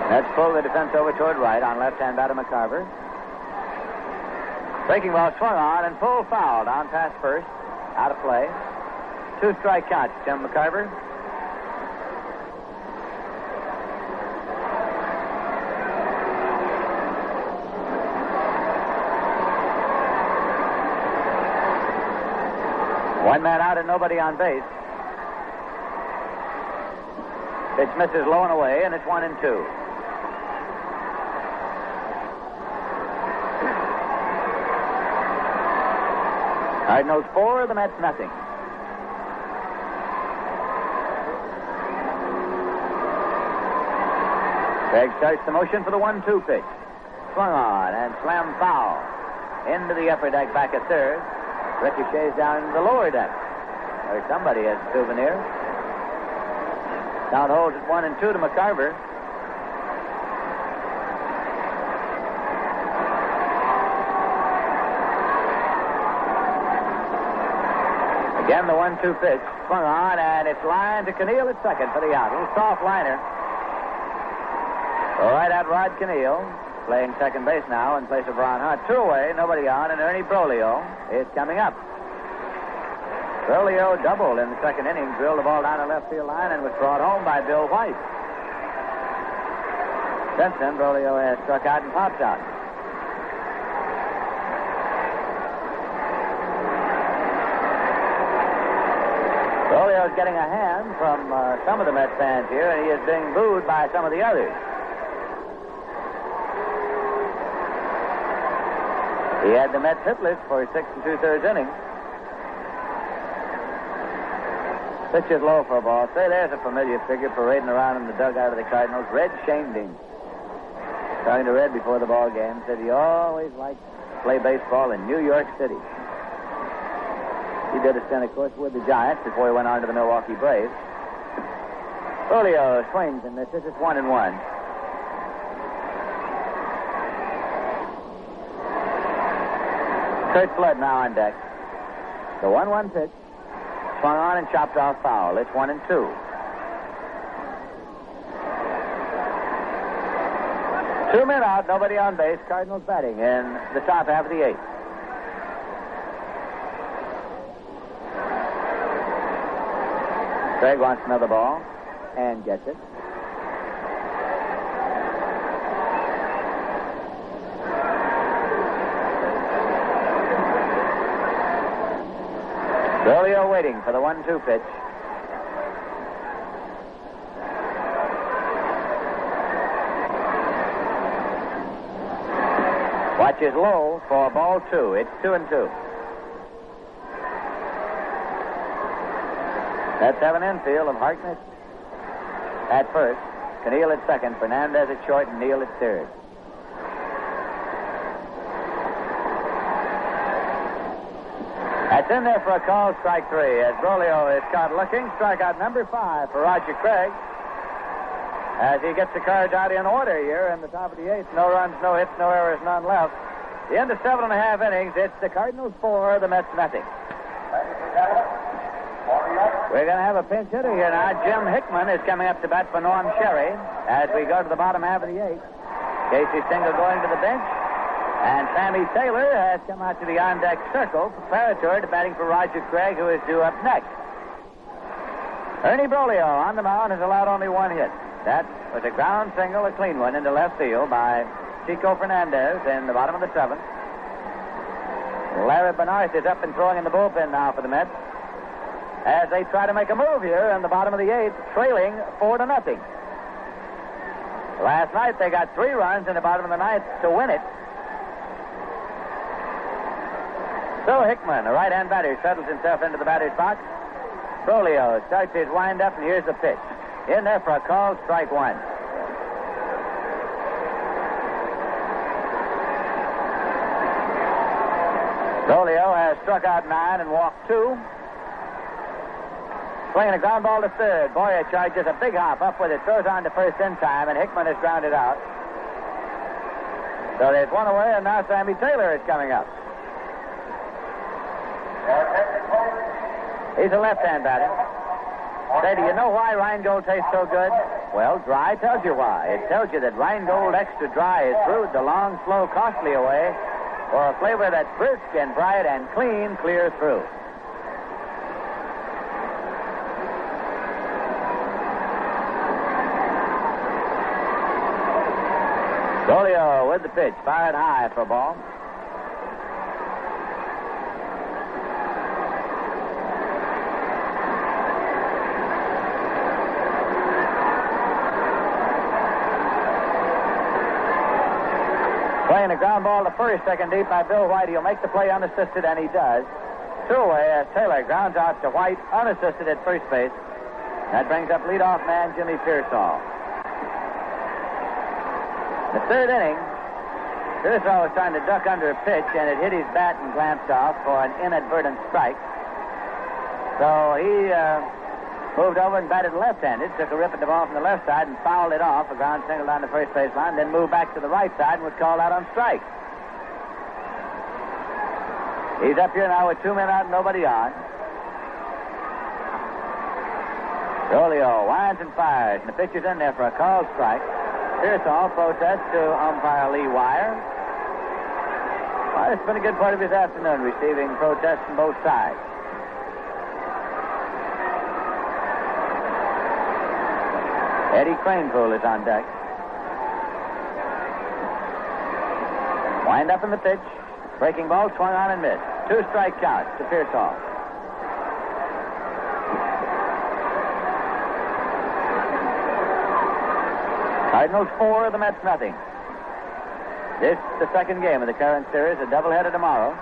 Let's pull the defense over toward right on left-hand batter Mccarver. Breaking ball swung on and full foul down past first. Out of play. 2-strike count, Tim Mccarver. One man out and nobody on base. Pitch misses low and away, and it's 1-2. Cardinals 4, the Mets nothing. Craig starts the motion for the 1-2 pitch. Swung on and slammed foul. Into the upper deck, back at third. Ricochets down the lower deck. Or somebody has a souvenir. Count holds at 1-2 to Mccarver. Again, the 1-2 pitch. Swung on, and it's lined to Keneal at second for the out. A little soft liner. Right at Rod Keneal, playing second base now in place of Ron Hunt. 2 away, nobody on, and Ernie Brolio is coming up. Brolio doubled in the second inning, drilled the ball down the left field line, and was brought home by Bill White. Since then, Brolio has struck out and popped out. Brolio's getting a hand from some of the Mets fans here, and he is being booed by some of the others. He had the Mets hitless for 6 2/3 innings. Pitch is low for a ball. Say, there's a familiar figure parading around in the dugout of the Cardinals. Red Shanding. Talking to Red before the ball game, said he always liked to play baseball in New York City. He did a stint, of course, with the Giants before he went on to the Milwaukee Braves. Brolio swings and misses. It's 1-1. Kurt Flood now on deck. The 1-1 pitch. Swung on and chopped off foul. It's 1-2. Two men out, nobody on base. Cardinals batting in the top half of the 8th. Craig wants another ball and gets it. Brolio waiting for the 1-2 pitch. Watches low for ball 2. It's 2-2. Let's have an infield of Harkness at first, Keneal at second, Fernandez at short, and Neal at third. That's in there for a call, strike 3, as Brolio is caught looking. Strikeout number 5 for Roger Craig, as he gets the cards out in order here in the top of the 8th. No runs, no hits, no errors, none left. The end of 7 1/2 innings. It's the Cardinals 4, the Mets nothing. We're going to have a pinch hitter here now. Jim Hickman is coming up to bat for Norm Sherry as we go to the bottom half of the 8th. Casey Stengel going to the bench. And Sammy Taylor has come out to the on-deck circle, preparatory to batting for Roger Craig, who is due up next. Ernie Brolio on the mound has allowed only 1 hit. That was a ground single, a clean one, into left field by Chico Fernandez in the bottom of the 7th. Larry Bernard is up and throwing in the bullpen now for the Mets, as they try to make a move here in the bottom of the 8th, trailing 4-0. Last night they got 3 runs in the bottom of the 9th to win it. So Hickman, a right-hand batter, settles himself into the batter's box. Brolio starts his wind-up, and here's the pitch. In there for a call, strike 1. Brolio has struck out 9 and walked 2. Swinging a ground ball to third. Boyer charges a big hop up with it, throws on to first in time, and Hickman is grounded out. So there's 1 away, and now Sammy Taylor is coming up. He's a left-hand batter. Say, do you know why Rheingold tastes so good? Well, dry tells you why. It tells you that Rheingold Extra Dry is brewed the long, slow, costly way for a flavor that's brisk and bright and clean clear through. Rolio with the pitch, fired high for a ball. Playing a ground ball to first, second deep by Bill White. He'll make the play unassisted, and he does. Two away as Taylor grounds out to White, unassisted at first base. That brings up leadoff man Jimmy Pearsall. The third inning, Pearsall was trying to duck under a pitch, and it hit his bat and glanced off for an inadvertent strike. So he moved over and batted left-handed, took a rip at the ball from the left side and fouled it off, a ground single down the first base line, then moved back to the right side and was called out on strike. He's up here now with 2 men out and nobody on. Rolio winds and fires, and the pitcher's in there for a called strike. Pearsall protests to umpire Lee Wire. Well, it's been a good part of his afternoon, receiving protests from both sides. Eddie Cranepool is on deck. Wind up in the pitch. Breaking ball swung on and missed. 2 strike counts to Pearsall. Cardinals 4, the Mets nothing. This the second game of the current series, a doubleheader tomorrow.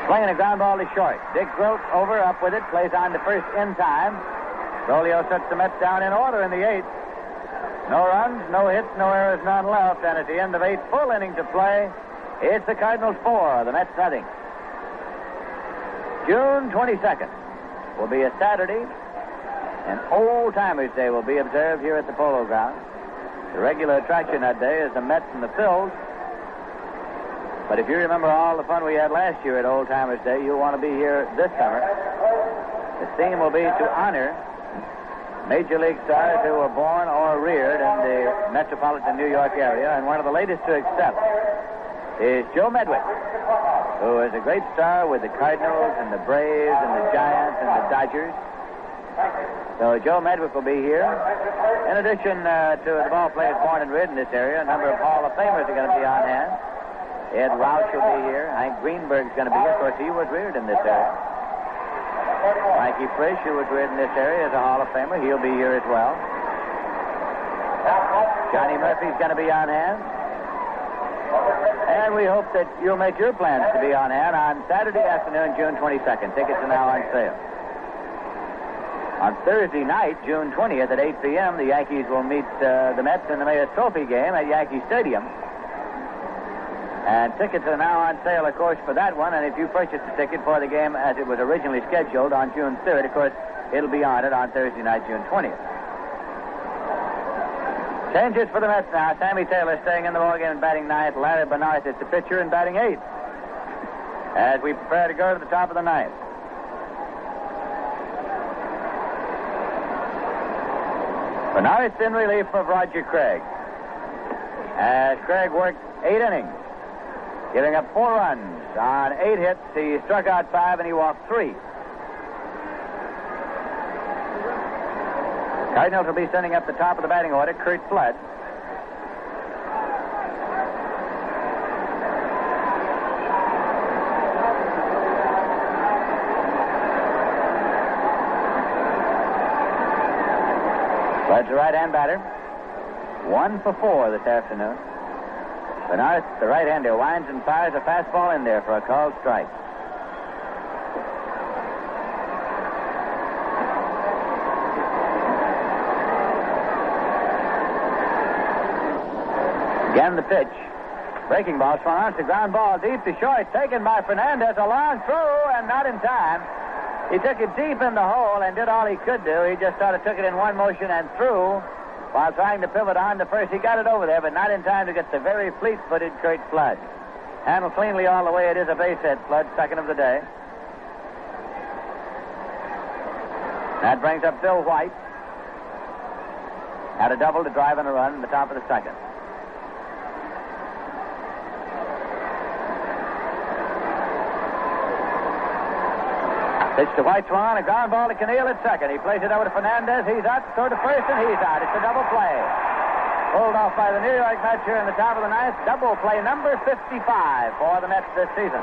Playing a ground ball to short. Dick Grote over, up with it, plays on to first in time. Rolio sets the Mets down in order in the 8th. No runs, no hits, no errors, none left, and at the end of 8 full innings of play, it's the Cardinals 4, the Mets nothing. June 22nd will be a Saturday, and Old Timers Day will be observed here at the Polo Grounds. The regular attraction that day is the Mets and the Phils. But if you remember all the fun we had last year at Old Timers Day, you'll want to be here this summer. The theme will be to honor Major League stars who were born or reared in the metropolitan New York area, and one of the latest to accept is Joe Medwick, who is a great star with the Cardinals and the Braves and the Giants and the Dodgers. So Joe Medwick will be here. In addition to the ball players born and reared in this area, a number of Hall of Famers are going to be on hand. Ed Roush will be here. Hank Greenberg's going to be here. Of course, he was reared in this area. Mikey Frisch, who was reared in this area, is a Hall of Famer. He'll be here as well. Johnny Murphy's going to be on hand. And we hope that you'll make your plans to be on hand on Saturday afternoon, June 22nd. Tickets are now on sale. On Thursday night, June 20th at 8 p.m., the Yankees will meet the Mets in the Mayor's Trophy game at Yankee Stadium. And tickets are now on sale, of course, for that one. And if you purchase a ticket for the game as it was originally scheduled on June 3rd, of course, it'll be on it on Thursday night, June 20th. Changes for the Mets now. Sammy Taylor staying in the ballgame and batting 9th. Larry Bernard is the pitcher and batting 8th. As we prepare to go to the top of the 9th. Bernard's in relief of Roger Craig. As Craig worked 8 innings, giving up 4 runs on 8 hits. He struck out 5 and he walked 3. Cardinals will be sending up the top of the batting order, Curt Flood. Flood's a right-hand batter. 1 for 4 this afternoon. Bernard, the right-hander, winds and fires a fastball in there for a called strike. Again, the pitch. Breaking ball swung on. It's a ground ball deep to short. Taken by Fernandez. A long throw and not in time. He took it deep in the hole and did all he could do. He just sort of took it in one motion and threw while trying to pivot on to first. He got it over there, but not in time to get the very fleet-footed Curt Flood. Handled cleanly all the way. It is a base hit. Flood, second of the day. That brings up Bill White. Had a double to drive in a run in the top of the second. Pitch to White Swan, a ground ball to Keneal at second. He plays it over to Fernandez. He's out, throw to first, and he's out. It's a double play. Pulled off by the New York Mets here in the top of the ninth. Double play number 55 for the Mets this season.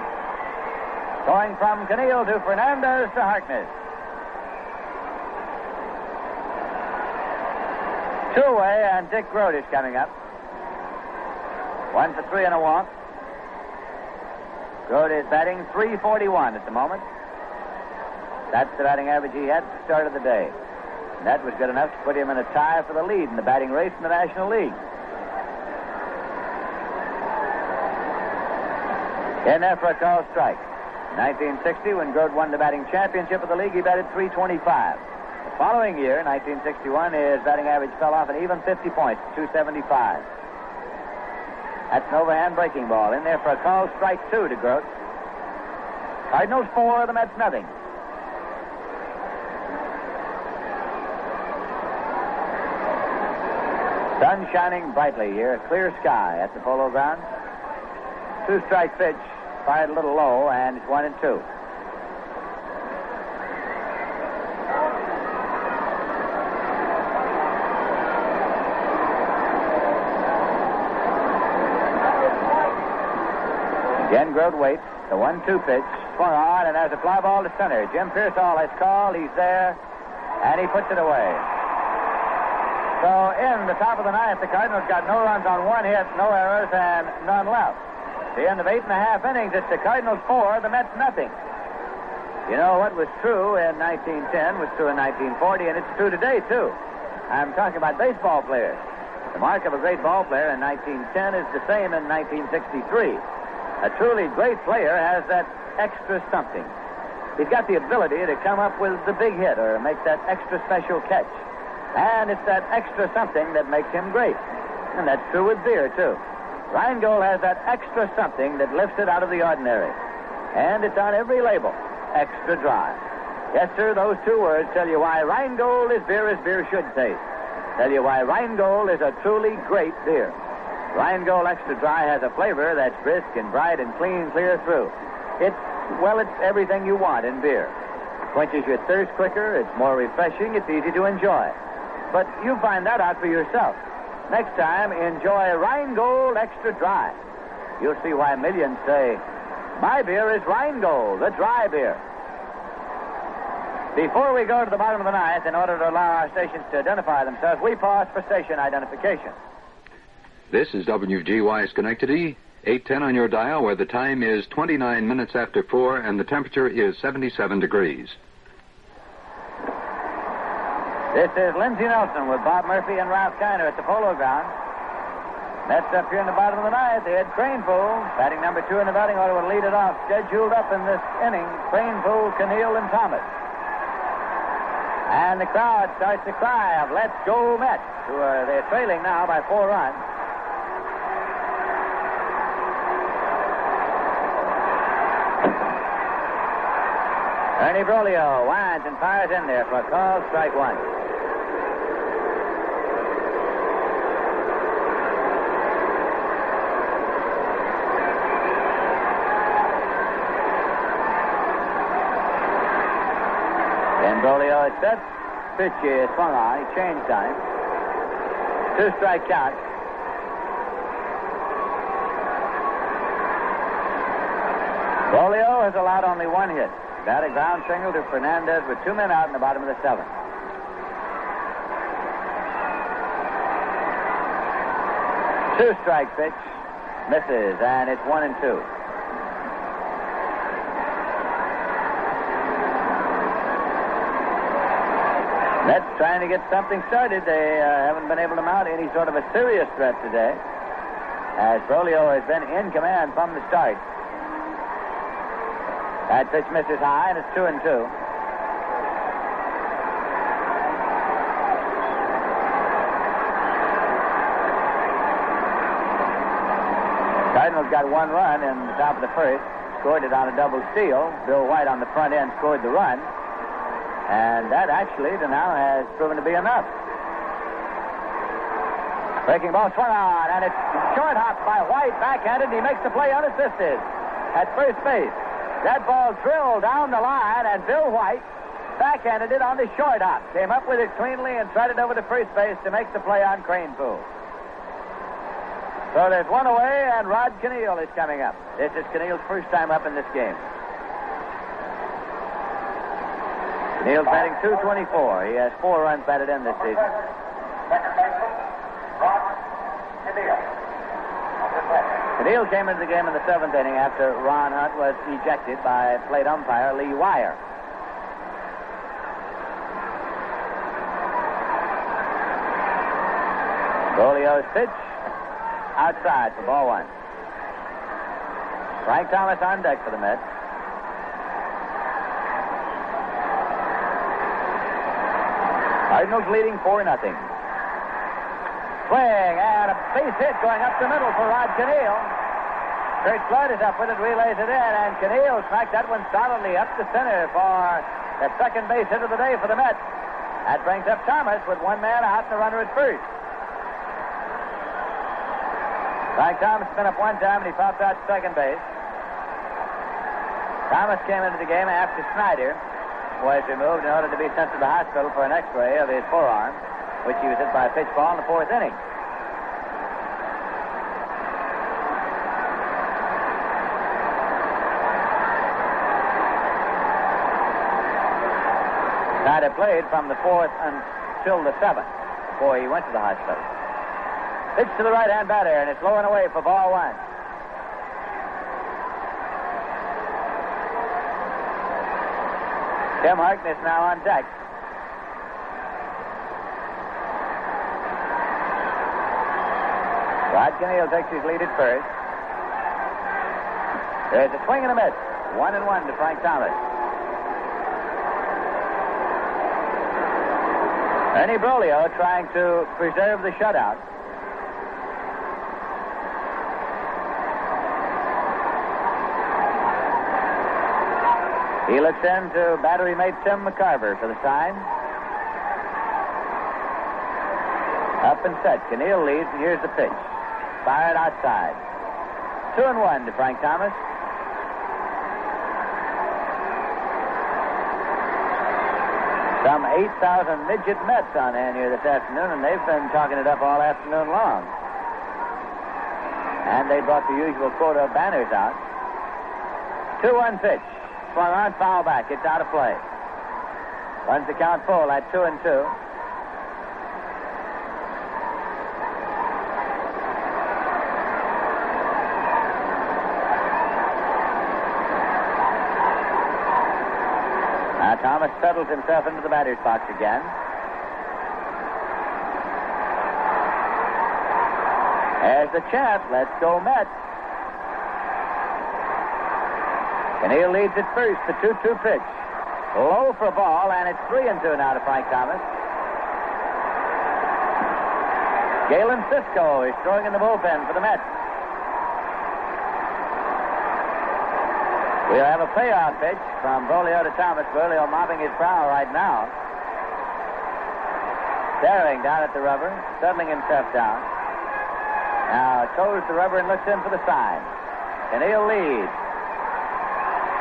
Going from Keneal to Fernandez to Harkness. Two-way, and Dick Grote is coming up. 1 for 3 and a walk. Grote is batting .341 at the moment. That's the batting average he had at the start of the day. And that was good enough to put him in a tie for the lead in the batting race in the National League. In there for a called strike. In 1960, when Grote won the batting championship of the league, he batted .325. The following year, 1961, his batting average fell off an even 50 points, .275. That's an overhand breaking ball. In there for a called strike 2 to Grote. Cardinals 4, the Mets nothing. Sun shining brightly here, clear sky at the Polo Grounds. 2-strike pitch, fired a little low, and it's 1-2. Again, Grote waits. The 1-2 pitch, swung on, and there's a fly ball to center. Jim Pearsall has called. He's there, and he puts it away. So in the top of the ninth, the Cardinals got no runs on 1 hit, no errors, and none left. At the end of 8.5 innings, it's the Cardinals 4, the Mets nothing. You know, what was true in 1910 was true in 1940, and it's true today, too. I'm talking about baseball players. The mark of a great ball player in 1910 is the same in 1963. A truly great player has that extra something. He's got the ability to come up with the big hit or make that extra special catch. And it's that extra something that makes him great. And that's true with beer, too. Rheingold has that extra something that lifts it out of the ordinary. And it's on every label. Extra dry. Yes, sir, those 2 words tell you why Rheingold is beer as beer should taste. Tell you why Rheingold is a truly great beer. Rheingold Extra Dry has a flavor that's brisk and bright and clean clear through. It's everything you want in beer. Quenches your thirst quicker, it's more refreshing, it's easy to enjoy. But you find that out for yourself. Next time, enjoy Rheingold Extra Dry. You'll see why millions say, my beer is Rheingold, the dry beer. Before we go to the bottom of the ninth, in order to allow our stations to identify themselves, we pause for station identification. This is WGY Schenectady, 810 on your dial, where the time is 29 minutes after 4 and the temperature is 77 degrees. This is Lindsey Nelson with Bob Murphy and Ralph Kiner at the Polo Grounds. Mets up here in the bottom of the ninth. They had Cranepool, batting number 2 in the batting order, will lead it off. Scheduled up in this inning, Cranepool, Keneal, and Thomas. And the crowd starts to cry of let's go Mets, they're trailing now by 4 runs. Ernie Broglio winds and fires in there for a called strike 1. Then Broglio at set. Pitch is swung on. He changed time. 2-strike count. Broglio has allowed only 1 hit. That a ground single to Fernandez with 2 men out in the bottom of the 7th. Two-strike pitch. Misses, and it's 1-2. Mets trying to get something started. They haven't been able to mount any sort of a serious threat today, as Broglio has been in command from the start. That pitch misses high, and it's 2-2. Cardinals got one run in the top of the first. Scored it on a double steal. Bill White on the front end scored the run. And that actually now has proven to be enough. Breaking ball swung on, and it's short hopped by White, backhanded, and he makes the play unassisted at first base. That ball drilled down the line, and Bill White backhanded it on the short hop. Came up with it cleanly and threaded over to first base to make the play on Crane Pool. So there's one away, and Rod Keneal is coming up. This is Keneal's first time up in this game. Keneal's batting .224. He has 4 runs batted in this season. Keneal came into the game in the 7th inning after Ron Hunt was ejected by plate umpire Lee Wire. Bolio's pitch outside for ball 1. Frank Thomas on deck for the Mets. Cardinals leading 4-0. Swing and a base hit going up the middle for Rod Keneal. Kurt Flood is up with it, relays it in, and Keneal smacked that one solidly up the center for the second base hit of the day for the Mets. That brings up Thomas with one man out and the runner at first. Frank Thomas has been up one time, and he popped out to second base. Thomas came into the game after Snyder was removed in order to be sent to the hospital for an x-ray of his forearm, which he was hit by a pitch ball in the 4th inning. Snyder played from the 4th until the 7th before he went to the hospital. Pitch to the right-hand batter, and it's low and away for ball 1. Tim Harkness now on deck. Rod Keneal takes his lead at first. There's a swing and a miss. 1-1 to Frank Thomas. Ernie Broglio trying to preserve the shutout. He looks in to battery mate Tim Mccarver for the sign. Up and set. Keneal leads, and here's the pitch. Fired outside. 2-1 to Frank Thomas. Some 8,000 midget Mets on hand here this afternoon, and they've been talking it up all afternoon long. And they brought the usual quota of banners out. 2-1 pitch. Swung on, foul back. It's out of play. Runs the count full at 2-2. Now Thomas settles himself into the batter's box again. There's the chant. Let's go Mets. Keneal leads at first, the 2-2 pitch. Low for a ball, and it's 3-2 now to Frank Thomas. Galen Cisco is throwing in the bullpen for the Mets. We'll have a payoff pitch from Bolio to Thomas. Bolio mopping his brow right now. Staring down at the rubber, settling himself down. Now toes the rubber and looks in for the sign. Keneal leads.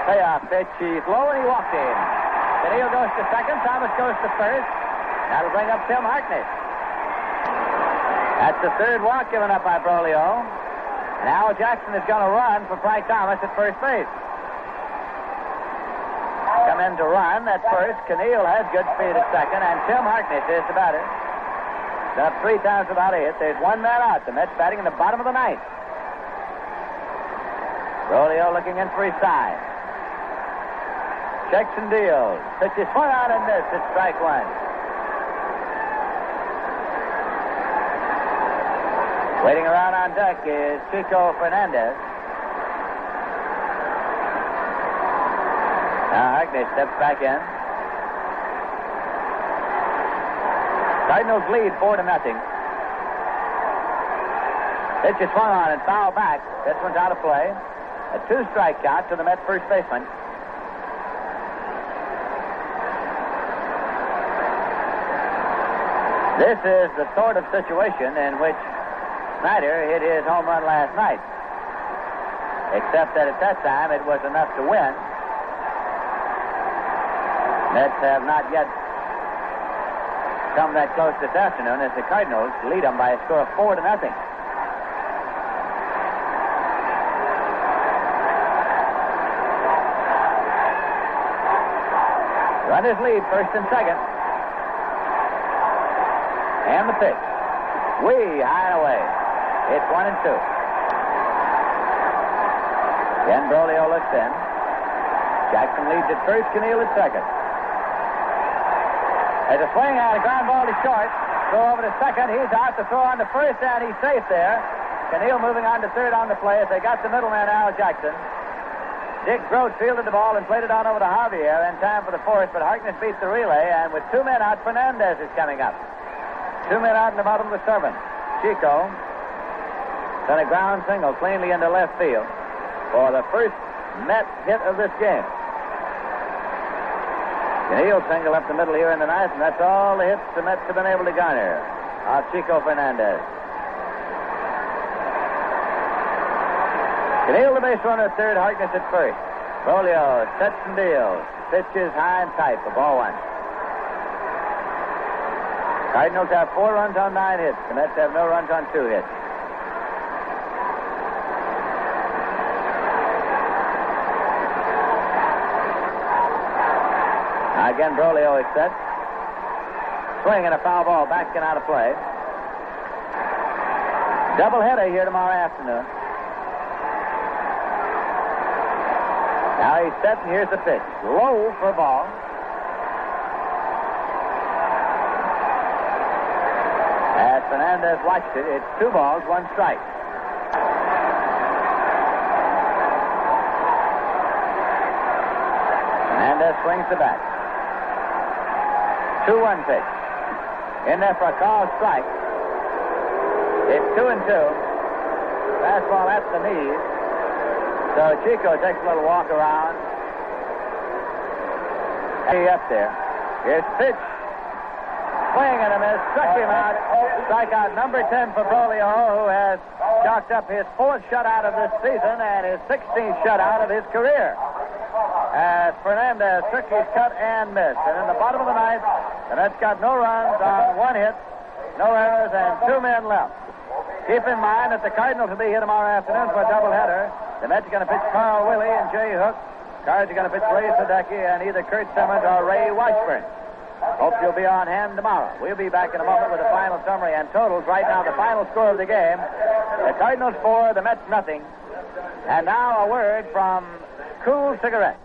Payoff pitch. He's low and he walked in. Keneal goes to second. Thomas goes to first. That'll bring up Tim Harkness. That's the third walk given up by Broglio. And Al Jackson is going to run for Frank Thomas at first base. Come in to run at first. Keneal has good speed at second, and Tim Harkness is the batter. Up 3 times without a hit. There's one man out. The Mets batting in the bottom of the 9th. Broglio looking in for his sign. Checks and deals. Pitch is swung out and missed. It's strike 1. Waiting around on deck is Chico Fernandez. Now Harkness steps back in. Cardinals lead 4-0. Pitch is swung on and fouled back. This one's out of play. A 2-strike count to the Met first baseman. This is the sort of situation in which Snyder hit his home run last night. Except that at that time it was enough to win. Mets have not yet come that close this afternoon as the Cardinals lead them by a score of 4-0. Runners lead first and second. And the pitch. Way high and away. It's 1-2. Again, Brolio looks in. Jackson leads at first, Keneal at second. There's a swing out, a ground ball to short. Throw over to second. He's out to throw on to first, and he's safe there. Keneal moving on to third on the play as they got the middleman, Al Jackson. Dick Grote fielded the ball and played it on over to Javier in time for the fourth, but Harkness beat the relay, and with 2 men out, Fernandez is coming up. 2 men out in the bottom of the seventh. Chico sent a ground single cleanly into left field for the first Met hit of this game. Keneal single up the middle here in the ninth, and that's all the hits the Mets have been able to garner. Chico Fernandez. Keneal the base runner at third, Harkness at first. Brolio sets and deals. Pitch is high and tight for ball one. Cardinals have 4 runs on 9 hits. The Mets have no runs on 2 hits. Now again, Brolio is set. Swing and a foul ball back and out of play. Doubleheader here tomorrow afternoon. Now he's set, and here's the pitch. Low for a ball. As Fernandez watched it, it's 2 balls, 1 strike. Fernandez swings the bat. 2-1 pitch. In there for a called strike. It's 2-2. Fastball at the knees. So Chico takes a little walk around. Hey, up there. Here's pitch. Swing and a miss. Struck him out. Strikeout number 10 for Brolio, who has chalked up his 4th shutout of this season and his 16th shutout of his career. As Fernandez took his cut and missed. And in the bottom of the ninth, the Mets got no runs on 1 hit, no errors, and 2 men left. Keep in mind that the Cardinals will be here tomorrow afternoon for a doubleheader. The Mets are going to pitch Carl Willie and Jay Hook. Cards are going to pitch Ray Sadecki and either Kurt Simmons or Ray Washburn. Hope you'll be on hand tomorrow. We'll be back in a moment with the final summary and totals. Right now, the final score of the game. The Cardinals 4, the Mets nothing. And now a word from Cool Cigarettes.